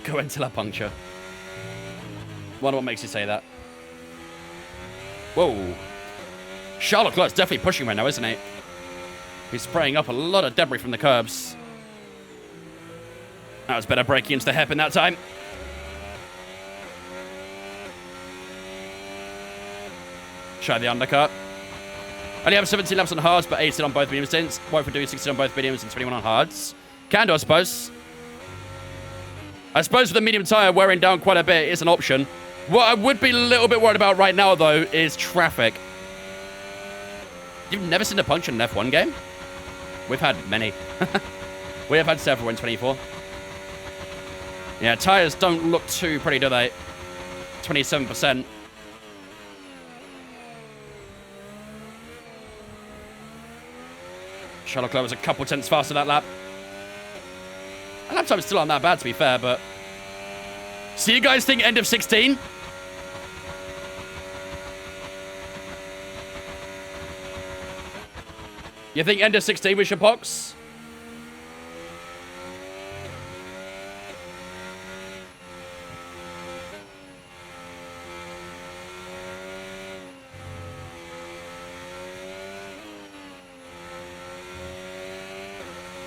Go into La Puncture. Wonder what makes you say that. Whoa. Charles Leclerc's definitely pushing right now, isn't he? He's spraying up a lot of debris from the curbs. That was better braking into the hairpin that time. Try the undercut. Only have 17 laps on hards, but 18 on both medium stints. Why for doing 16 on both mediums and 21 on hards? Can do, I suppose. I suppose with the medium tyre wearing down quite a bit is an option. What I would be a little bit worried about right now, though, is traffic. You've never seen a puncture in an F1 game? We've had many. We have had several in 24. Yeah, tyres don't look too pretty, do they? 27%. Charles Leclerc was a couple tenths faster that lap. Lap times still aren't that bad, to be fair, but... So you guys think end of 16? You think end of 16 we should box?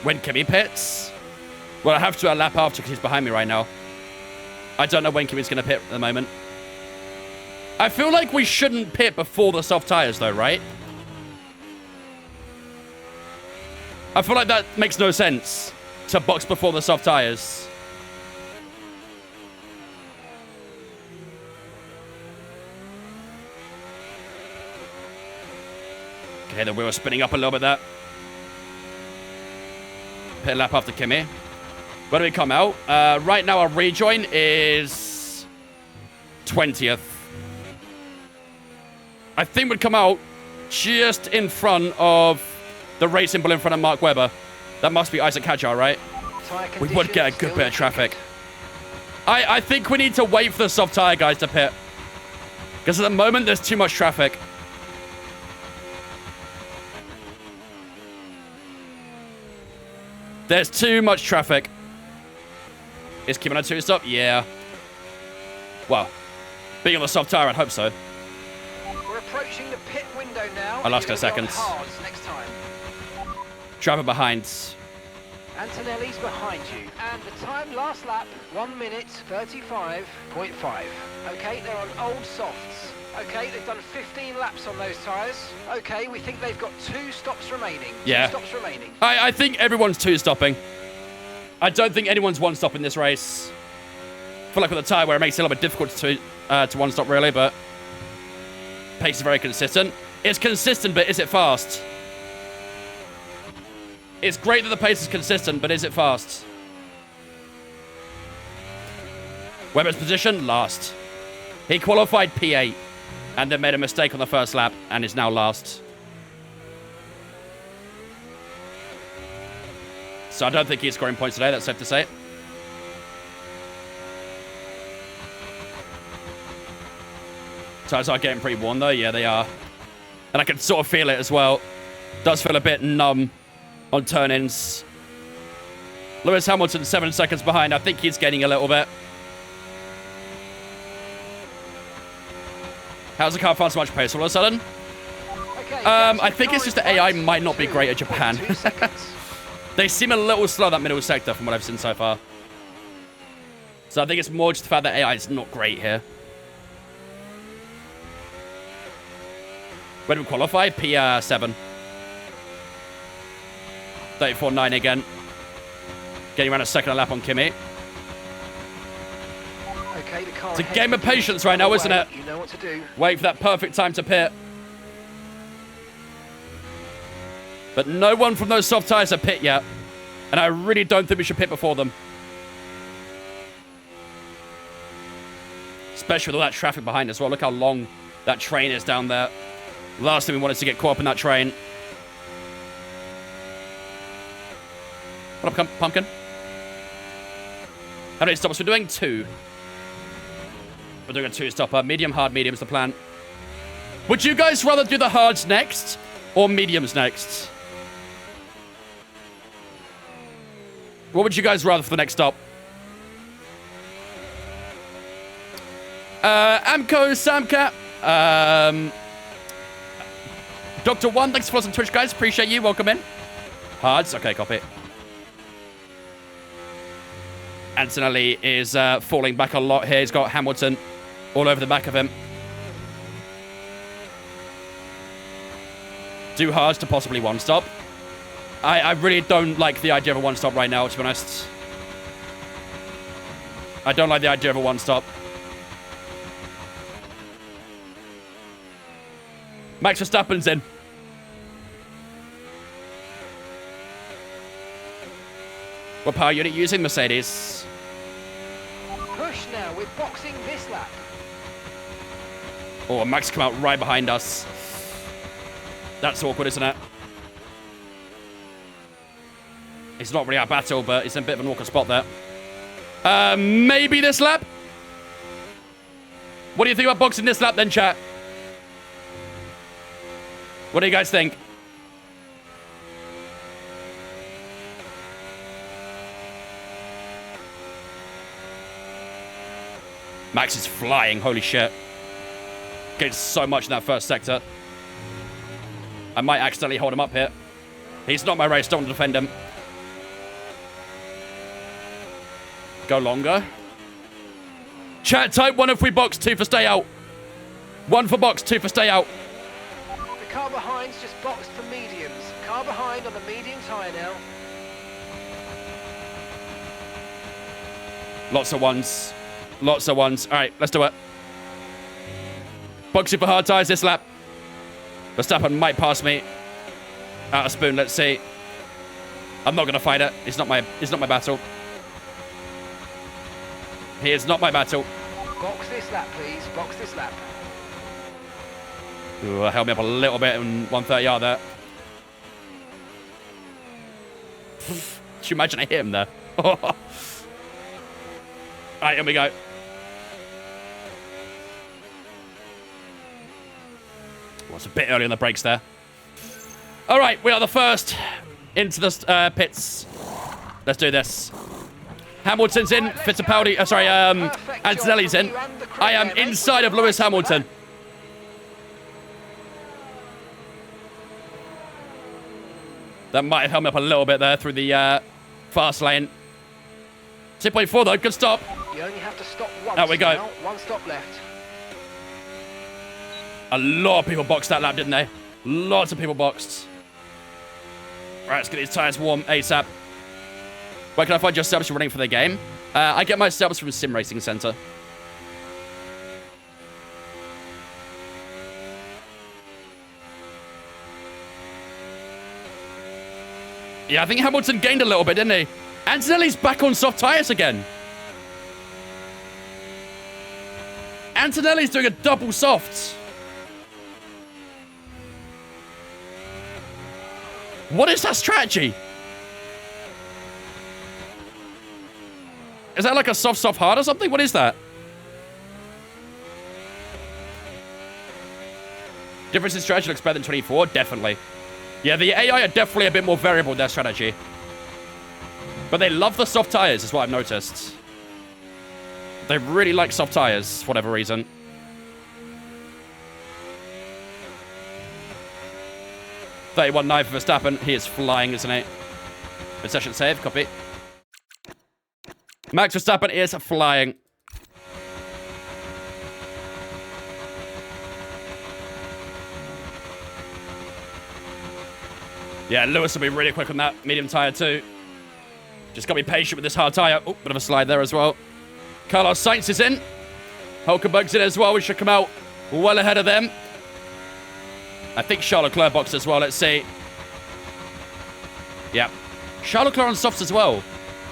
When Kimi pits? Well, I have to a lap after because he's behind me right now. I don't know when Kimi's going to pit at the moment. I feel like we shouldn't pit before the soft tires, though, right? I feel like that makes no sense to box before the soft tires. Okay, the wheel's spinning up a little bit there. Pit lap after Kimi. Where do we come out? Right now, our rejoin is 20th. I think we'd come out just in front of the racing bull in front of Mark Webber. That must be Isaac Hadjar, right? We would get a good bit of traffic. I think we need to wait for the soft tire guys to pit. Because at the moment, there's too much traffic. There's too much traffic. Is Kim on a 2-stop? Yeah. Well, being on the soft tire, I'd hope so. We're approaching the pit window now. I lost a second. Next time. Driver behind. Antonelli's behind you. And the time last lap, 1 minute 35.5. Okay, they're on old softs. Okay, they've done 15 laps on those tyres. Okay, we think they've got 2 stops remaining. Yeah. 2 stops remaining. I think everyone's 2-stopping. I don't think anyone's 1-stop in this race. feel like with the tyre wear, it makes it a little bit difficult to one-stop, really, but pace is very consistent. It's consistent, but is it fast? It's great that the pace is consistent, but is it fast? Webber's position, last. He qualified P8 and then made a mistake on the first lap and is now last. So I don't think he's scoring points today, that's safe to say. Tires are getting pretty worn though, yeah they are. And I can sort of feel it as well. Does feel a bit numb on turn-ins. Lewis Hamilton 7 seconds behind. I think he's gaining a little bit. How's the car find so much pace all of a sudden? Okay, I think it's just the AI might not be great at Japan. 2 seconds. They seem a little slow, that middle sector, from what I've seen so far. So I think it's more just the fact that AI is not great here. Where do we qualify? P7. 34.9 again. Getting around a second a lap on Kimi. Okay, the car It's a ahead game of begins patience to right now, pull isn't away. it? You know what to do. Wait for that perfect time to pit. But no one from those soft tyres have pit yet. And I really don't think we should pit before them. Especially with all that traffic behind as well. Look how long that train is down there. Last thing we wanted to get caught up in that train. What up, Pumpkin? How many stops we're doing? 2. We're doing a 2-stopper. Medium, hard, medium's the plan. Would you guys rather do the hards next or mediums next? What would you guys rather for the next stop? Amco, Samcat, Dr. One, thanks for watching Twitch, guys. Appreciate you. Welcome in. Hards. Okay, copy. Antonelli is falling back a lot here. He's got Hamilton all over the back of him. Do hards to possibly one-stop. I really don't like the idea of a one-stop right now, to be honest. I don't like the idea of a one-stop. Max Verstappen's in. What power unit using? Mercedes. Push now, we're boxing this lap. Oh, Max come out right behind us. That's awkward, isn't it? It's not really our battle, but it's a bit of an awkward spot there. Maybe this lap? What do you think about boxing this lap then, chat? What do you guys think? Max is flying, holy shit. Getting so much in that first sector. I might accidentally hold him up here. He's not my race, don't want to defend him. Go longer. Chat, type 1 if we box, 2 for stay out. 1 for box, 2 for stay out. The car behind's just boxed for mediums. Car behind on the medium tyre now. Lots of ones. Lots of ones. All right, let's do it. Boxing for hard tyres this lap. Verstappen might pass me. Out of spoon, let's see. I'm not going to fight it. It's not my battle. He is not my battle. Box this lap, please. Box this lap. Ooh, held me up a little bit in 130R there. Could you imagine I hit him there? Alright, here we go. Well, it's a bit early on the brakes there. Alright, we are the first into the pits. Let's do this. Hamilton's in. Fittipaldi, Antonelli's in. I am inside of Lewis Hamilton. That might have held me up a little bit there through the fast lane. 2.4 though, good stop. You only have to stop once. There we go. Now. 1 stop left. A lot of people boxed that lap, didn't they? Lots of people boxed. Right, let's get these tyres warm ASAP. Where can I find your subs running for the game? I get my setups from Sim Racing Center. Yeah, I think Hamilton gained a little bit, didn't he? Antonelli's back on soft tires again. Antonelli's doing a double softs. What is that strategy? Is that like a soft hard or something? What is that? Difference in strategy looks better than 24? Definitely. Yeah, the AI are definitely a bit more variable in their strategy. But they love the soft tires, is what I've noticed. They really like soft tires, for whatever reason. .31.9 for Verstappen. He is flying, isn't he? Session save, copy. Max Verstappen is flying. Yeah, Lewis will be really quick on that medium tire too. Just got to be patient with this hard tire. Oh, bit of a slide there as well. Carlos Sainz is in. Hulkenberg's in as well. We should come out well ahead of them. I think Charles Leclerc boxed as well. Let's see. Yeah. Charles Leclerc on softs as well.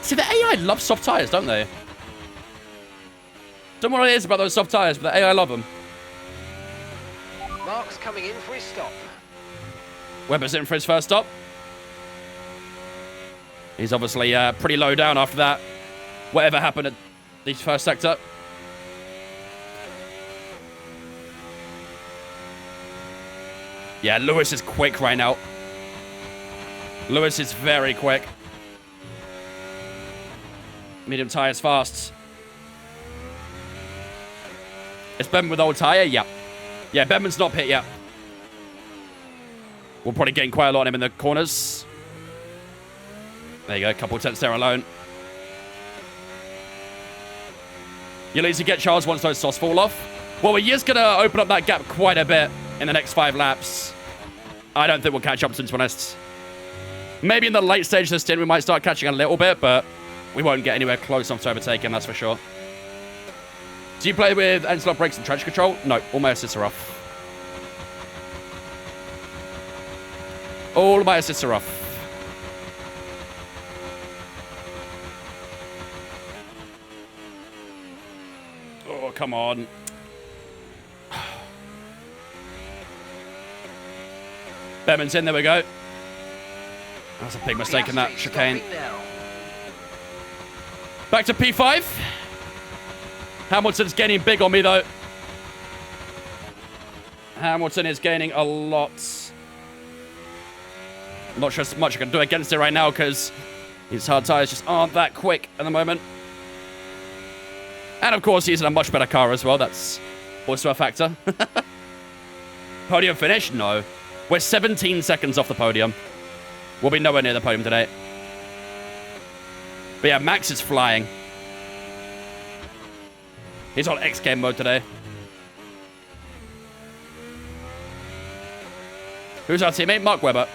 See, the AI love soft tires, don't they? Don't know what it is about those soft tires, but the AI love them. Mark's coming in for his stop. Webber's in for his first stop. He's obviously pretty low down after that. Whatever happened at the first sector. Yeah, Lewis is quick right now. Lewis is very quick. Medium tires fast. Is Benman with old tire? Yeah. Yeah, Benman's not pit yet. We're probably getting quite a lot on him in the corners. There you go, a couple tenths there alone. You'll easily get Charles once those softs fall off. Well, he is going to open up that gap quite a bit in the next 5 laps. I don't think we'll catch up, to be honest. Maybe in the late stage of the stint, we might start catching a little bit, but we won't get anywhere close enough to overtake him, that's for sure. Do you play with anti-lock brakes and traction control? No, all my assists are off. All my assists are off. Oh, come on. Behrman's in, there we go. That's a big mistake in that chicane. Back to P5. Hamilton's gaining big on me, though. Hamilton is gaining a lot. I'm not sure as much I can do against it right now because his hard tires just aren't that quick at the moment. And, of course, he's in a much better car as well. That's also a factor. Podium finish? No. We're 17 seconds off the podium. We'll be nowhere near the podium today. But yeah, Max is flying. He's on X game mode today. Who's our teammate? Mark Webber.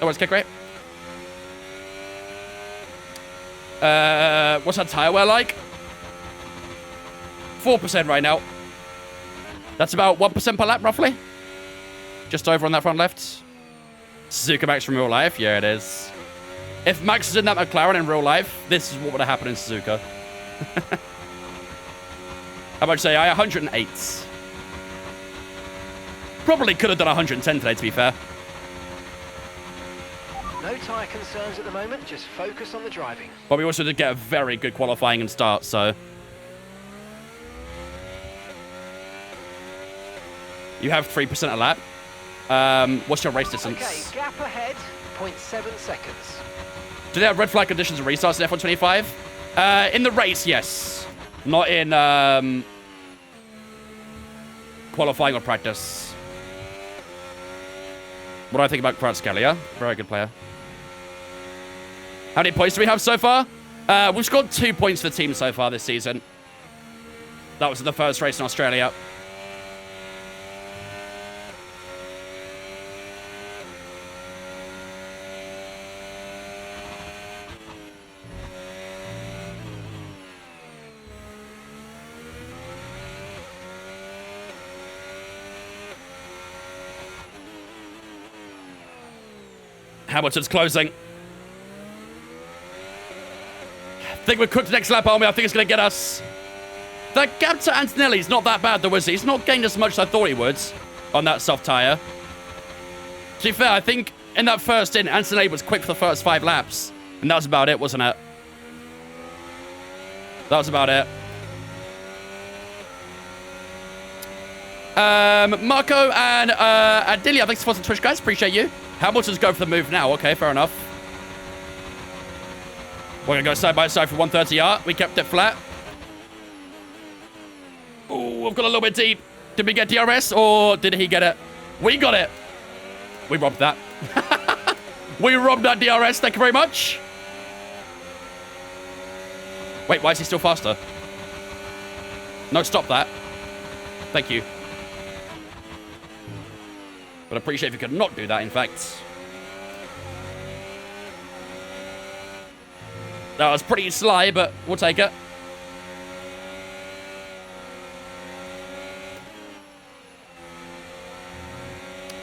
Oh, it's kick rate. What's our tire wear like? 4% right now. That's about 1% per lap, roughly. Just over on that front left. Suzuka Max from real life? Yeah, it is. If Max was in that McLaren in real life, this is what would have happened in Suzuka. How much say I? 108. Probably could have done 110 today, to be fair. No tyre concerns at the moment, just focus on the driving. But we also did get a very good qualifying and start, so... You have 3% a lap. What's your race distance? Okay, gap ahead, 0.7 seconds. Do they have red flag conditions and restarts in F125? In the race, yes. Not in qualifying or practice. What do I think about Kvaratskhelia? Very good player. How many points do we have so far? We've scored 2 points for the team so far this season. That was the first race in Australia. Hamilton's closing. I think we're cooked next lap, aren't we? I think it's going to get us. That gap to Antonelli's not that bad, though, is he? He's not gained as much as I thought he would on that soft tyre. To be fair, I think in that first stint, Antonelli was quick for the first 5 laps. And that was about it, wasn't it? That was about it. Marco and Adilia, thanks for watching Twitch, guys. Appreciate you. Hamilton's going for the move now. Okay, fair enough. We're going to go side by side for 130R. We kept it flat. Oh, I've got a little bit deep. Did we get DRS or did he get it? We got it. We robbed that. We robbed that DRS. Thank you very much. Wait, why is he still faster? No, stop that. Thank you. But I appreciate if you could not do that, in fact. That was pretty sly, but we'll take it.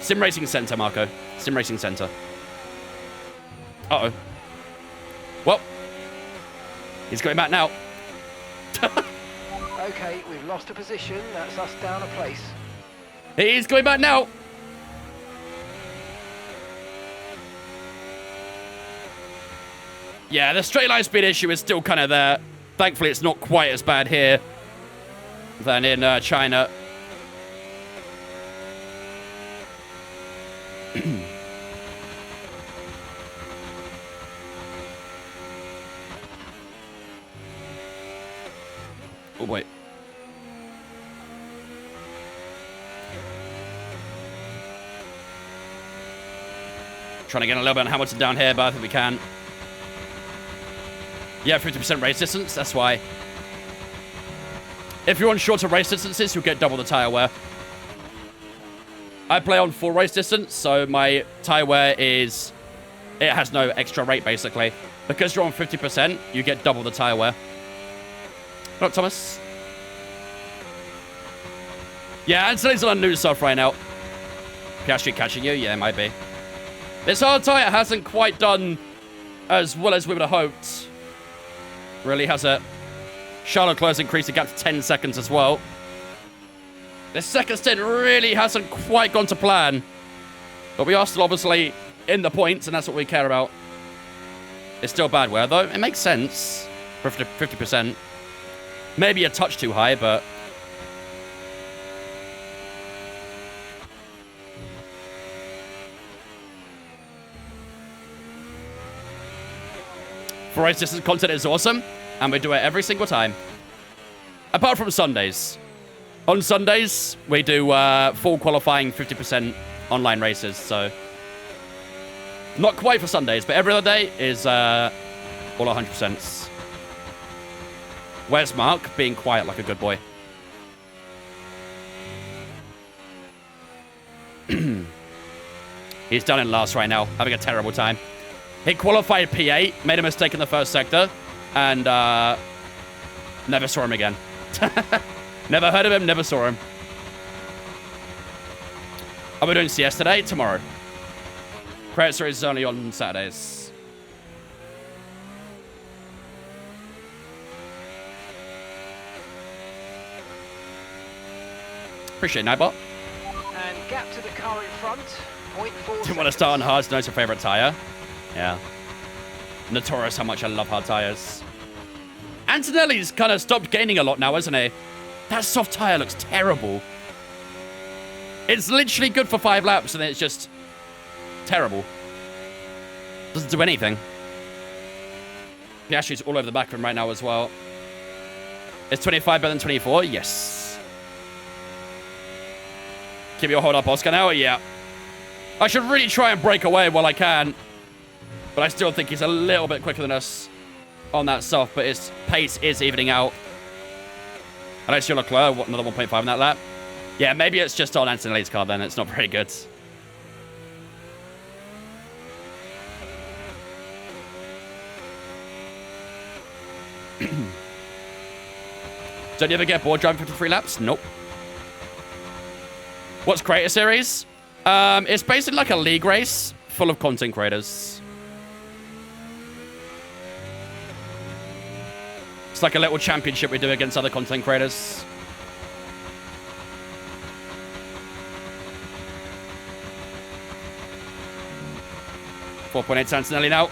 Sim Racing Center, Marco. Sim Racing Center. Uh-oh. Well. He's going back now. Okay, we've lost a position. That's us down a place. He's going back now. Yeah, the straight line speed issue is still kind of there. Thankfully, it's not quite as bad here than in China. Oh, wait. Trying to get a little bit on Hamilton down here, but I think we can. Yeah, 50% race distance, that's why. If you're on shorter race distances, you'll get double the tyre wear. I play on full race distance, so my tyre wear is... It has no extra rate, basically. Because you're on 50%, you get double the tyre wear. What up, Thomas? Yeah, Anthony's on a new stuff right now. Piastri catching you? Yeah, it might be. This hard tyre hasn't quite done as well as we would have hoped. Really has it. Charlotte Leclerc's increased the gap to 10 seconds as well. This second stint really hasn't quite gone to plan. But we are still obviously in the points, and that's what we care about. It's still bad wear, though. It makes sense for 50%. Maybe a touch too high, but... For race distance content is awesome, and we do it every single time. Apart from Sundays. On Sundays, we do full qualifying 50% online races, so... Not quite for Sundays, but every other day is all 100%. Where's Mark? Being quiet like a good boy. He's down in last right now, having a terrible time. He qualified P8, made a mistake in the first sector, and never saw him again. Never heard of him, never saw him. Are we doing CS today? Tomorrow. Credit series is only on Saturdays. Appreciate it, Nightbot. And gap to the car in front, 0.4 Didn't want to start on hard to know it's your favorite tyre. Yeah. Notorious how much I love hard tyres. Antonelli's kind of stopped gaining a lot now, isn't he? That soft tyre looks terrible. It's literally good for 5 laps, and then it's just terrible. Doesn't do anything. Piastri's all over the back of him right now as well. Is 25 better than 24? Yes. Keep your hold up, Oscar, now? Yeah. I should really try and break away while I can. But I still think he's a little bit quicker than us on that soft, but his pace is evening out. I don't see Leclerc, another 1.5 in that lap. Yeah, maybe it's just on Antonelli's car then. It's not very good. Don't you ever get bored driving 53 laps? Nope. What's Creator Series? It's basically like a league race full of content creators. It's like a little championship we do against other content creators. .8 Santinelli now.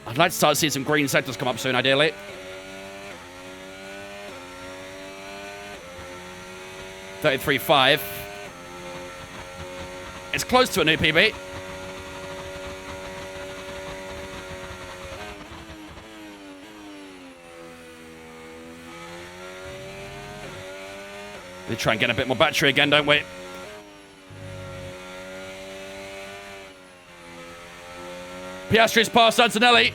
I'd like to start seeing some green sectors come up soon, ideally. .335. It's close to a new PB. We try and get a bit more battery again, don't we? Piastri's past Antonelli.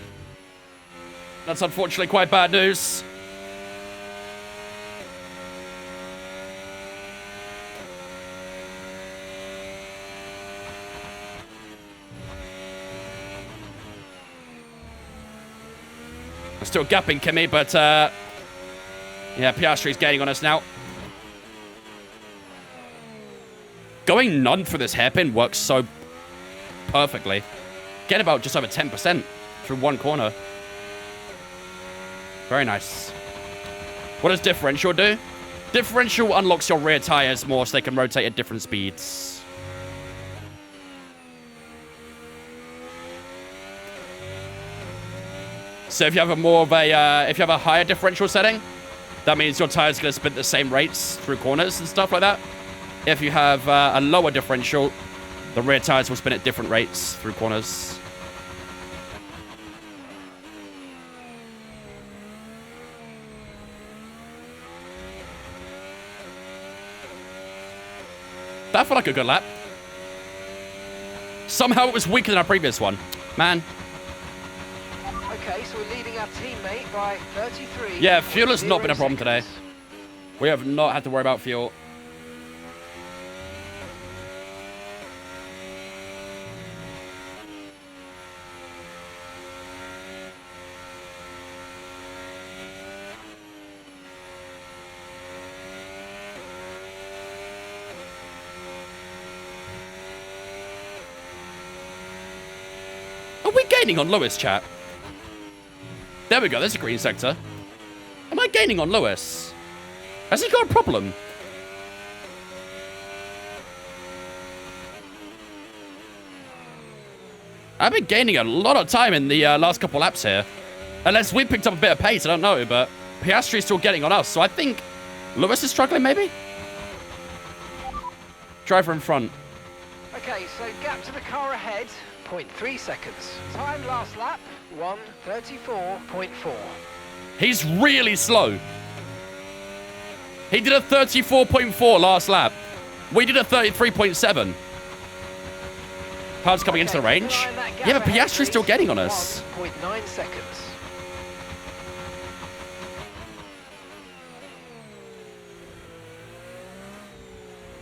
That's unfortunately quite bad news. We're still gapping Kimi, but yeah, Piastri's gaining on us now. Going none for this hairpin works so perfectly. Get about just over 10% through one corner. Very nice. What does differential do? Differential unlocks your rear tires more so they can rotate at different speeds. So if you have a more of a, if you have a higher differential setting, that means your tires are going to spin at the same rates through corners and stuff like that. If you have a lower differential, the rear tires will spin at different rates through corners. That felt like a good lap. Somehow it was weaker than our previous one. Man. Okay, so we're leading our teammate by 33. Yeah, fuel has not been a problem today. We have not had to worry about fuel. Are we gaining on Lewis, chat? There we go, there's a green sector. Am I gaining on Lewis? Has he got a problem? I've been gaining a lot of time in the last couple laps here. Unless we picked up a bit of pace, I don't know, but Piastri's still getting on us, so I think Lewis is struggling, maybe? Driver in front. Okay, so gap to the car ahead, 0.3 seconds. Time last lap, 1:34.4. He's really slow. He did a 34.4 last lap. We did a 33.7. Car's coming into the range. Yeah, but Piastri's still getting on us. 1.9 seconds.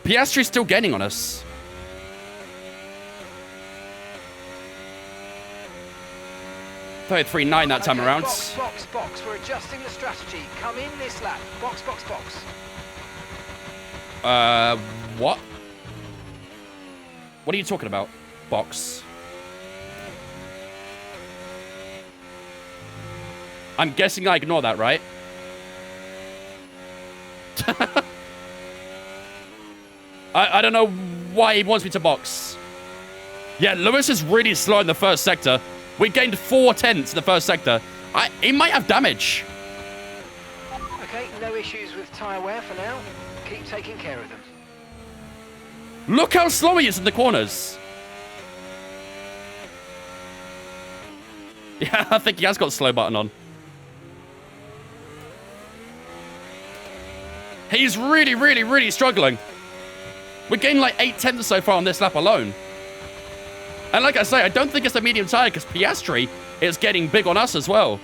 Piastri's still getting on us. .339 that time around. Box, box, box. We're adjusting the strategy. Come in this lap. Box, box, box. What? What are you talking about? Box. I'm guessing I ignore that, right? I don't know why he wants me to box. Yeah, Lewis is really slow in the first sector. We gained 4/10 in the first sector. He might have damage. Okay, no issues with tyre wear for now. Keep taking care of them. Look how slow he is in the corners. Yeah, I think he has got a slow button on. He's really, really, really struggling. We gained like 8/10 so far on this lap alone. And like I say, I don't think it's the medium tire because Piastri is getting big on us as well.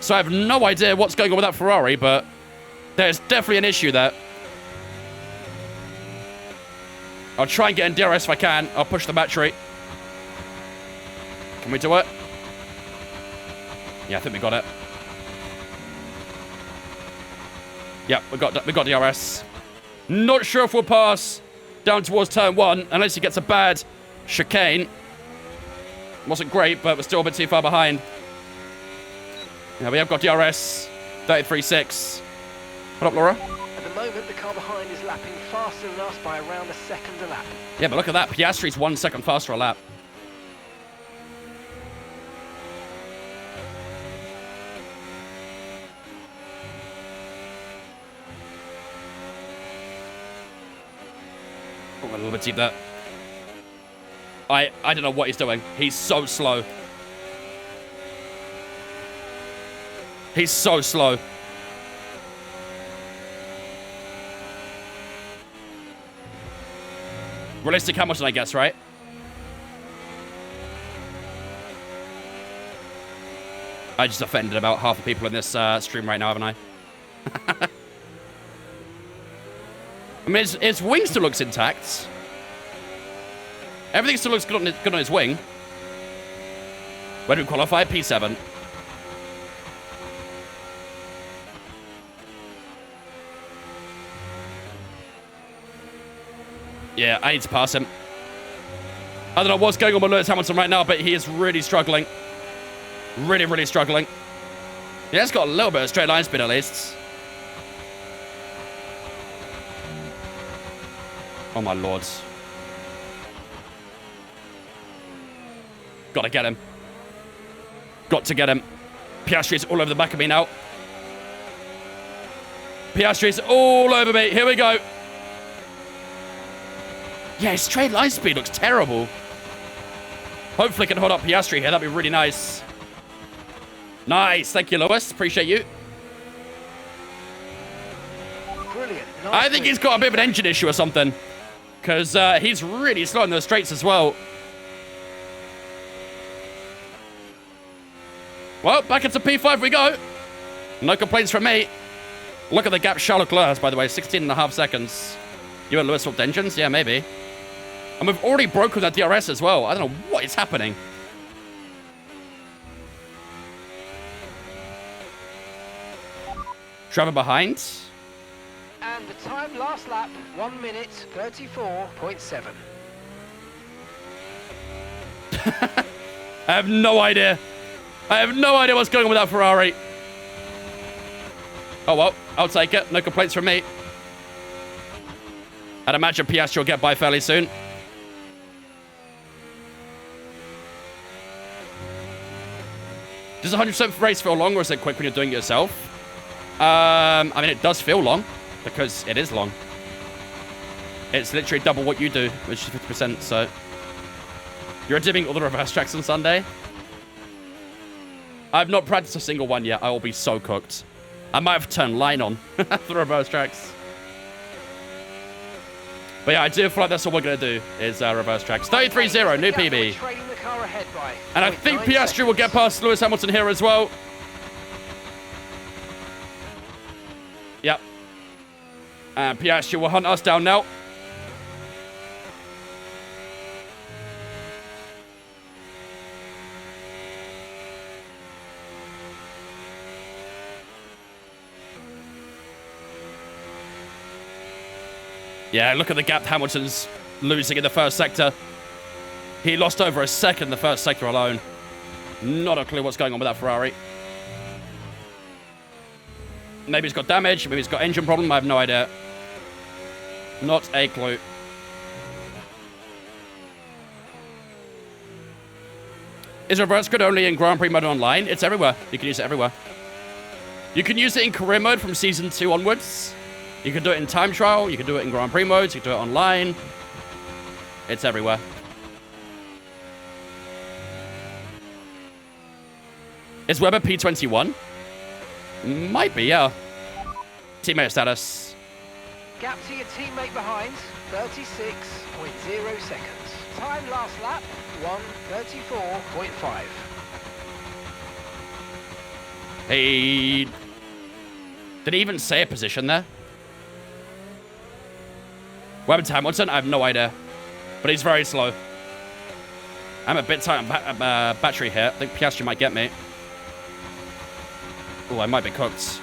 So I have no idea what's going on with that Ferrari, but there's definitely an issue there. I'll try and get in DRS if I can. I'll push the battery. Can we do it? Yeah, I think we got it. Yeah, we got DRS. Not sure if we'll pass down towards turn 1, unless he gets a bad chicane. Wasn't great, but we're still a bit too far behind. Yeah, we have got DRS 33.6. What up, Laura? At the moment, the car behind is lapping faster than us by around a second a lap. Yeah, but look at that. Piastri's 1 second faster a lap. Oh, a little bit deep there. I don't know what he's doing. He's so slow. He's so slow. Realistic Hamilton, I guess, right? I just offended about half the people in this stream right now, haven't I? I mean, his wing still looks intact. Everything still looks good on his wing. Where do we qualify? P7. Yeah, I need to pass him. I don't know what's going on with Lewis Hamilton right now, but he is really struggling. Really, really struggling. He has got a little bit of straight line speed at least. Oh my lord. Gotta get him. Got to get him. Piastri's all over the back of me now. Piastri's all over me. Here we go. Yeah, his straight line speed looks terrible. Hopefully I can hold up Piastri here. That'd be really nice. Nice. Thank you, Lewis. Appreciate you. Brilliant. Nice I think he's got a bit of an engine issue or something. Because he's really slow in the straights as well. Well, back into P5 we go. No complaints from me. Look at the gap Charles Leclerc has, by the way. 16.5 seconds. You and Lewis swapped engines? Yeah, maybe. And we've already broken that DRS as well. I don't know what is happening. Driver behind. And the time last lap, 1 minute 34.7. I have no idea. I have no idea what's going on with that Ferrari. Oh, well, I'll take it. No complaints from me. I'd imagine Piastri will get by fairly soon. Does 100% race feel long, or is it quick when you're doing it yourself? I mean, it does feel long, because it is long. It's literally double what you do, which is 50%, so... You're doing all the reverse tracks on Sunday? I've not practiced a single one yet. I will be so cooked. I might have to turn line on for the reverse tracks. But yeah, I do feel like that's what we're going to do, is reverse tracks. 33.0, new PB. And I think Piastri will get past Lewis Hamilton here as well. Yep. And Piastri will hunt us down now. Yeah, look at the gap Hamilton's losing in the first sector. He lost over a second in the first sector alone. Not a clue what's going on with that Ferrari. Maybe he's got damage, maybe he's got engine problem, I have no idea. Not a clue. Is reverse grid only in Grand Prix mode online? It's everywhere. You can use it everywhere. You can use it in career mode from Season 2 onwards. You can do it in time trial, you can do it in Grand Prix modes, you can do it online. It's everywhere. Is Webber P21? Might be, yeah. Teammate status. Gap to your teammate behind, 36.0 seconds. Time last lap, 1:34.5. Hey. Did he even say a position there? Webber to Hamilton? I have no idea. But he's very slow. I'm a bit tight on battery here. I think Piastri might get me. Oh, I might be cooked.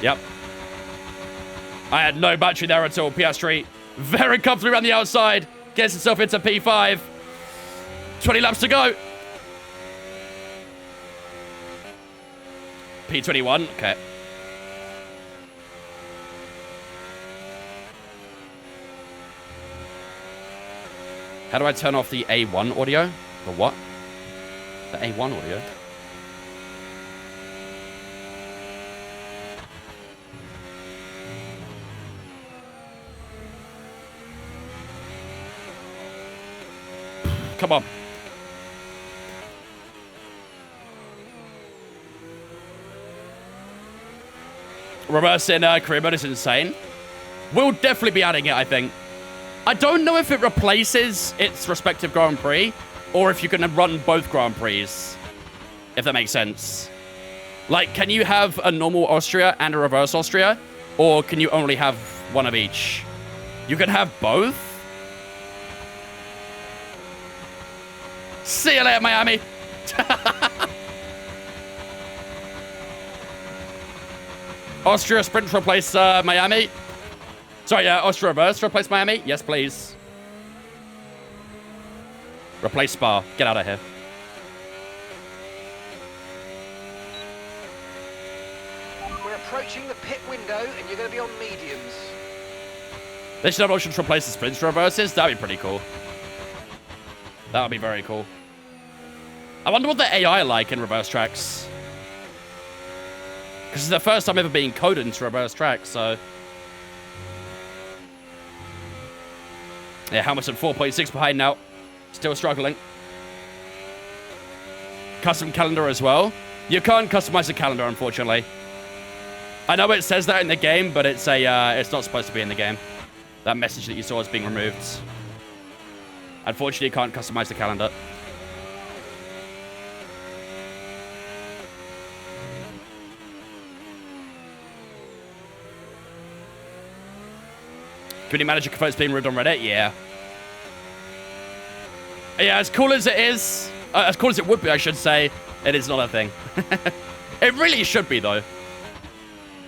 Yep. I had no battery there at all. Piastri very comfortably around the outside. Gets himself into P5. 20 laps to go. P21. Okay. How do I turn off the A1 audio? The what? The A1 audio? Come on. Reversing career mode is insane. We'll definitely be adding it, I think. I don't know if it replaces its respective Grand Prix or if you can run both Grand Prix, if that makes sense. Like, can you have a normal Austria and a reverse Austria, or can you only have one of each? You can have both? See you later, Miami. Austria sprint to replace Miami. Sorry, yeah, Austria reverse to replace Miami. Yes, please. Replace Spa. Get out of here. We're approaching the pit window, and you're going to be on mediums. They should have an option to replace the sprints to reverses. That'd be pretty cool. That would be very cool. I wonder what the AI like in reverse tracks. Because it's the first time ever being coded into reverse tracks, so... Yeah, Hamilton 4.6 behind now. Still struggling. Custom calendar as well. You can't customize the calendar, unfortunately. I know it says that in the game, but it's it's not supposed to be in the game. That message that you saw is being removed. Unfortunately, you can't customize the calendar. Community manager confirms it's being removed on Reddit? Yeah. Yeah, as cool as it is, as cool as it would be, I should say, it is not a thing. It really should be, though.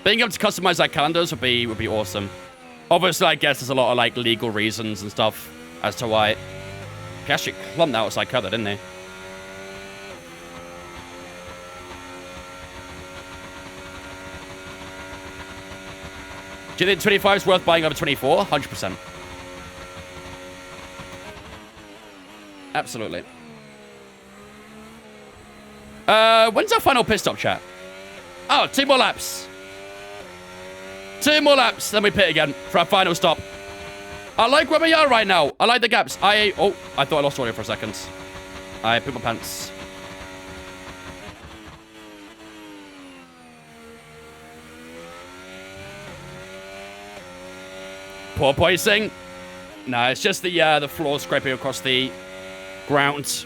Being able to customize our calendars would be awesome. Obviously, I guess there's a lot of, like, legal reasons and stuff as to why. He actually clumped that outside cover, didn't he? Do you think 25 is worth buying over 24? 100%. Absolutely. When's our final pit stop, chat? Oh, 2 more laps. 2 more laps, then we pit again for our final stop. I like where we are right now. I like the gaps. Oh, I thought I lost audio for a second. I pooped my pants. Poor poising. No, it's just the floor scraping across the ground.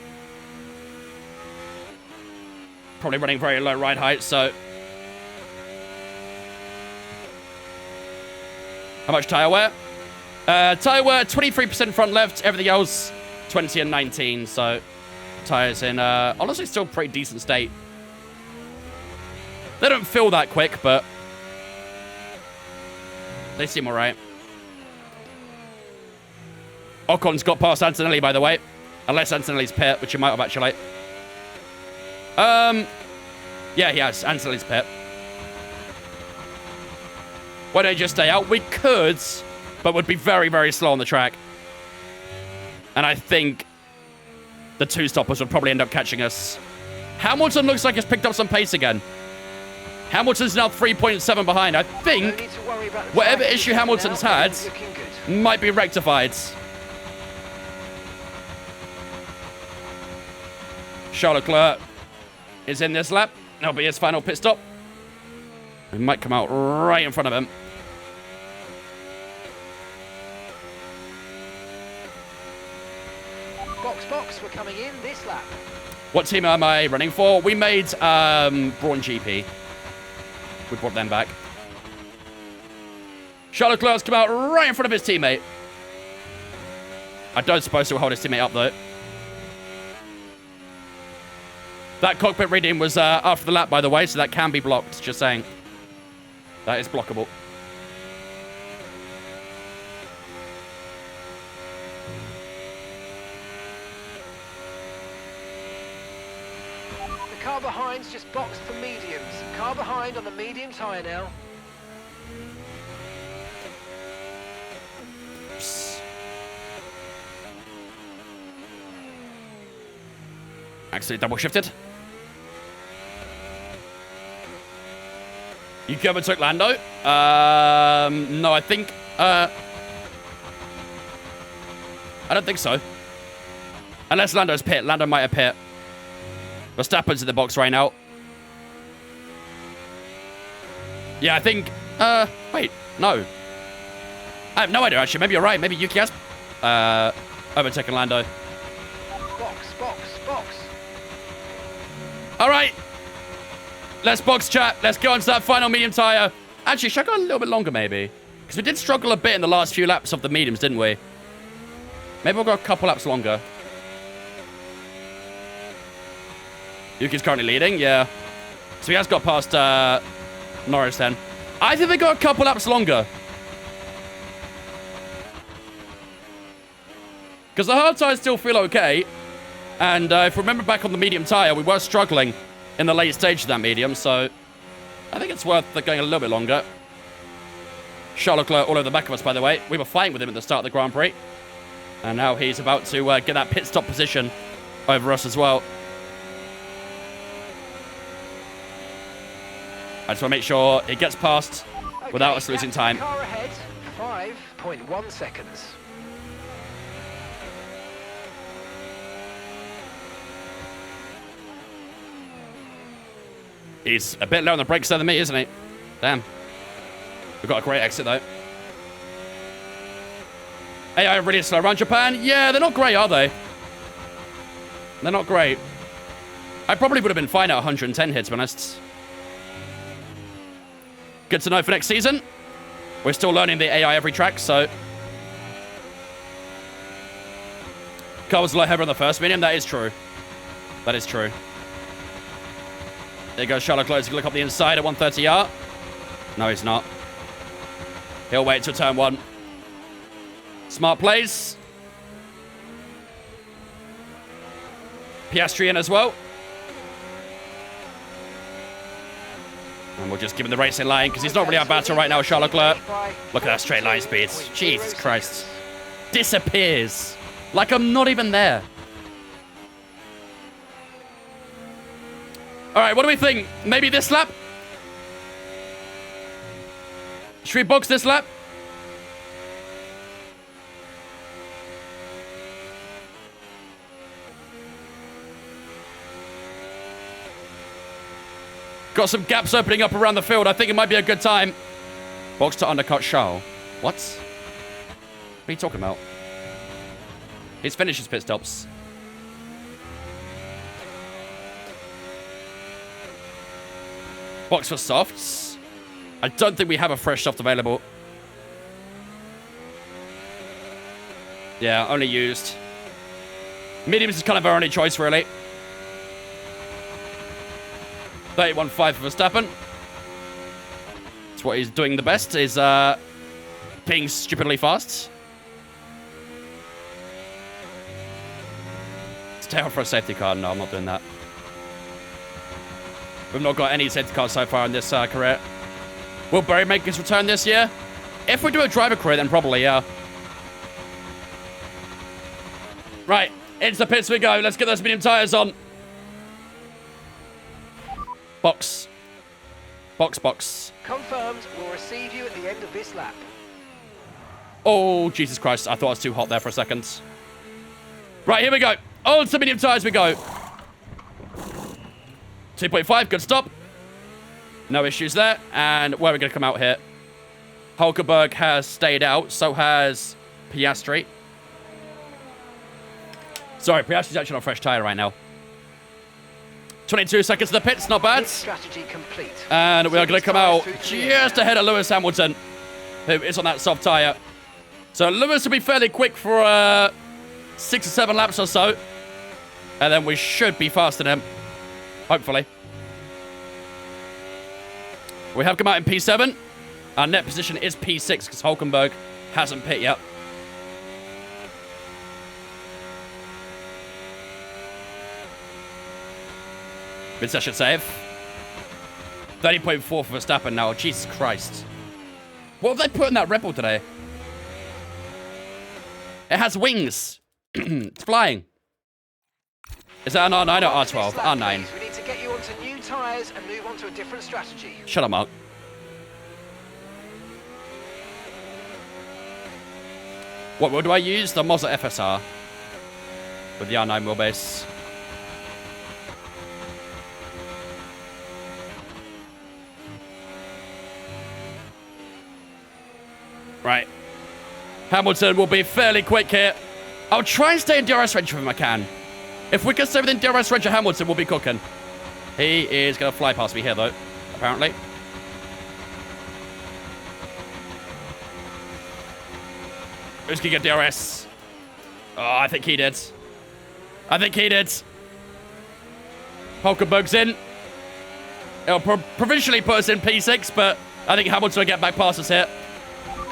Probably running very low ride height, so... How much tyre wear? Tyre wear, 23% front left. Everything else, 20 and 19. So, tyres in, honestly, still pretty decent state. They don't feel that quick, but... they seem alright. Ocon's got past Antonelli, by the way. Unless Antonelli's pit, which he might have actually. Yeah, he has. Antonelli's pit. Why don't you just stay out? We could, but would be very, very slow on the track. And I think the 2 stoppers would probably end up catching us. Hamilton looks like he's picked up some pace again. Hamilton's now 3.7 behind. I think whatever issue Hamilton's had might be rectified. Charles Leclerc is in this lap. That'll be his final pit stop. He might come out right in front of him. Box, we're coming in this lap. What team am I running for? We made Brawn GP. We brought them back. Charles Leclerc's come out right in front of his teammate. I don't suppose he'll hold his teammate up, though. That cockpit reading was after the lap, by the way, so that can be blocked. Just saying. That is blockable. The car behind's just boxed for mediums. Car behind on the medium tyre now. Actually double shifted. You overtook Lando? No, I think... I don't think so. Unless Lando's pit. Lando might have pit. Verstappen's in the box right now. Yeah, I think... wait. No. I have no idea, actually. Maybe you're right. Maybe Yuki has... overtaken Lando. Box. All right. Let's box chat. Let's go on to that final medium tyre. Actually, should I go a little bit longer, maybe? Because we did struggle a bit in the last few laps of the mediums, didn't we? Maybe we'll go a couple laps longer. Yuki's currently leading, yeah. So he has got past Norris then. I think we go a couple laps longer. Because the hard tyres still feel okay. And if we remember back on the medium tyre, we were struggling in the late stage of that medium, so I think it's worth going a little bit longer. Charles Leclerc all over the back of us, by the way. We were fighting with him at the start of the Grand Prix. And now he's about to get that pit stop position over us as well. I just want to make sure it gets past without us losing time. Car ahead, 5.1 seconds. He's a bit low on the brakes there than me, isn't he? Damn. We've got a great exit, though. AI really slow around Japan? Yeah, they're not great, are they? They're not great. I probably would have been fine at 110 here, to be honest. Good to know for next season. We're still learning the AI every track, so... Car was a lot heavier on the first medium. That is true. That is true. There goes Charles Leclerc. He's going to look up the inside at 130R. No, he's not. He'll wait till turn one. Smart plays. Piastri in as well. And we'll just give him the racing line because he's not really out of battle right now, Charles Leclerc. Look at that straight line speed. Jesus Christ. Disappears. Like I'm not even there. All right, what do we think? Maybe this lap? Should we box this lap? Got some gaps opening up around the field. I think it might be a good time. Box to undercut Charles. What? What are you talking about? He's finished his pit stops. Box for softs. I don't think we have a fresh soft available. Yeah, only used. Mediums is kind of our only choice, really. 31.5 for Verstappen. That's what he's doing the best, is being stupidly fast. Stay out for a safety car. No, I'm not doing that. We've not got any safety cars so far in this career. Will Barry make his return this year? If we do a driver career, then probably, yeah. Right, into the pits we go. Let's get those medium tyres on. Box. Box. Confirmed, we'll receive you at the end of this lap. Oh, Jesus Christ. I thought I was too hot there for a second. Right, here we go. On to medium tyres we go. 2.5, good stop. No issues there. And where are we going to come out here? Hulkenberg has stayed out. So has Piastri. Sorry, Piastri's actually on a fresh tyre right now. 22 seconds to the pits, not bad. Strategy complete. And we are going to come out just ahead of Lewis Hamilton, who is on that soft tyre. So Lewis will be fairly quick for 6 or 7 laps or so. And then we should be faster than him. Hopefully. We have come out in P7. Our net position is P6 because Hulkenberg hasn't pit yet. Mid-session save. 30.4 for Verstappen now. Jesus Christ. What have they put in that Red Bull today? It has wings. It's flying. Is that an R9 or R12? R9. We need to get you onto new tyres and move on to a different strategy. Shut up, Mark. What wheel do I use? The Mazda FSR. With the R9 wheelbase. Right. Hamilton will be fairly quick here. I'll try and stay in DRS range if I can. If we can stay within DRS range of Hamilton, we'll be cooking. He is going to fly past me here, though, apparently. Who's going to get DRS? Oh, I think he did. I think he did. Hulkenberg's in. It'll provisionally put us in P6, but I think Hamilton will get back past us here.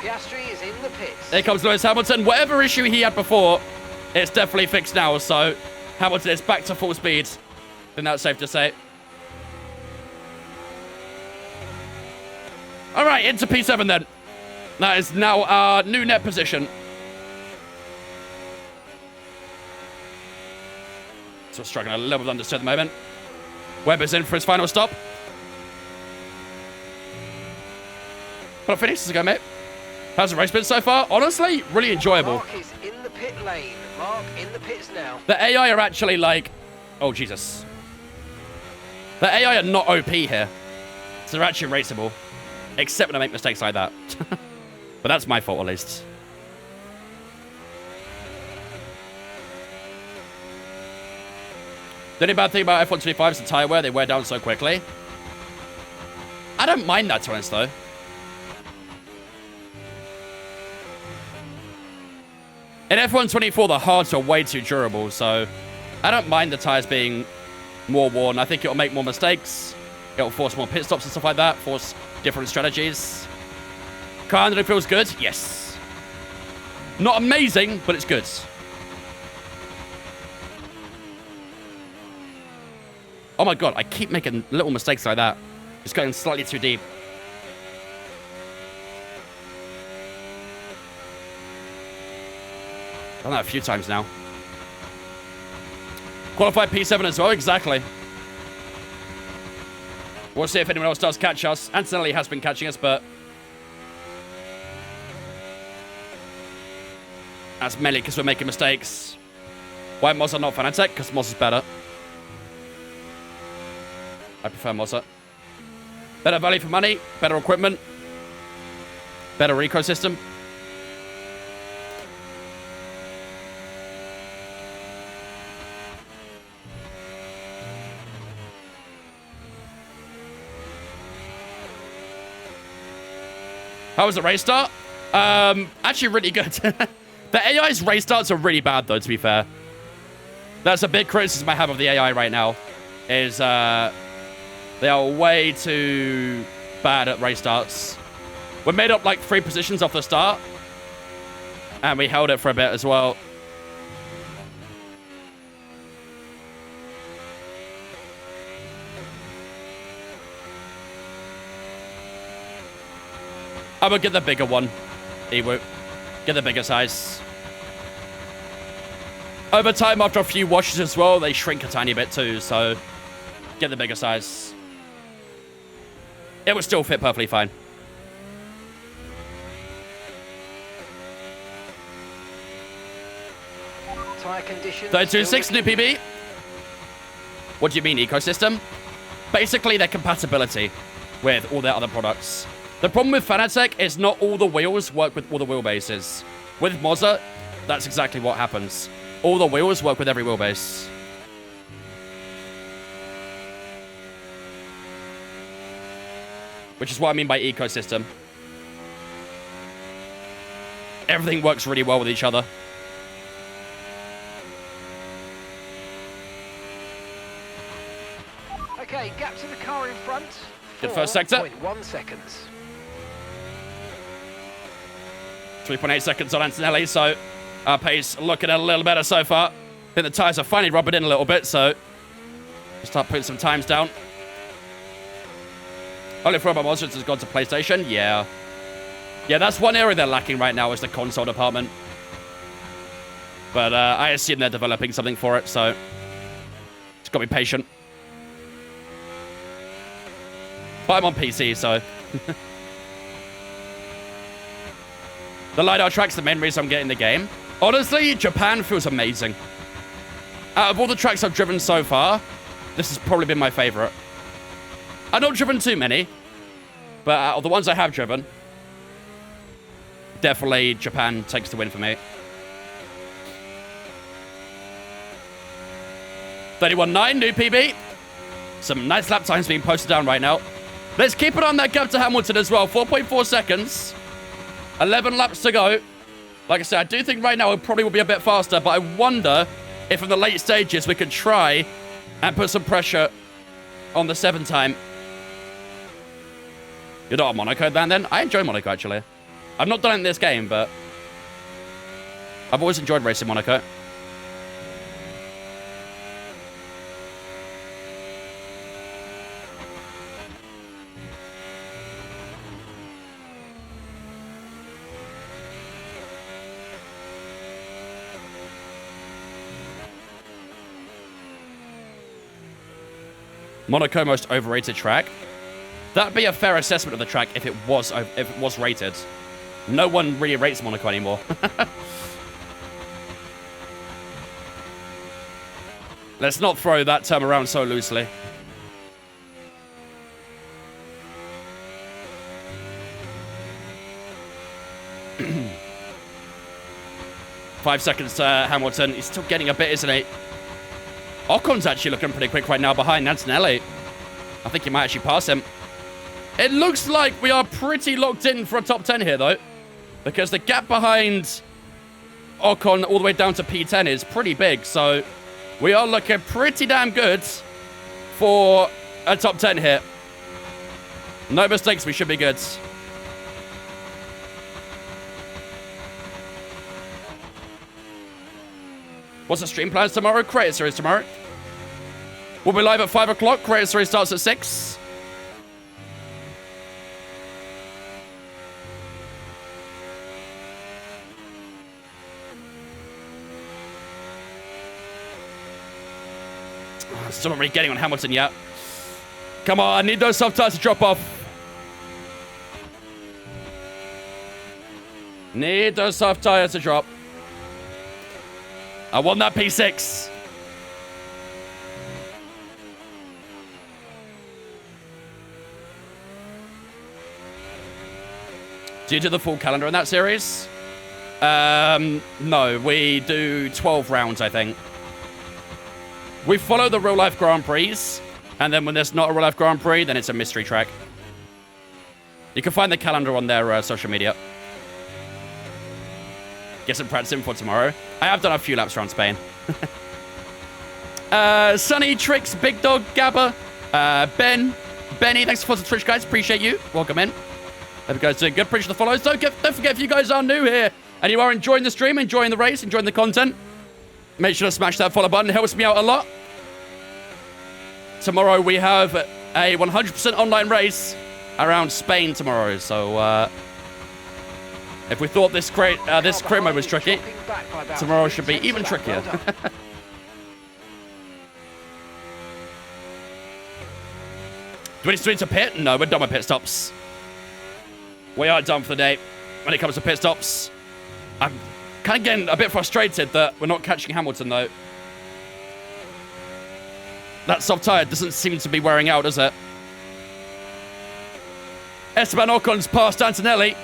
Piastri is in the pits. Here comes Lewis Hamilton. Whatever issue he had before, it's definitely fixed now. So Hamilton is back to full speed. I think that's safe to say. All right, into P7 then. That is now our new net position. So struggling a little bit understood at the moment. Webber's in for his final stop. But finish this go, mate. How's the race been so far? Honestly, really enjoyable. Mark is in the pit lane. Mark in the pits now. The AI are actually like... Oh, Jesus. The AI are not OP here. So they're actually raceable. Except when I make mistakes like that. But that's my fault, at least. The only bad thing about F125 is the tyre wear. They wear down so quickly. I don't mind that, to be honest, though. In F124, the hards are way too durable, so I don't mind the tyres being more worn. I think it'll make more mistakes. It'll force more pit stops and stuff like that, force different strategies. Car handling feels good? Yes. Not amazing, but it's good. Oh my god, I keep making little mistakes like that. Just going slightly too deep. Done that a few times now. Qualified P7 as well, exactly. We'll see if anyone else does catch us. Antonelli has been catching us, but... that's mainly because we're making mistakes. Why Mazda not Fanatec? Because Mazda's better. I prefer Mazda. Better value for money, better equipment, better ecosystem. How was the race start? Actually really good. The AI's race starts are really bad, though, to be fair. That's a big criticism I have of the AI right now, is they are way too bad at race starts. We made up like 3 positions off the start, and we held it for a bit as well. I would get the bigger one. Ewu. Get the bigger size. Over time, after a few washes as well, they shrink a tiny bit too, so get the bigger size. It would still fit perfectly fine. Tyre conditions. 32.6 new PB. What do you mean, ecosystem? Basically, their compatibility with all their other products. The problem with Fanatec is not all the wheels work with all the wheelbases. With Mazda, that's exactly what happens. All the wheels work with every wheelbase. Which is what I mean by ecosystem. Everything works really well with each other. Okay, gap to the car in front. Good first sector. 4.1 seconds. 3.8 seconds on Antonelli, so our pace looking a little better so far. I think the tyres are finally rubbing in a little bit, so Start putting some times down. Only for my monsters has gone to PlayStation. Yeah. Yeah, that's one area they're lacking right now is the console department. But I assume they're developing something for it, so just gotta be patient. But I'm on PC, so the LiDAR track's the main reason I'm getting the game. Honestly, Japan feels amazing. Out of all the tracks I've driven so far, this has probably been my favorite. I've not driven too many, but out of the ones I have driven, definitely Japan takes the win for me. 31.9, new PB. Some nice lap times being posted down right now. Let's keep it on that gap to Hamilton as well. 4.4 seconds. 11 laps to go. Like I said, I do think right now it probably will be a bit faster, but I wonder if in the late stages we could try and put some pressure on the 7 time. You're not a Monaco then? I enjoy Monaco, actually. I've not done it in this game, but I've always enjoyed racing Monaco. Monaco most overrated track. That'd be a fair assessment of the track if it was rated. No one really rates Monaco anymore. Let's not throw that term around so loosely. Five seconds to Hamilton. He's still getting a bit, isn't he? Ocon's actually looking pretty quick right now behind Antonelli. I think he might actually pass him. It looks like we are pretty locked in for a top 10 here, though. Because the gap behind Ocon all the way down to P10 is pretty big. So we are looking pretty damn good for a top 10 here. No mistakes, we should be good. What's the stream plans tomorrow? Creator Series tomorrow. We'll be live at 5 o'clock. Creator Series starts at 6. Still not really getting on Hamilton yet. Come on, I need those soft tires to drop off. Need those soft tires to drop. I want that P6. Do you do the full calendar in that series? No, we do 12 rounds, I think. We follow the real-life Grand Prix, and then when there's not a real-life Grand Prix, then it's a mystery track. You can find the calendar on their social media. Get some practicing for tomorrow. I have done a few laps around Spain. Sunny, Trix, Big Dog, Gabba, Benny, thanks for the Twitch, guys. Appreciate you. Welcome in. Hope you guys doing good. Appreciate the follows. Don't forget, if you guys are new here and you are enjoying the stream, enjoying the race, enjoying the content, make sure to smash that follow button. It helps me out a lot. Tomorrow we have a 100% online race around Spain tomorrow. So if we thought this career mode was tricky, tomorrow should be even trickier. Do we need to pit? No, we're done with pit stops. We are done for the day when it comes to pit stops. I'm kind of getting a bit frustrated that we're not catching Hamilton, though. That soft tire doesn't seem to be wearing out, does it? Esteban Ocon's passed Antonelli.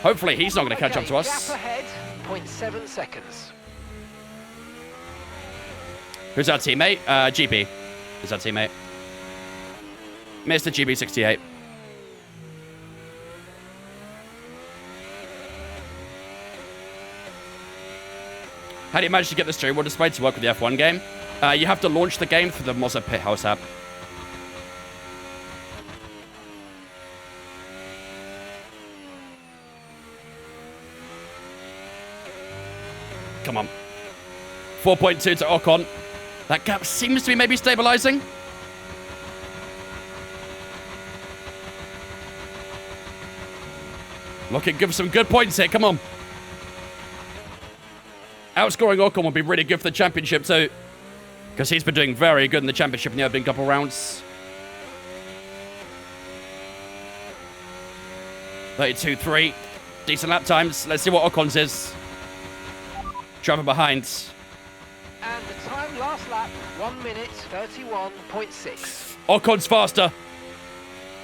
Hopefully he's not going to catch up to us. Gap ahead, 0.7 seconds. Who's our teammate? GB is our teammate. Mr. GB68. How do you manage to get the steering wheel display to work with the F1 game? You have to launch the game through the Mozza Pit House app. Come on. 4.2 to Ocon. That gap seems to be maybe stabilizing. Looking good for some good points here. Come on. Outscoring Ocon would be really good for the championship too, because he's been doing very good in the championship in the opening couple rounds. 32.3. Decent lap times. Let's see what Ocon's is. Driving behind. And the time last lap, 1 minute 31.6. Ocon's faster.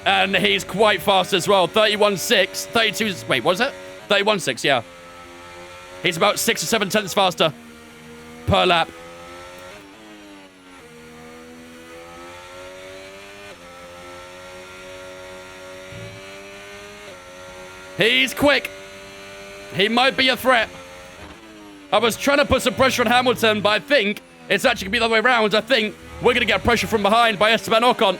And he's quite fast as well. 31.6. 32. Wait, what is it? 31.6, yeah. He's about 6 or 7 tenths faster per lap. He's quick. He might be a threat. I was trying to put some pressure on Hamilton, but I think it's actually going to be the other way around. I think we're going to get pressure from behind by Esteban Ocon.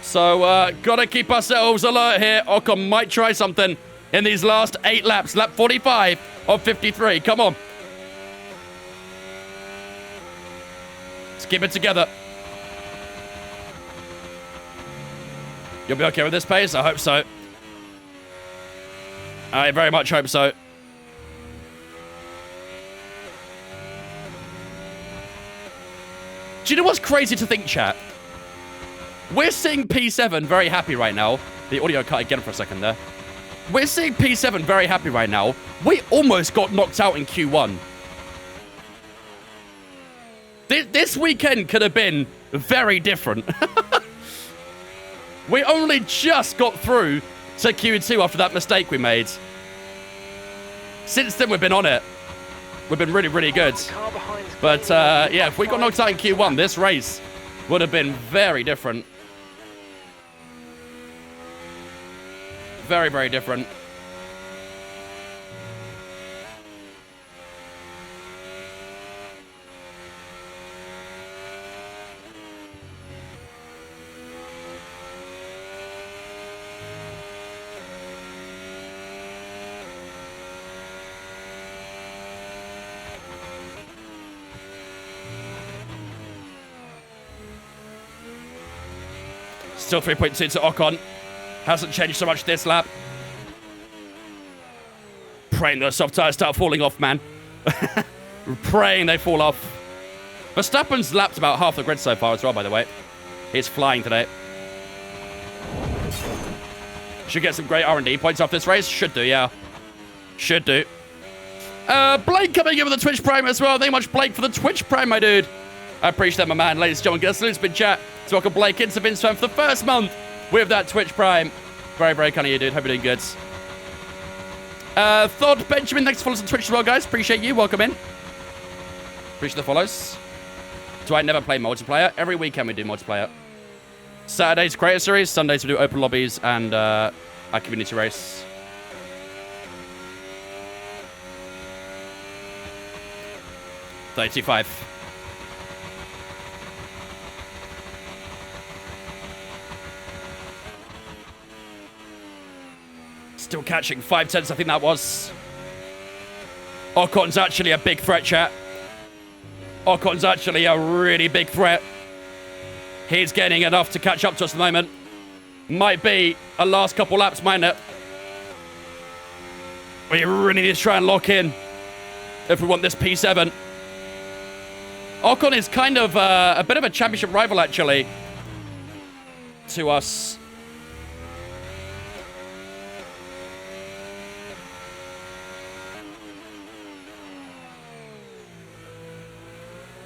So, got to keep ourselves alert here. Ocon might try something in these last 8 laps. Lap 45 of 53. Come on. Let's keep it together. You'll be okay with this pace? I hope so. I very much hope so. Do you know what's crazy to think, chat? We're seeing P7 very happy right now. The audio cut again for a second there. We're seeing P7 very happy right now. We almost got knocked out in Q1. This weekend could have been very different. We only just got through to Q2 after that mistake we made. Since then, we've been on it. We've been really, really good. But, yeah, if we got knocked out in Q1, this race would have been very different. Very, very different. Still 3.2 to Ocon. Hasn't changed so much this lap. Praying those soft tires start falling off, man. Praying they fall off. Verstappen's lapped about half the grid so far as well, by the way. He's flying today. Should get some great R&D points off this race. Should do, yeah. Should do. Blake coming in with the Twitch Prime as well. Thank you much, Blake, for the Twitch Prime, my dude. I appreciate that, my man. Ladies and gentlemen, get a salute, big chat. To welcome Blake into Vince Fan for the first month with that Twitch Prime. Very, very kind of you, dude. Hope you're doing good. Thod Benjamin, thanks for following us on Twitch as well, guys. Appreciate you. Welcome in. Appreciate the follows. Do I never play multiplayer? Every weekend we do multiplayer. Saturdays, Creator Series. Sundays we do open lobbies and our community race. $32.5. Still catching 5 tenths, I think that was. Ocon's actually a big threat, chat. Ocon's actually a really big threat. He's getting enough to catch up to us at the moment. Might be a last couple laps, mightn't it? We really need to try and lock in if we want this P7. Ocon is kind of a bit of a championship rival, actually, to us.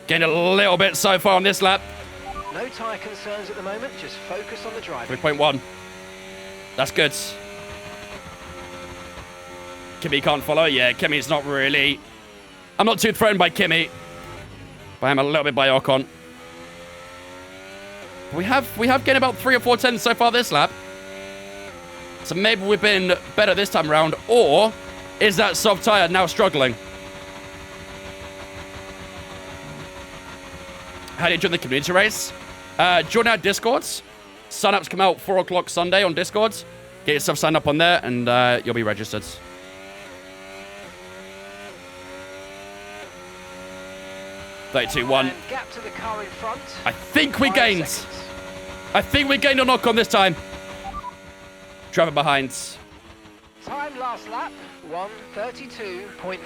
Getting a little bit so far on this lap. No tyre concerns at the moment, just focus on the driving. 3.1. That's good. Kimi can't follow. Yeah, Kimi's not really... I'm not too threatened by Kimi. But I'm a little bit by Ocon. We have gained about 3 or 4 tenths so far this lap. So maybe we've been better this time around. Or is that soft tyre now struggling? How do you join the community race? Join our Discords. Sign-ups come out 4 o'clock Sunday on Discords. Get yourself signed up on there and you'll be registered. 32.1. And gap to the car in front. I think we 5 gained. seconds. I think we gained a knock-on this time. Driver behind. Time last lap, 1:32.4.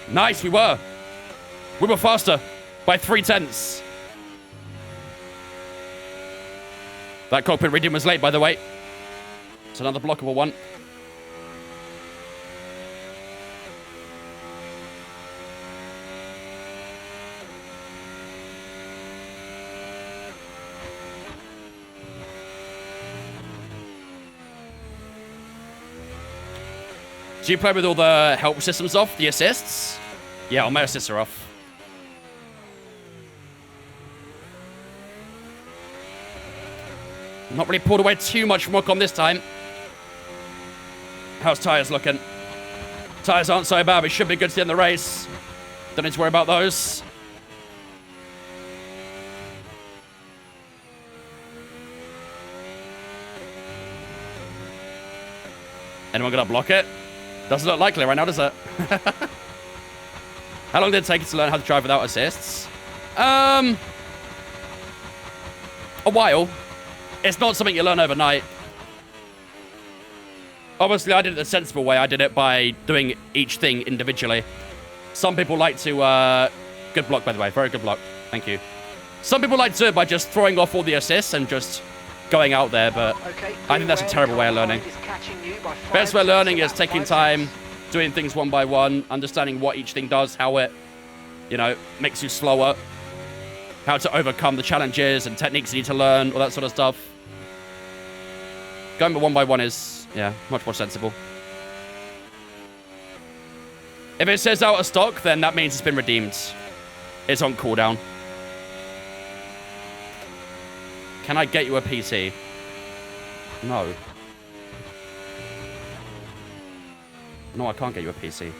Nice, we were. We were faster by 0.3. That cockpit reading was late, by the way. It's another blockable one. Do you play with all the help systems off, the assists? Yeah, all my assists are off. Not really pulled away too much from Ocon this time. How's tyres looking? Tyres aren't so bad, but should be good to the end of the race. Don't need to worry about those. Anyone gonna block it? Doesn't look likely right now, does it? How long did it take you to learn how to drive without assists? A while. It's not something you learn overnight. Obviously, I did it the sensible way. I did it by doing each thing individually. Some people like to... good block, by the way. Very good block. Thank you. Some people like to do it by just throwing off all the assists and just going out there, but Okay, I think that's a terrible way of learning. Best way of learning is taking time, doing things one by one, understanding what each thing does, how it, you know, makes you slower, how to overcome the challenges and techniques you need to learn, all that sort of stuff. Going one by one is, yeah, much more sensible. If it says out of stock, then that means it's been redeemed. It's on cooldown. Can I get you a PC? No. No, I can't get you a PC.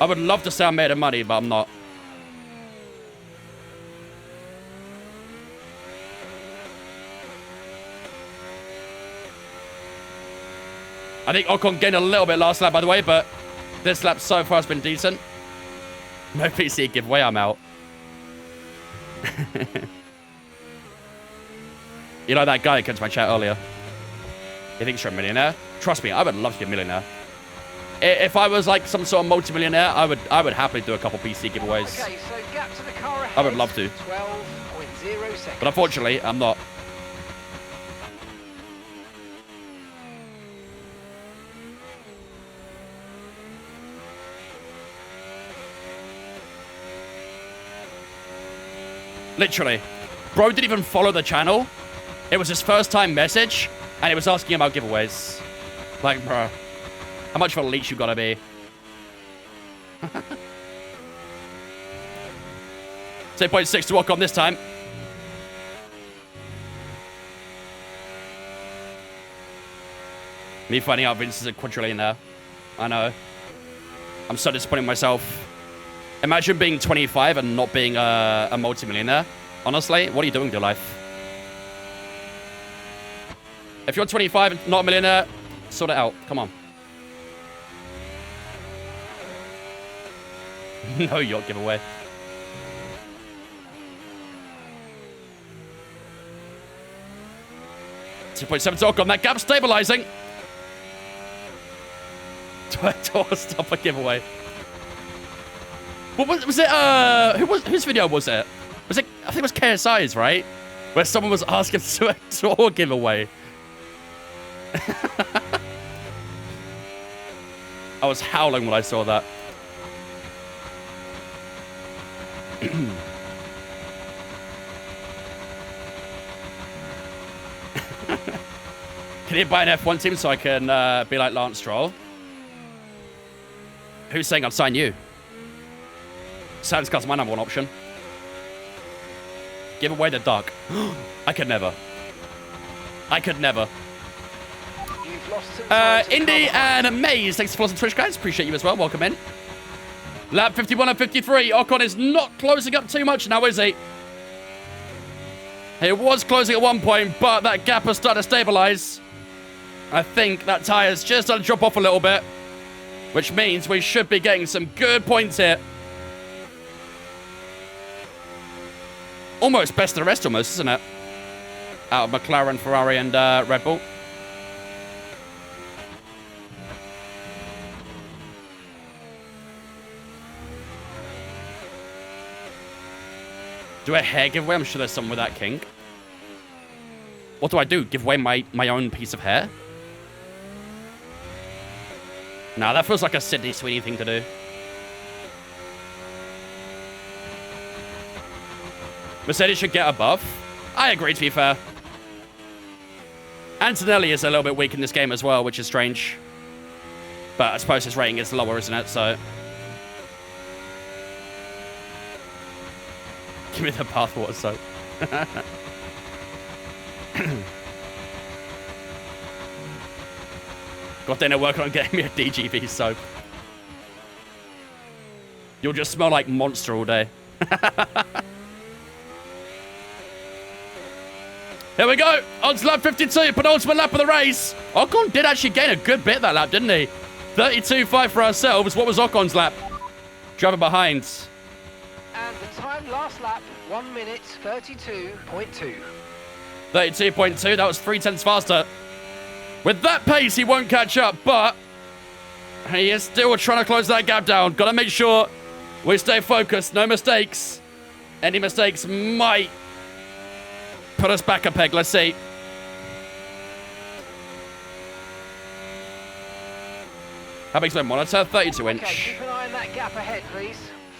I would love to say I'm made of money, but I'm not. I think Ocon gained a little bit last lap, by the way, but this lap so far has been decent. No PC giveaway, I'm out. You know that guy that came to my chat earlier? He thinks you're a millionaire? Trust me, I would love to be a millionaire. If I was like some sort of multi-millionaire, I would happily do a couple PC giveaways. Okay, so gap to the car ahead, I would love to. 12.0 seconds. But unfortunately, I'm not. Literally. Bro didn't even follow the channel. It was his first time message, and it was asking about giveaways. Like, bro, how much of a leech you gotta be? 2.6 to walk on this time. Me finding out Vince is a quadrillionaire. I know. I'm so disappointed in myself. Imagine being 25 and not being a multi-millionaire. Honestly, what are you doing with your life? If you're 25 and not a millionaire, sort it out. Come on. No yacht giveaway. .7 talk on that gap stabilizing. Door stopper giveaway. What was it? Whose video was it? Was it? I think it was KSI's, right? Where someone was asking to a tour giveaway. I was howling when I saw that. Can you buy an F1 team so I can be like Lance Stroll? Who's saying I'd sign you? Sounds because my number one option. Give away the dark. I could never. I could never. Indy and Maze, thanks for the Twitch, guys. Appreciate you as well. Welcome in. Lap 51 and 53. Ocon is not closing up too much now, is he? He was closing at one point, but that gap has started to stabilize. I think that tire's just started to drop off a little bit. which means we should be getting some good points here. Almost best of the rest, almost, isn't it? Out of McLaren, Ferrari, and Red Bull. Do a hair giveaway? I'm sure there's someone with that kink. What do I do? Give away my own piece of hair? Nah, that feels like a Sydney Sweeney thing to do. Mercedes should get a buff. I agree, to be fair. Antonelli is a little bit weak in this game as well, which is strange. But I suppose his rating is lower, isn't it? So... give me the bathwater soap. God, they're working on getting me a DGV soap. You'll just smell like Monster all day. Here we go. On to lap 52, penultimate lap of the race. Ocon did actually gain a good bit that lap, didn't he? 32.5 for ourselves. What was Ocon's lap? Driver behind. And the time last lap, 1 minute 32.2. 32.2, that was 0.3 faster. With that pace, he won't catch up, but he is still trying to close that gap down. Got to make sure we stay focused, no mistakes. Any mistakes might put us back a peg. Let's see. How big's my monitor? 32 inch. Okay, keep an eye on that gap ahead, please.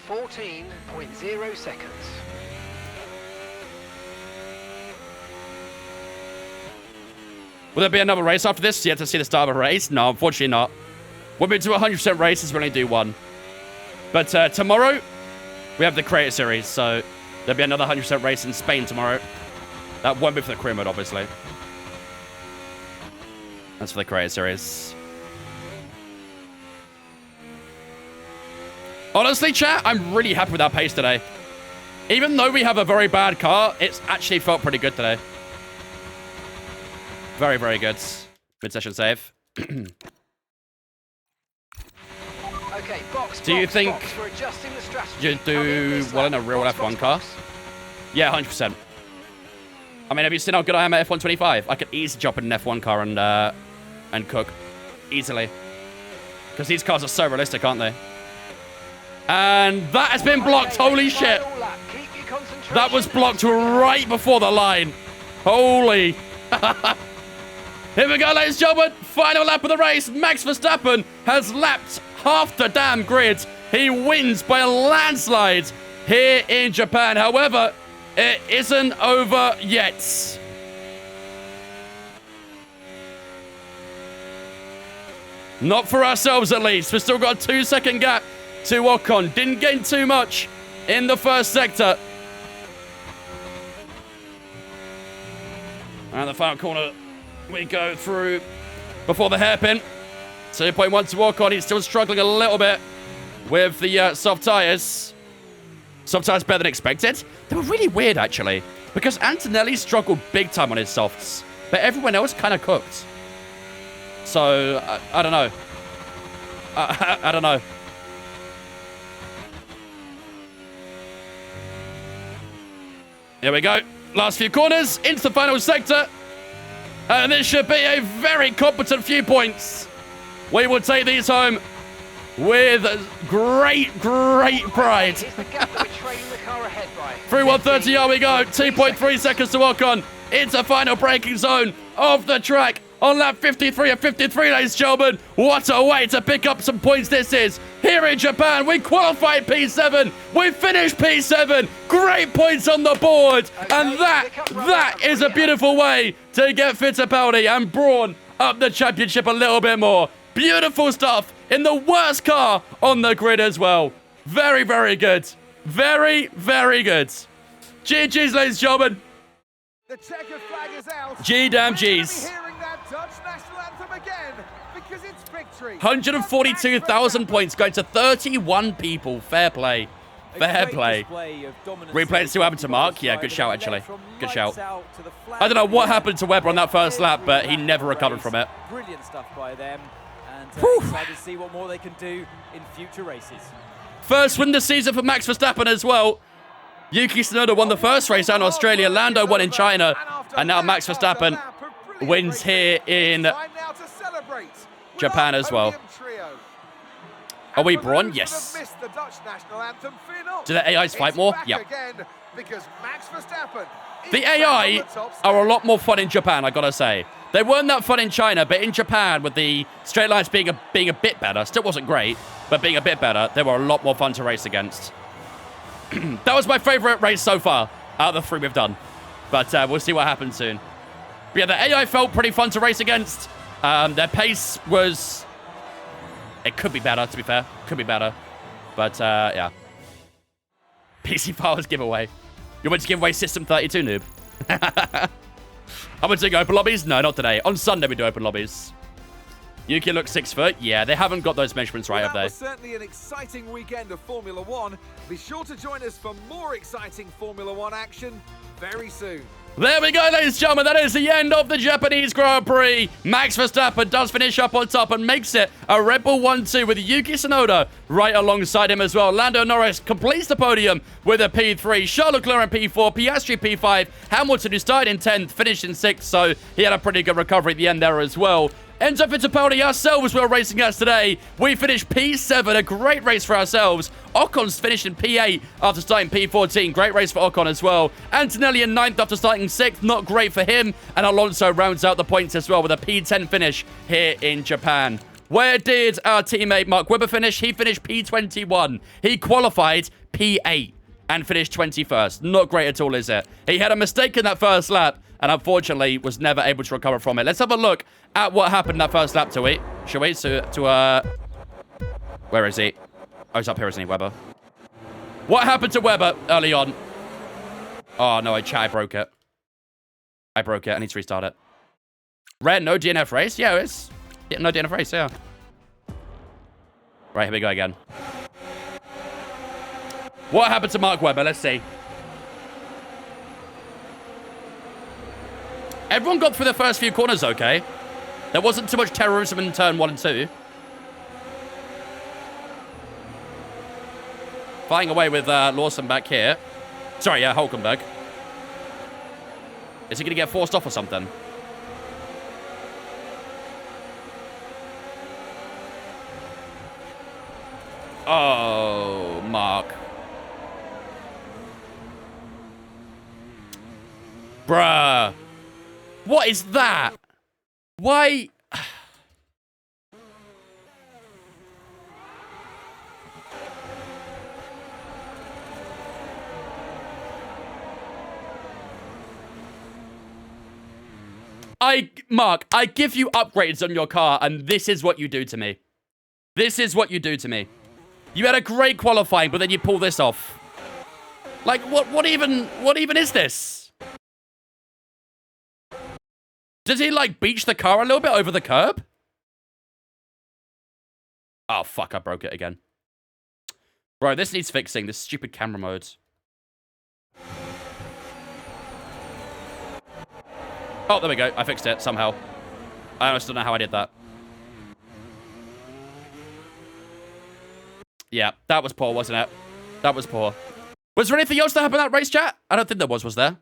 14.0 seconds. Will there be another race after this? Yet to see the start of a race? No, unfortunately not. When we do 100% races, we only do one. But tomorrow, we have the Creator Series, so there'll be another 100% race in Spain tomorrow. That won't be for the career mode, obviously. That's for the Creator Series. Honestly, chat, I'm really happy with that pace today. Even though we have a very bad car, it's actually felt pretty good today. Very, very good. Mid-session save. Okay, box. Do you think we're adjusting the strategy. you do well in a real F1 car? Yeah, 100%. I mean, have you seen how good I am at F125? I could easily jump in an F1 car and cook. Easily. Because these cars are so realistic, aren't they? And that has been blocked. Holy shit. That was blocked right before the line. Holy. Here we go, ladies and gentlemen. Final lap of the race. Max Verstappen has lapped half the damn grid. He wins by a landslide here in Japan. However, it isn't over yet. Not for ourselves, at least. We've still got a 2-second gap to Ocon. Didn't gain too much in the first sector. And the final corner we go through before the hairpin. 2.1 to Ocon. He's still struggling a little bit with the soft tyres. Soft tyres better than expected. They were really weird, actually, because Antonelli struggled big time on his softs, but everyone else kind of cooked. So, I don't know. I don't know. Here we go. Last few corners into the final sector. And this should be a very competent few points. We will take these home with great, great pride. Here's the gap that we're trailing the car ahead by. Through 130, here we go. 2.3 seconds to Ocon. Into final braking zone of the track on lap 53 of 53, ladies and gentlemen. What a way to pick up some points this is. Here in Japan, we qualified P7. We finished P7. Great points on the board. Okay, And that is a beautiful way to get Fittipaldi and Brawn up the championship a little bit more. Beautiful stuff in the worst car on the grid as well. Very, very good. Very, very good. GG's, ladies and gentlemen. The checkered flag is out. G-damn We're gonna G's. be hearing that Dutch national anthem again because it's victory. 142,000 points going to 31 people. Fair play. Fair play. Replay and see what happened to Mark. Yeah, good shout, actually. Good shout. I don't know what happened to Webber on that first lap, but he never recovered from it. Brilliant stuff by them. And excited to see what more they can do in future races. First win this season for Max Verstappen as well. Yuki Tsunoda won the first race out in Australia. Lando won in China. And now Max Verstappen wins here in Japan as well. Are we Brawn? Yes. Do the AIs fight more? Yeah. The AI are a lot more fun in Japan, I gotta say. They weren't that fun in China, but in Japan, with the straight lines being a bit better, still wasn't great, but being a bit better, they were a lot more fun to race against. That was my favorite race so far, out of the 3 we've done. But we'll see what happens soon. But yeah, the AI felt pretty fun to race against. Their pace was... It could be better, to be fair. Could be better. But, yeah. PC Files giveaway. You want to give away System 32, noob? I'm going to do open lobbies? No, not today. On Sunday, we do open lobbies. Yuki looks 6 foot. Yeah, they haven't got those measurements right, have they? That was certainly an exciting weekend of Formula One. Be sure to join us for more exciting Formula One action very soon. There we go, ladies and gentlemen. That is the end of the Japanese Grand Prix. Max Verstappen does finish up on top and makes it a Red Bull 1-2 with Yuki Tsunoda right alongside him as well. Lando Norris completes the podium with a P3. Charles Leclerc in P4, Piastri P5. Hamilton, who started in 10th, finished in 6th, so he had a pretty good recovery at the end there as well. Enzo Fittipaldi, ourselves, we were racing us today. We finished P7, a great race for ourselves. Ocon's finished in P8 after starting P14. Great race for Ocon as well. Antonelli in 9th after starting 6th. Not great for him. And Alonso rounds out the points as well with a P10 finish here in Japan. Where did our teammate Mark Webber finish? He finished P21. He qualified P8 and finished 21st. Not great at all, is it? He had a mistake in that first lap and unfortunately was never able to recover from it. Let's have a look at what happened in that first lap to it. Shall we? Where is he? Oh, he's up here, isn't he, Webber? What happened to Webber early on? Oh, no, I broke it. I broke it. I need to restart it. Red, no DNF race? Yeah, it's... Yeah, no DNF race, yeah. Right, here we go again. What happened to Mark Webber? Let's see. Everyone got through the first few corners okay. There wasn't too much terrorism in turn 1 and 2. Flying away with Lawson back here. Sorry, yeah, Hulkenberg. Is he going to get forced off or something? Oh, Mark. Bruh. What is that? Why? Mark, I give you upgrades on your car, and this is what you do to me. This is what you do to me. You had a great qualifying, but then you pull this off. Like, what even is this? Does he, like, beach the car a little bit over the curb? Oh, fuck, I broke it again. Bro, this needs fixing, this stupid camera mode. Oh, there we go. I fixed it somehow. I honestly don't know how I did that. Yeah, that was poor, wasn't it? That was poor. Was there anything else that happened in that race, chat? I don't think there was there?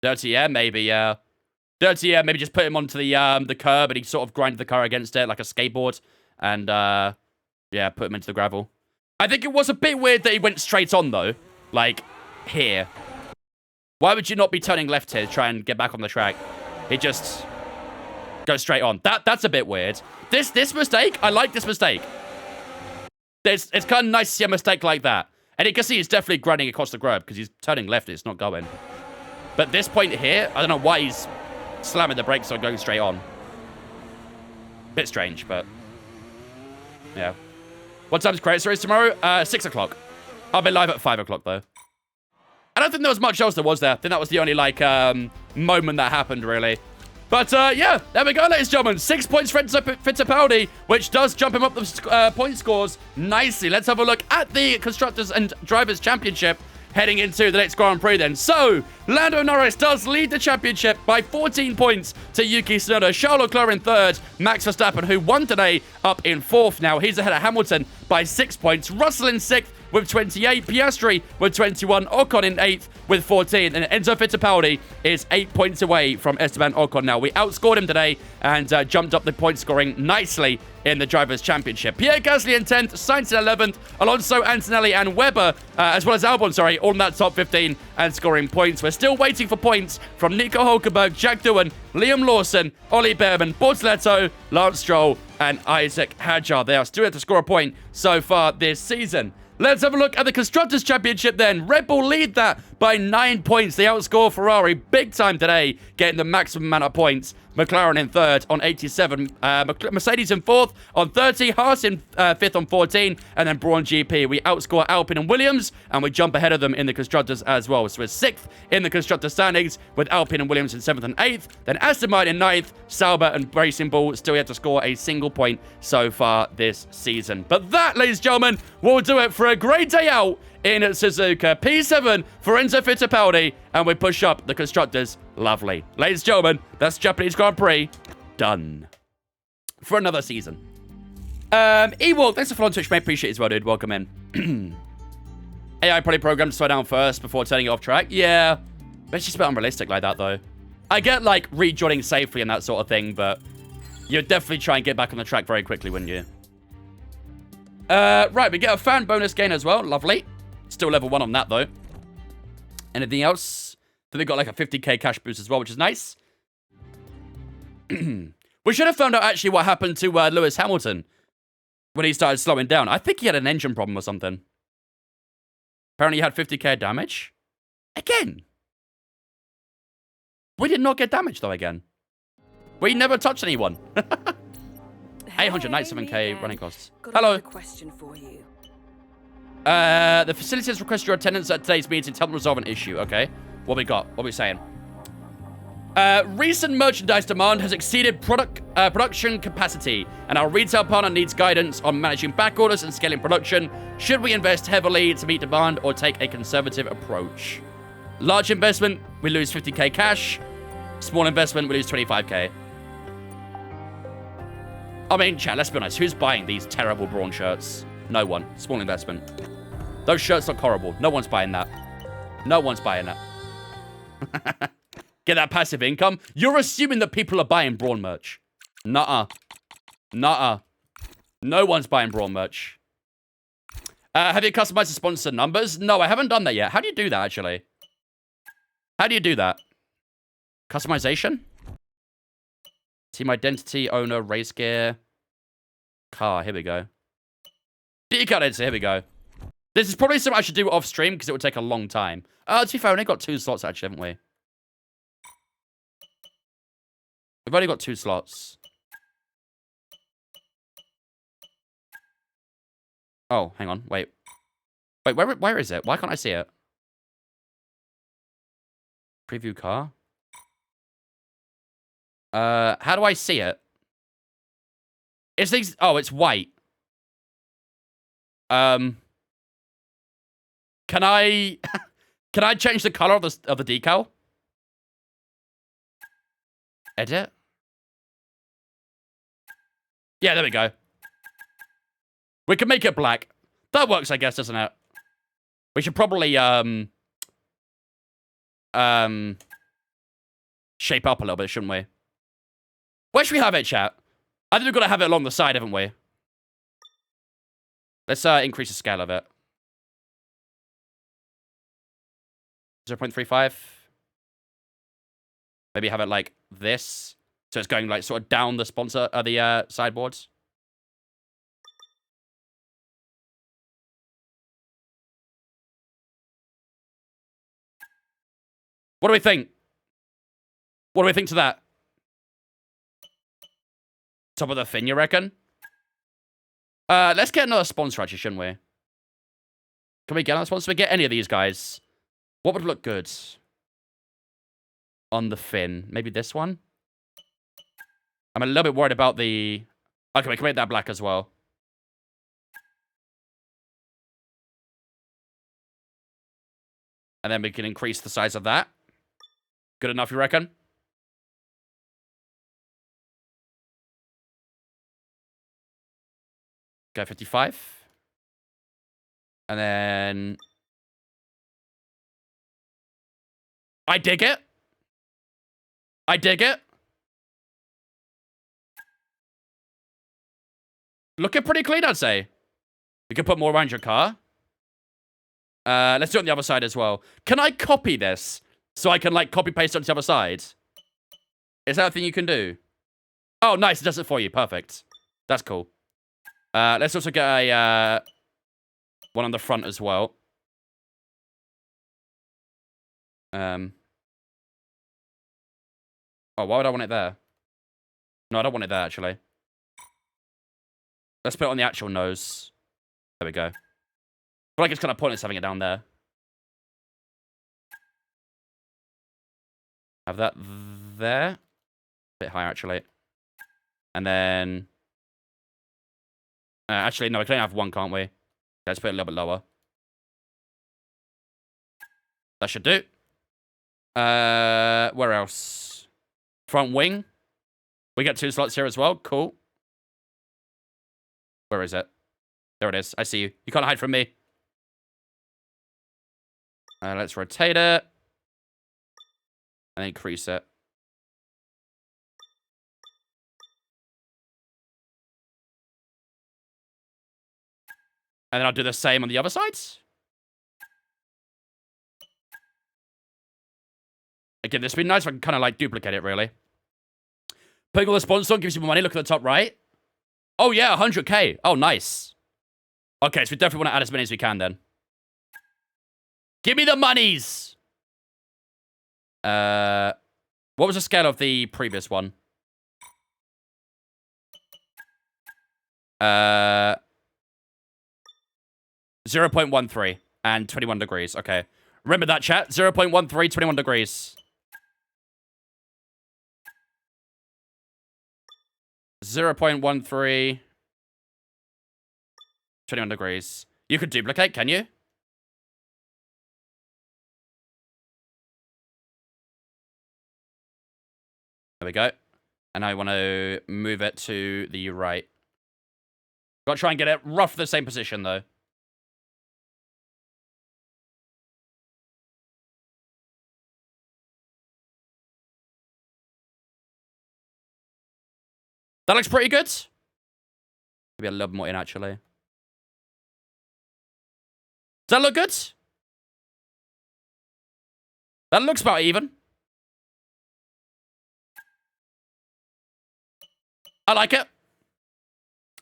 Dirty Air, maybe, yeah. Dirty Air, maybe just put him onto the curb and he sort of grinded the car against it like a skateboard. And, yeah, put him into the gravel. I think it was a bit weird that he went straight on, though. Like, here. Why would you not be turning left here to try and get back on the track? He just goes straight on. That's a bit weird. This mistake, I like this mistake. It's kind of nice to see a mistake like that. And you can see he's definitely grinding across the curb because he's turning left and it's not going. But this point here, I don't know why he's slamming the brakes or going straight on. Bit strange, but yeah. What time's Credit Series tomorrow? 6 o'clock. I'll be live at 5 o'clock, though. I don't think there was much else there was there. I think that was the only, like, moment that happened, really. But, yeah, there we go, ladies and gentlemen. 6 points for Fittipaldi, which does jump him up the point scores nicely. Let's have a look at the Constructors and Drivers Championship heading into the next Grand Prix then. So, Lando Norris does lead the championship by 14 points to Yuki Tsunoda. Charles Leclerc in third. Max Verstappen, who won today, up in fourth now. He's ahead of Hamilton by 6 points. Russell in sixth with 28. Piastri with 21. Ocon in 8th with 14. And Enzo Fittipaldi is 8 points away from Esteban Ocon now. We outscored him today and jumped up the point scoring nicely in the Drivers' Championship. Pierre Gasly in 10th, Sainz in 11th, Alonso, Antonelli, and Webber, as well as Albon, sorry, all in that top 15 and scoring points. We're still waiting for points from Nico Hulkenberg, Jack Doohan, Liam Lawson, Ollie Behrman, Bortoletto, Lance Stroll, and Isaac Hadjar. They are still yet to score a point so far this season. Let's have a look at the Constructors' Championship then. Red Bull lead that by 9 points. They outscore Ferrari big time today, getting the maximum amount of points. McLaren in third on 87. Mercedes in fourth on 30. Haas in fifth on 14. And then Brawn GP. We outscore Alpine and Williams, and we jump ahead of them in the Constructors as well. So we're sixth in the Constructors standings with Alpine and Williams in seventh and eighth. Then Aston Martin in ninth. Sauber and Racing Bull still yet to score a single point so far this season. But that, ladies and gentlemen, will do it for a great day out in Suzuka. P7 for Enzo Fittipaldi, and we push up the Constructors. Lovely. Ladies and gentlemen, that's Japanese Grand Prix done for another season. Ewok, thanks for following Twitch, mate. Appreciate it as well, dude. Welcome in. AI probably programmed to slow down first before turning it off track. Yeah, but it's just a bit unrealistic like that, though. I get, like, rejoining safely and that sort of thing, but you'd definitely try and get back on the track very quickly, wouldn't you? Right, we get a fan bonus gain as well. Lovely. Still level 1 on that, though. Anything else? Then they got like a 50k cash boost as well, which is nice. We should have found out actually what happened to Lewis Hamilton when he started slowing down. I think he had an engine problem or something. Apparently he had 50k damage. Again. We did not get damage, though, again. We never touched anyone. 897k running costs. Hello. Question for you. The facility has requested your attendance at today's meeting to help resolve an issue. Okay. What we got? What are we saying? Recent merchandise demand has exceeded production capacity, and our retail partner needs guidance on managing back orders and scaling production. Should we invest heavily to meet demand or take a conservative approach? Large investment, we lose 50k cash. Small investment, we lose 25k. I mean, chat, let's be honest. Who's buying these terrible Brawn shirts? No one. Small investment. Those shirts look horrible. No one's buying that. No one's buying that. Get that passive income? You're assuming that people are buying Brawn merch. Nuh-uh. Nuh-uh. No one's buying Brawn merch. Have you customized the sponsor numbers? No, I haven't done that yet. How do you do that, actually? How do you do that? Customization? Team identity, owner, race gear. Car, here we go. Decal editor, here we go. This is probably something I should do off stream because it would take a long time. To be fair, we only got 2 slots actually, haven't we? We've only got 2 slots. Oh, hang on, wait. Wait, where is it? Why can't I see it? Preview car? How do I see it? It's these... Oh, it's white. Can I... Can I change the color of the decal? Edit? Yeah, there we go. We can make it black. That works, I guess, doesn't it? We should probably, shape up a little bit, shouldn't we? Where should we have it, chat? I think we've got to have it along the side, haven't we? Let's, increase the scale of it. 0.35. Maybe have it like this. So it's going like sort of down the sponsor of the sideboards. What do we think? What do we think to that? Top of the fin, you reckon? Let's get another sponsor, actually, shouldn't we? Can we get another sponsor? Can we get any of these guys? What would look good? On the fin. Maybe this one? I'm a little bit worried about the... Okay, we can make that black as well. And then we can increase the size of that. Good enough, you reckon? Go 55. And then... I dig it. I dig it. Looking pretty clean, I'd say. You can put more around your car. Let's do it on the other side as well. Can I copy this? So I can, like, copy-paste it on the other side? Is that a thing you can do? Oh, nice. It does it for you. Perfect. That's cool. Let's also get a one on the front as well. Oh, why would I want it there? No, I don't want it there, actually. Let's put it on the actual nose. There we go. I feel like it's kind of pointless having it down there. Have that there. A bit higher, actually. And then... actually, no, we can only have one, can't we? Let's put it a little bit lower. That should do. Where else? Front wing. We get 2 slots here as well. Cool. Where is it? There it is. I see you. You can't hide from me. Let's rotate it. And increase it. And then I'll do the same on the other sides. Again, this would be nice if I can kind of like duplicate it, really. Putting all the sponsors on gives you more money. Look at the top right. Oh, yeah, 100k. Oh, nice. Okay, so we definitely want to add as many as we can then. Give me the monies! What was the scale of the previous one? 0.13 and 21 degrees. Okay. Remember that, chat. 0.13, 21 degrees. 0.13, 21 degrees. You could duplicate, can you? There we go. And I want to move it to the right. Got to try and get it rough the same position, though. That looks pretty good. Maybe a little more in, actually. Does that look good? That looks about even. I like it.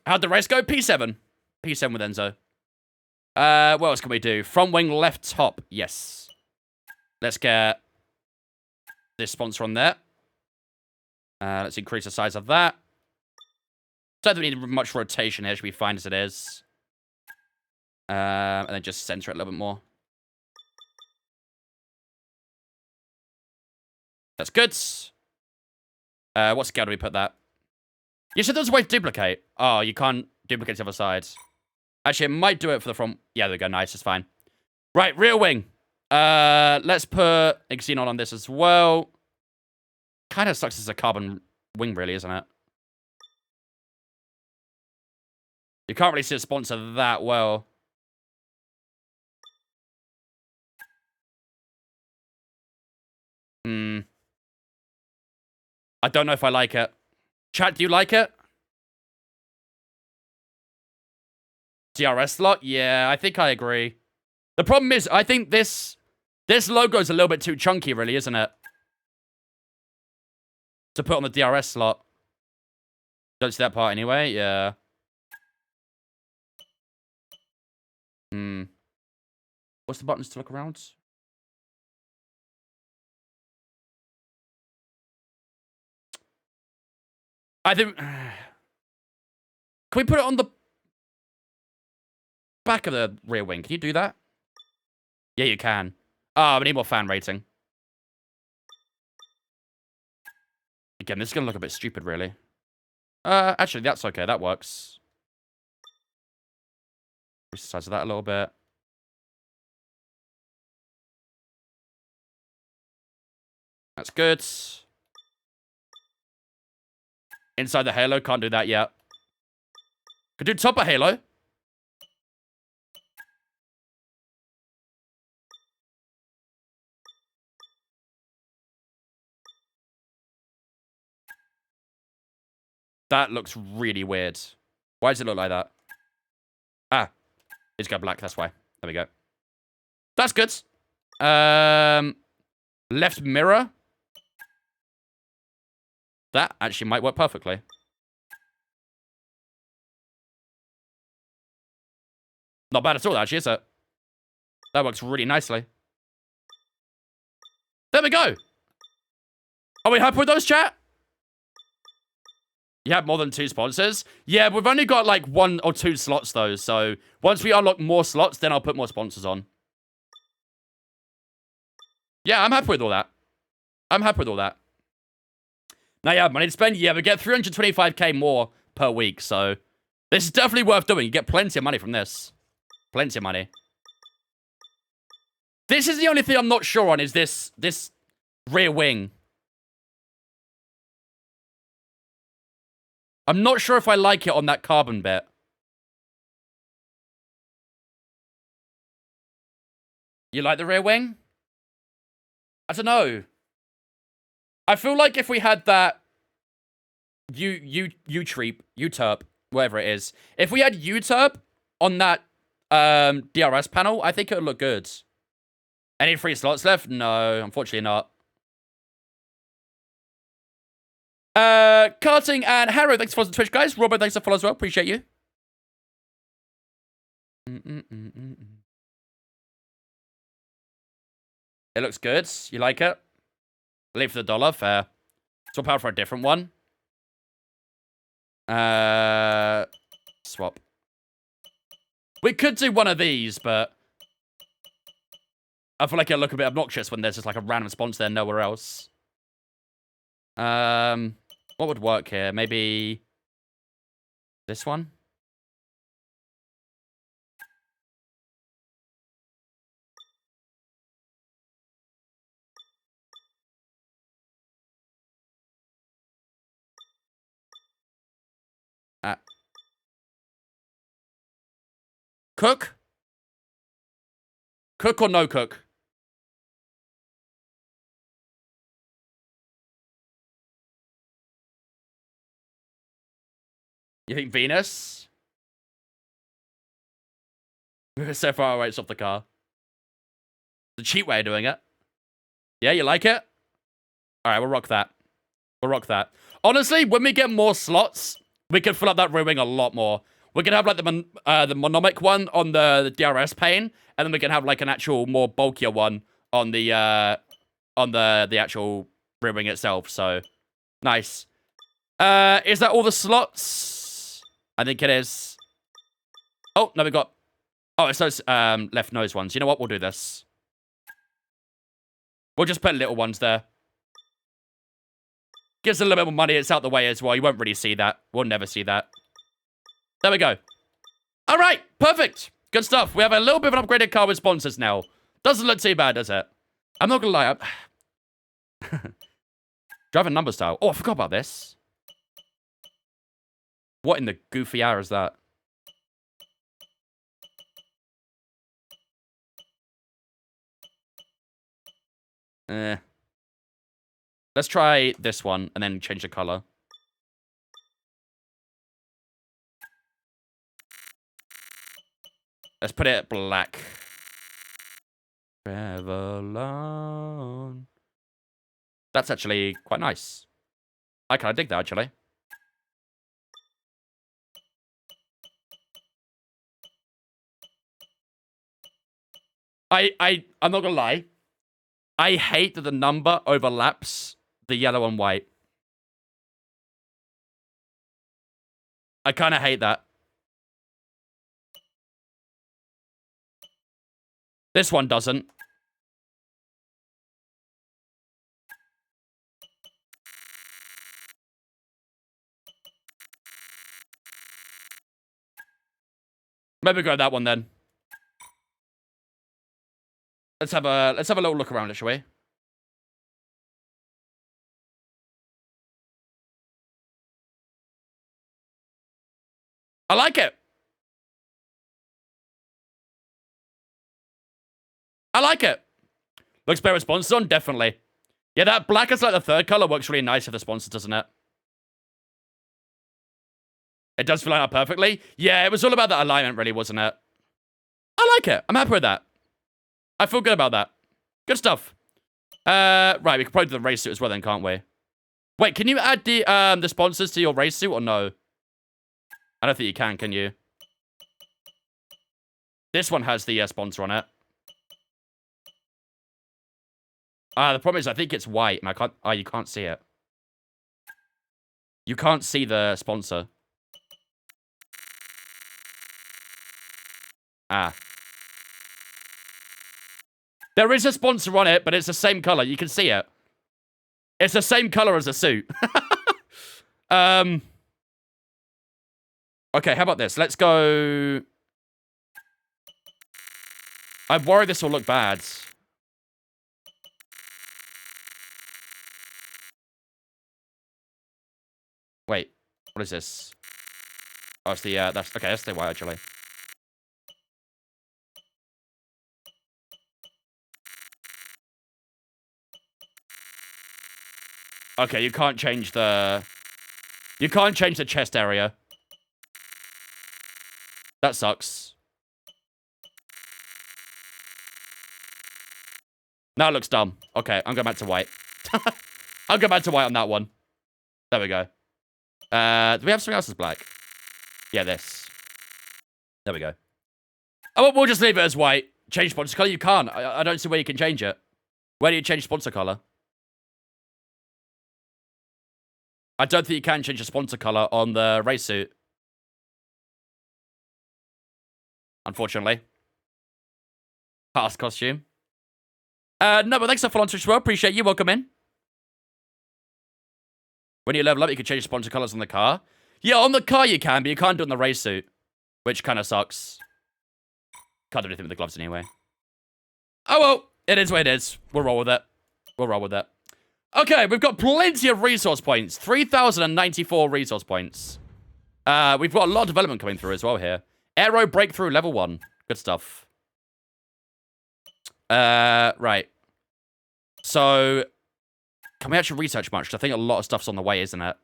How'd the race go? P7. P7 with Enzo. What else can we do? Front wing, left top. Yes. Let's get this sponsor on there. Let's increase the size of that. Don't think we need much rotation here. Should be fine as it is. And then just center it a little bit more. That's good. What scale do we put that? You said there's a way to duplicate. Oh, you can't duplicate the other side. Actually, it might do it for the front. Yeah, there we go. Nice. It's fine. Right, rear wing. Let's put Xenon on this as well. Kind of sucks as a carbon wing, really, isn't it? You can't really see a sponsor that well. I don't know if I like it. Chat, do you like it? DRS slot? Yeah, I think I agree. The problem is, I think this logo is a little bit too chunky, really, isn't it? To put on the DRS slot. Don't see that part anyway, yeah. What's the buttons to look around? I think... Can we put it on the back of the rear wing? Can you do that? Yeah, you can. Oh, we need more fan rating. Again, this is going to look a bit stupid, really. Actually, that's okay. That works. Increase the size of that a little bit. That's good. Inside the halo, can't do that yet. Could do top of halo. That looks really weird. Why does it look like that? Ah, it's got black, that's why. There we go. That's good. Left mirror. That actually might work perfectly. Not bad at all, actually, is it? That works really nicely. There we go. Are we happy with those, chat? You have more than 2 sponsors? Yeah, we've only got like 1 or 2 slots, though. So once we unlock more slots, then I'll put more sponsors on. Yeah, I'm happy with all that. I'm happy with all that. Now you have money to spend? Yeah, we get 325k more per week, so this is definitely worth doing. You get plenty of money from this. Plenty of money. This is the only thing I'm not sure on, is this rear wing. I'm not sure if I like it on that carbon bit. You like the rear wing? I don't know. I feel like if we had that U-Terp, whatever it is. If we had U-Terp on that DRS panel, I think it would look good. Any free slots left? No, unfortunately not. Karting and Harrow, thanks for the Twitch, guys. Robert, thanks for follow as well. Appreciate you. It looks good. You like it? Leave for the dollar. Fair. Swap out for a different one. Swap. We could do one of these, but I feel like it'll look a bit obnoxious when there's just like a random sponsor there nowhere else. What would work here? Maybe this one? Cook? Cook or no cook? You think Venus? We're so far away, it's off the car. The cheap way of doing it. Yeah, you like it? Alright, we'll rock that. We'll rock that. Honestly, when we get more slots, we can fill up that rear wing a lot more. We can have like the monomic one on the DRS pane, and then we can have like an actual more bulkier one on the actual rear wing itself. So nice. Is that all the slots? I think it is. Oh no, we got. Oh, it's those left nose ones. You know what? We'll do this. We'll just put little ones there. Gives a little bit more money. It's out the way as well. You won't really see that. We'll never see that. There we go. All right. Perfect. Good stuff. We have a little bit of an upgraded car with sponsors now. Doesn't look too bad, does it? I'm not going to lie. Driving number style. Oh, I forgot about this. What in the goofy hour is that? Let's try this one and then change the color. Let's put it black. Revlon. That's actually quite nice. I kind of dig that, actually. I'm not gonna lie. I hate that the number overlaps the yellow and white. I kind of hate that. This one doesn't. Maybe go that one then. Let's have a little look around it, shall we? I like it. I like it. Looks better with sponsors on, definitely. Yeah, that black is like the third color works really nice with the sponsors, doesn't it? It does line up perfectly. Yeah, it was all about that alignment, really, wasn't it? I like it. I'm happy with that. I feel good about that. Good stuff. Right, we can probably do the race suit as well then, can't we? Wait, can you add the sponsors to your race suit or no? I don't think you can you? This one has the sponsor on it. The problem is I think it's white and I can't... Oh, you can't see it. You can't see the sponsor. There is a sponsor on it, but it's the same color. You can see it. It's the same color as the suit. Okay, how about this? Let's go... I'm worried this will look bad. Wait, what is this? Oh, it's the, that's, okay, that's the white, actually. Okay, you can't change the... You can't change the chest area. That sucks. Now it looks dumb. Okay, I'm going back to white. I'll go back to white on that one. There we go. Do we have something else that's black? Yeah, this. There we go. Oh, we'll just leave it as white. Change sponsor color? You can't. I don't see where you can change it. Where do you change sponsor color? I don't think you can change the sponsor color on the race suit. Unfortunately. Past costume. No, but thanks for following Twitch as well. Appreciate you. Welcome in. When you level up, you can change sponsor colors on the car. Yeah, on the car you can, but you can't do it on the race suit. Which kind of sucks. Can't do anything with the gloves anyway. Oh, well. It is what it is. We'll roll with it. We'll roll with it. Okay, we've got plenty of resource points. 3,094 resource points. We've got a lot of development coming through as well here. Aero breakthrough level 1. Good stuff. Right. So, can we actually research much? I think a lot of stuff's on the way, isn't it?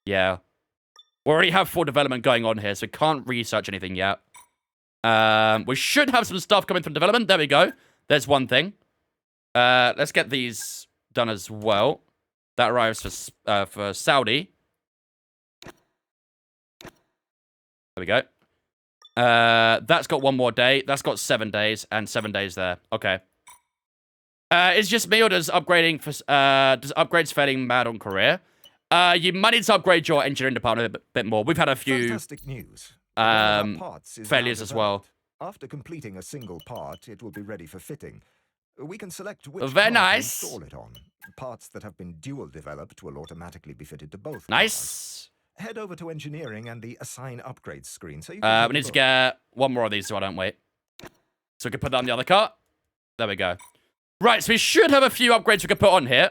Yeah. We already have 4 development going on here, so we can't research anything yet. We should have some stuff coming from development. There we go. There's one thing. Let's get these done as well. That arrives for Saudi. There we go. That's got 1 more day. That's got 7 days and 7 days there. Okay. It's just me or does upgrades failing mad on career? You might need to upgrade your engineering department a bit more. We've had a few Fantastic news. failures as well. After completing a single part, it will be ready for fitting. We can select which Very part to nice. install it on. Parts that have been dual developed will automatically be fitted to both Nice. cars. Head over to engineering and the assign upgrades screen so you We can need to get 1 more of these so I don't wait. So we can put that on the other car. There we go. Right, so we should have a few upgrades we can put on here.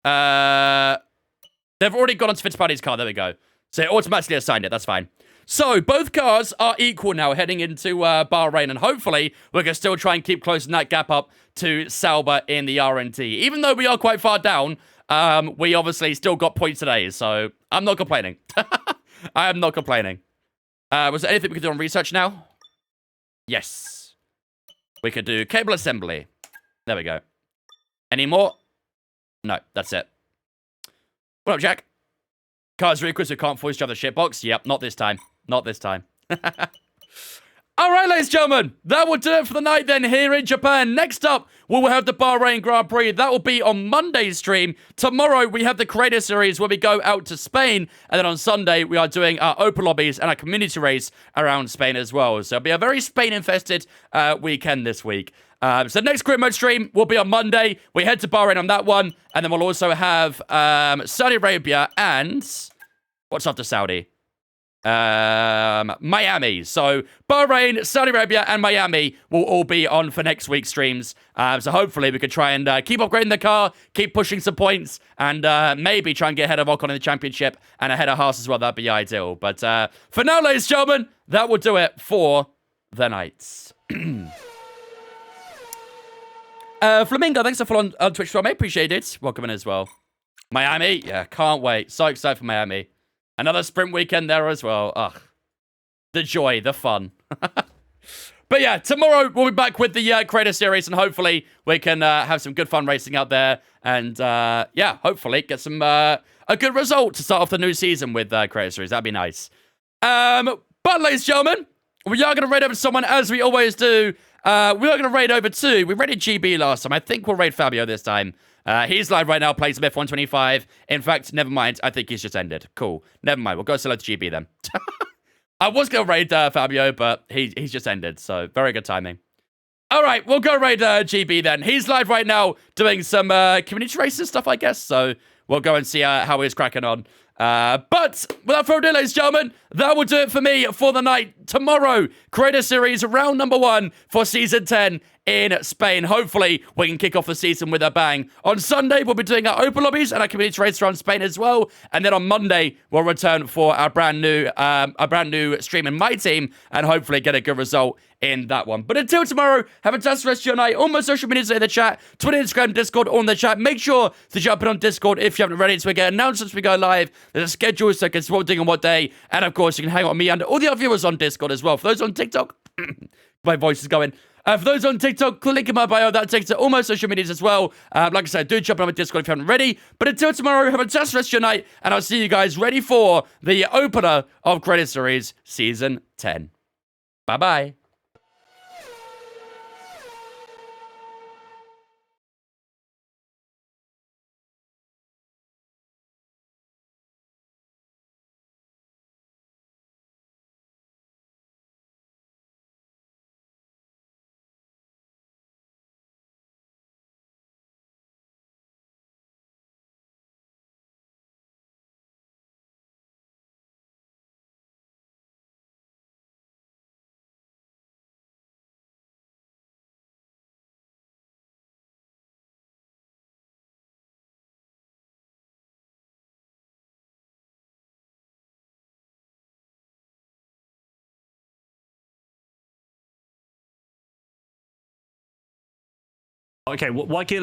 They've already gone onto Fittipaldi's car. There we go. So it automatically assigned it. That's fine. So both cars are equal now heading into Bahrain. And hopefully we can still try and keep closing that gap up to Sauber in the R&D. Even though we are quite far down, we obviously still got points today. So I'm not complaining. I am not complaining. Was there anything we could do on research now? Yes. We could do cable assembly. There we go. Any more? No, that's it. What up, Jack? Cars really quick so can't voice drive the shitbox? Yep, not this time. Not this time. All right, ladies and gentlemen, that will do it for the night then here in Japan. Next up, we will have the Bahrain Grand Prix. That will be on Monday's stream. Tomorrow, we have the Creator Series where we go out to Spain. And then on Sunday, we are doing our open lobbies and our community race around Spain as well. So it'll be a very Spain-infested weekend this week. So next Career Mode stream will be on Monday. We head to Bahrain on that one. And then we'll also have Saudi Arabia and... What's after Saudi? Miami. So Bahrain, Saudi Arabia, and Miami will all be on for next week's streams. So hopefully we could try and keep upgrading the car, keep pushing some points, and maybe try and get ahead of Ocon in the championship and ahead of Haas as well. That'd be ideal. But for now, ladies and gentlemen, that will do it for the nights. Flamingo, thanks for following on Twitch from me. Appreciate it. Welcome in as well. Miami, yeah, can't wait. So excited for Miami. Another sprint weekend there as well. Ugh. The joy, the fun. But yeah, tomorrow we'll be back with the Creator Series, and hopefully we can have some good fun racing out there. And yeah, hopefully get some a good result to start off the new season with Creator Series. That'd be nice. But ladies and gentlemen, we are going to raid over someone as we always do. We are going to raid over two. We raided GB last time. I think we'll raid Fabio this time. He's live right now, playing some F125. In fact, never mind. I think he's just ended. Cool. Never mind. We'll go solo to GB then. I was going to raid Fabio, but he's just ended. So, very good timing. All right, we'll go raid GB then. He's live right now doing some community racing stuff, I guess. So, we'll go and see how he's cracking on. But without further ado, ladies and gentlemen, that will do it for me for the night. Tomorrow, Creator Series round number 1 for Season 10 in Spain. Hopefully, we can kick off the season with a bang. On Sunday, we'll be doing our open lobbies and our community race around Spain as well. And then on Monday, we'll return for our brand new stream in my team and hopefully get a good result in that one. But until tomorrow, have a fantastic rest of your night. All my social medias are in the chat. Twitter, Instagram, Discord, all in the chat. Make sure to jump in on Discord if you haven't already, so we get announcements we go live. There's a schedule so you can see what we're doing on what day. And of course, you can hang out with me and all the other viewers on Discord as well. For those on TikTok, my voice is going. For those on TikTok, click link in my bio. That takes to all my social medias as well. Like I said, do jump on my Discord if you haven't already. But until tomorrow, have a fantastic rest of your night. And I'll see you guys ready for the opener of Creator Series Season 10. Bye-bye. Okay, why kill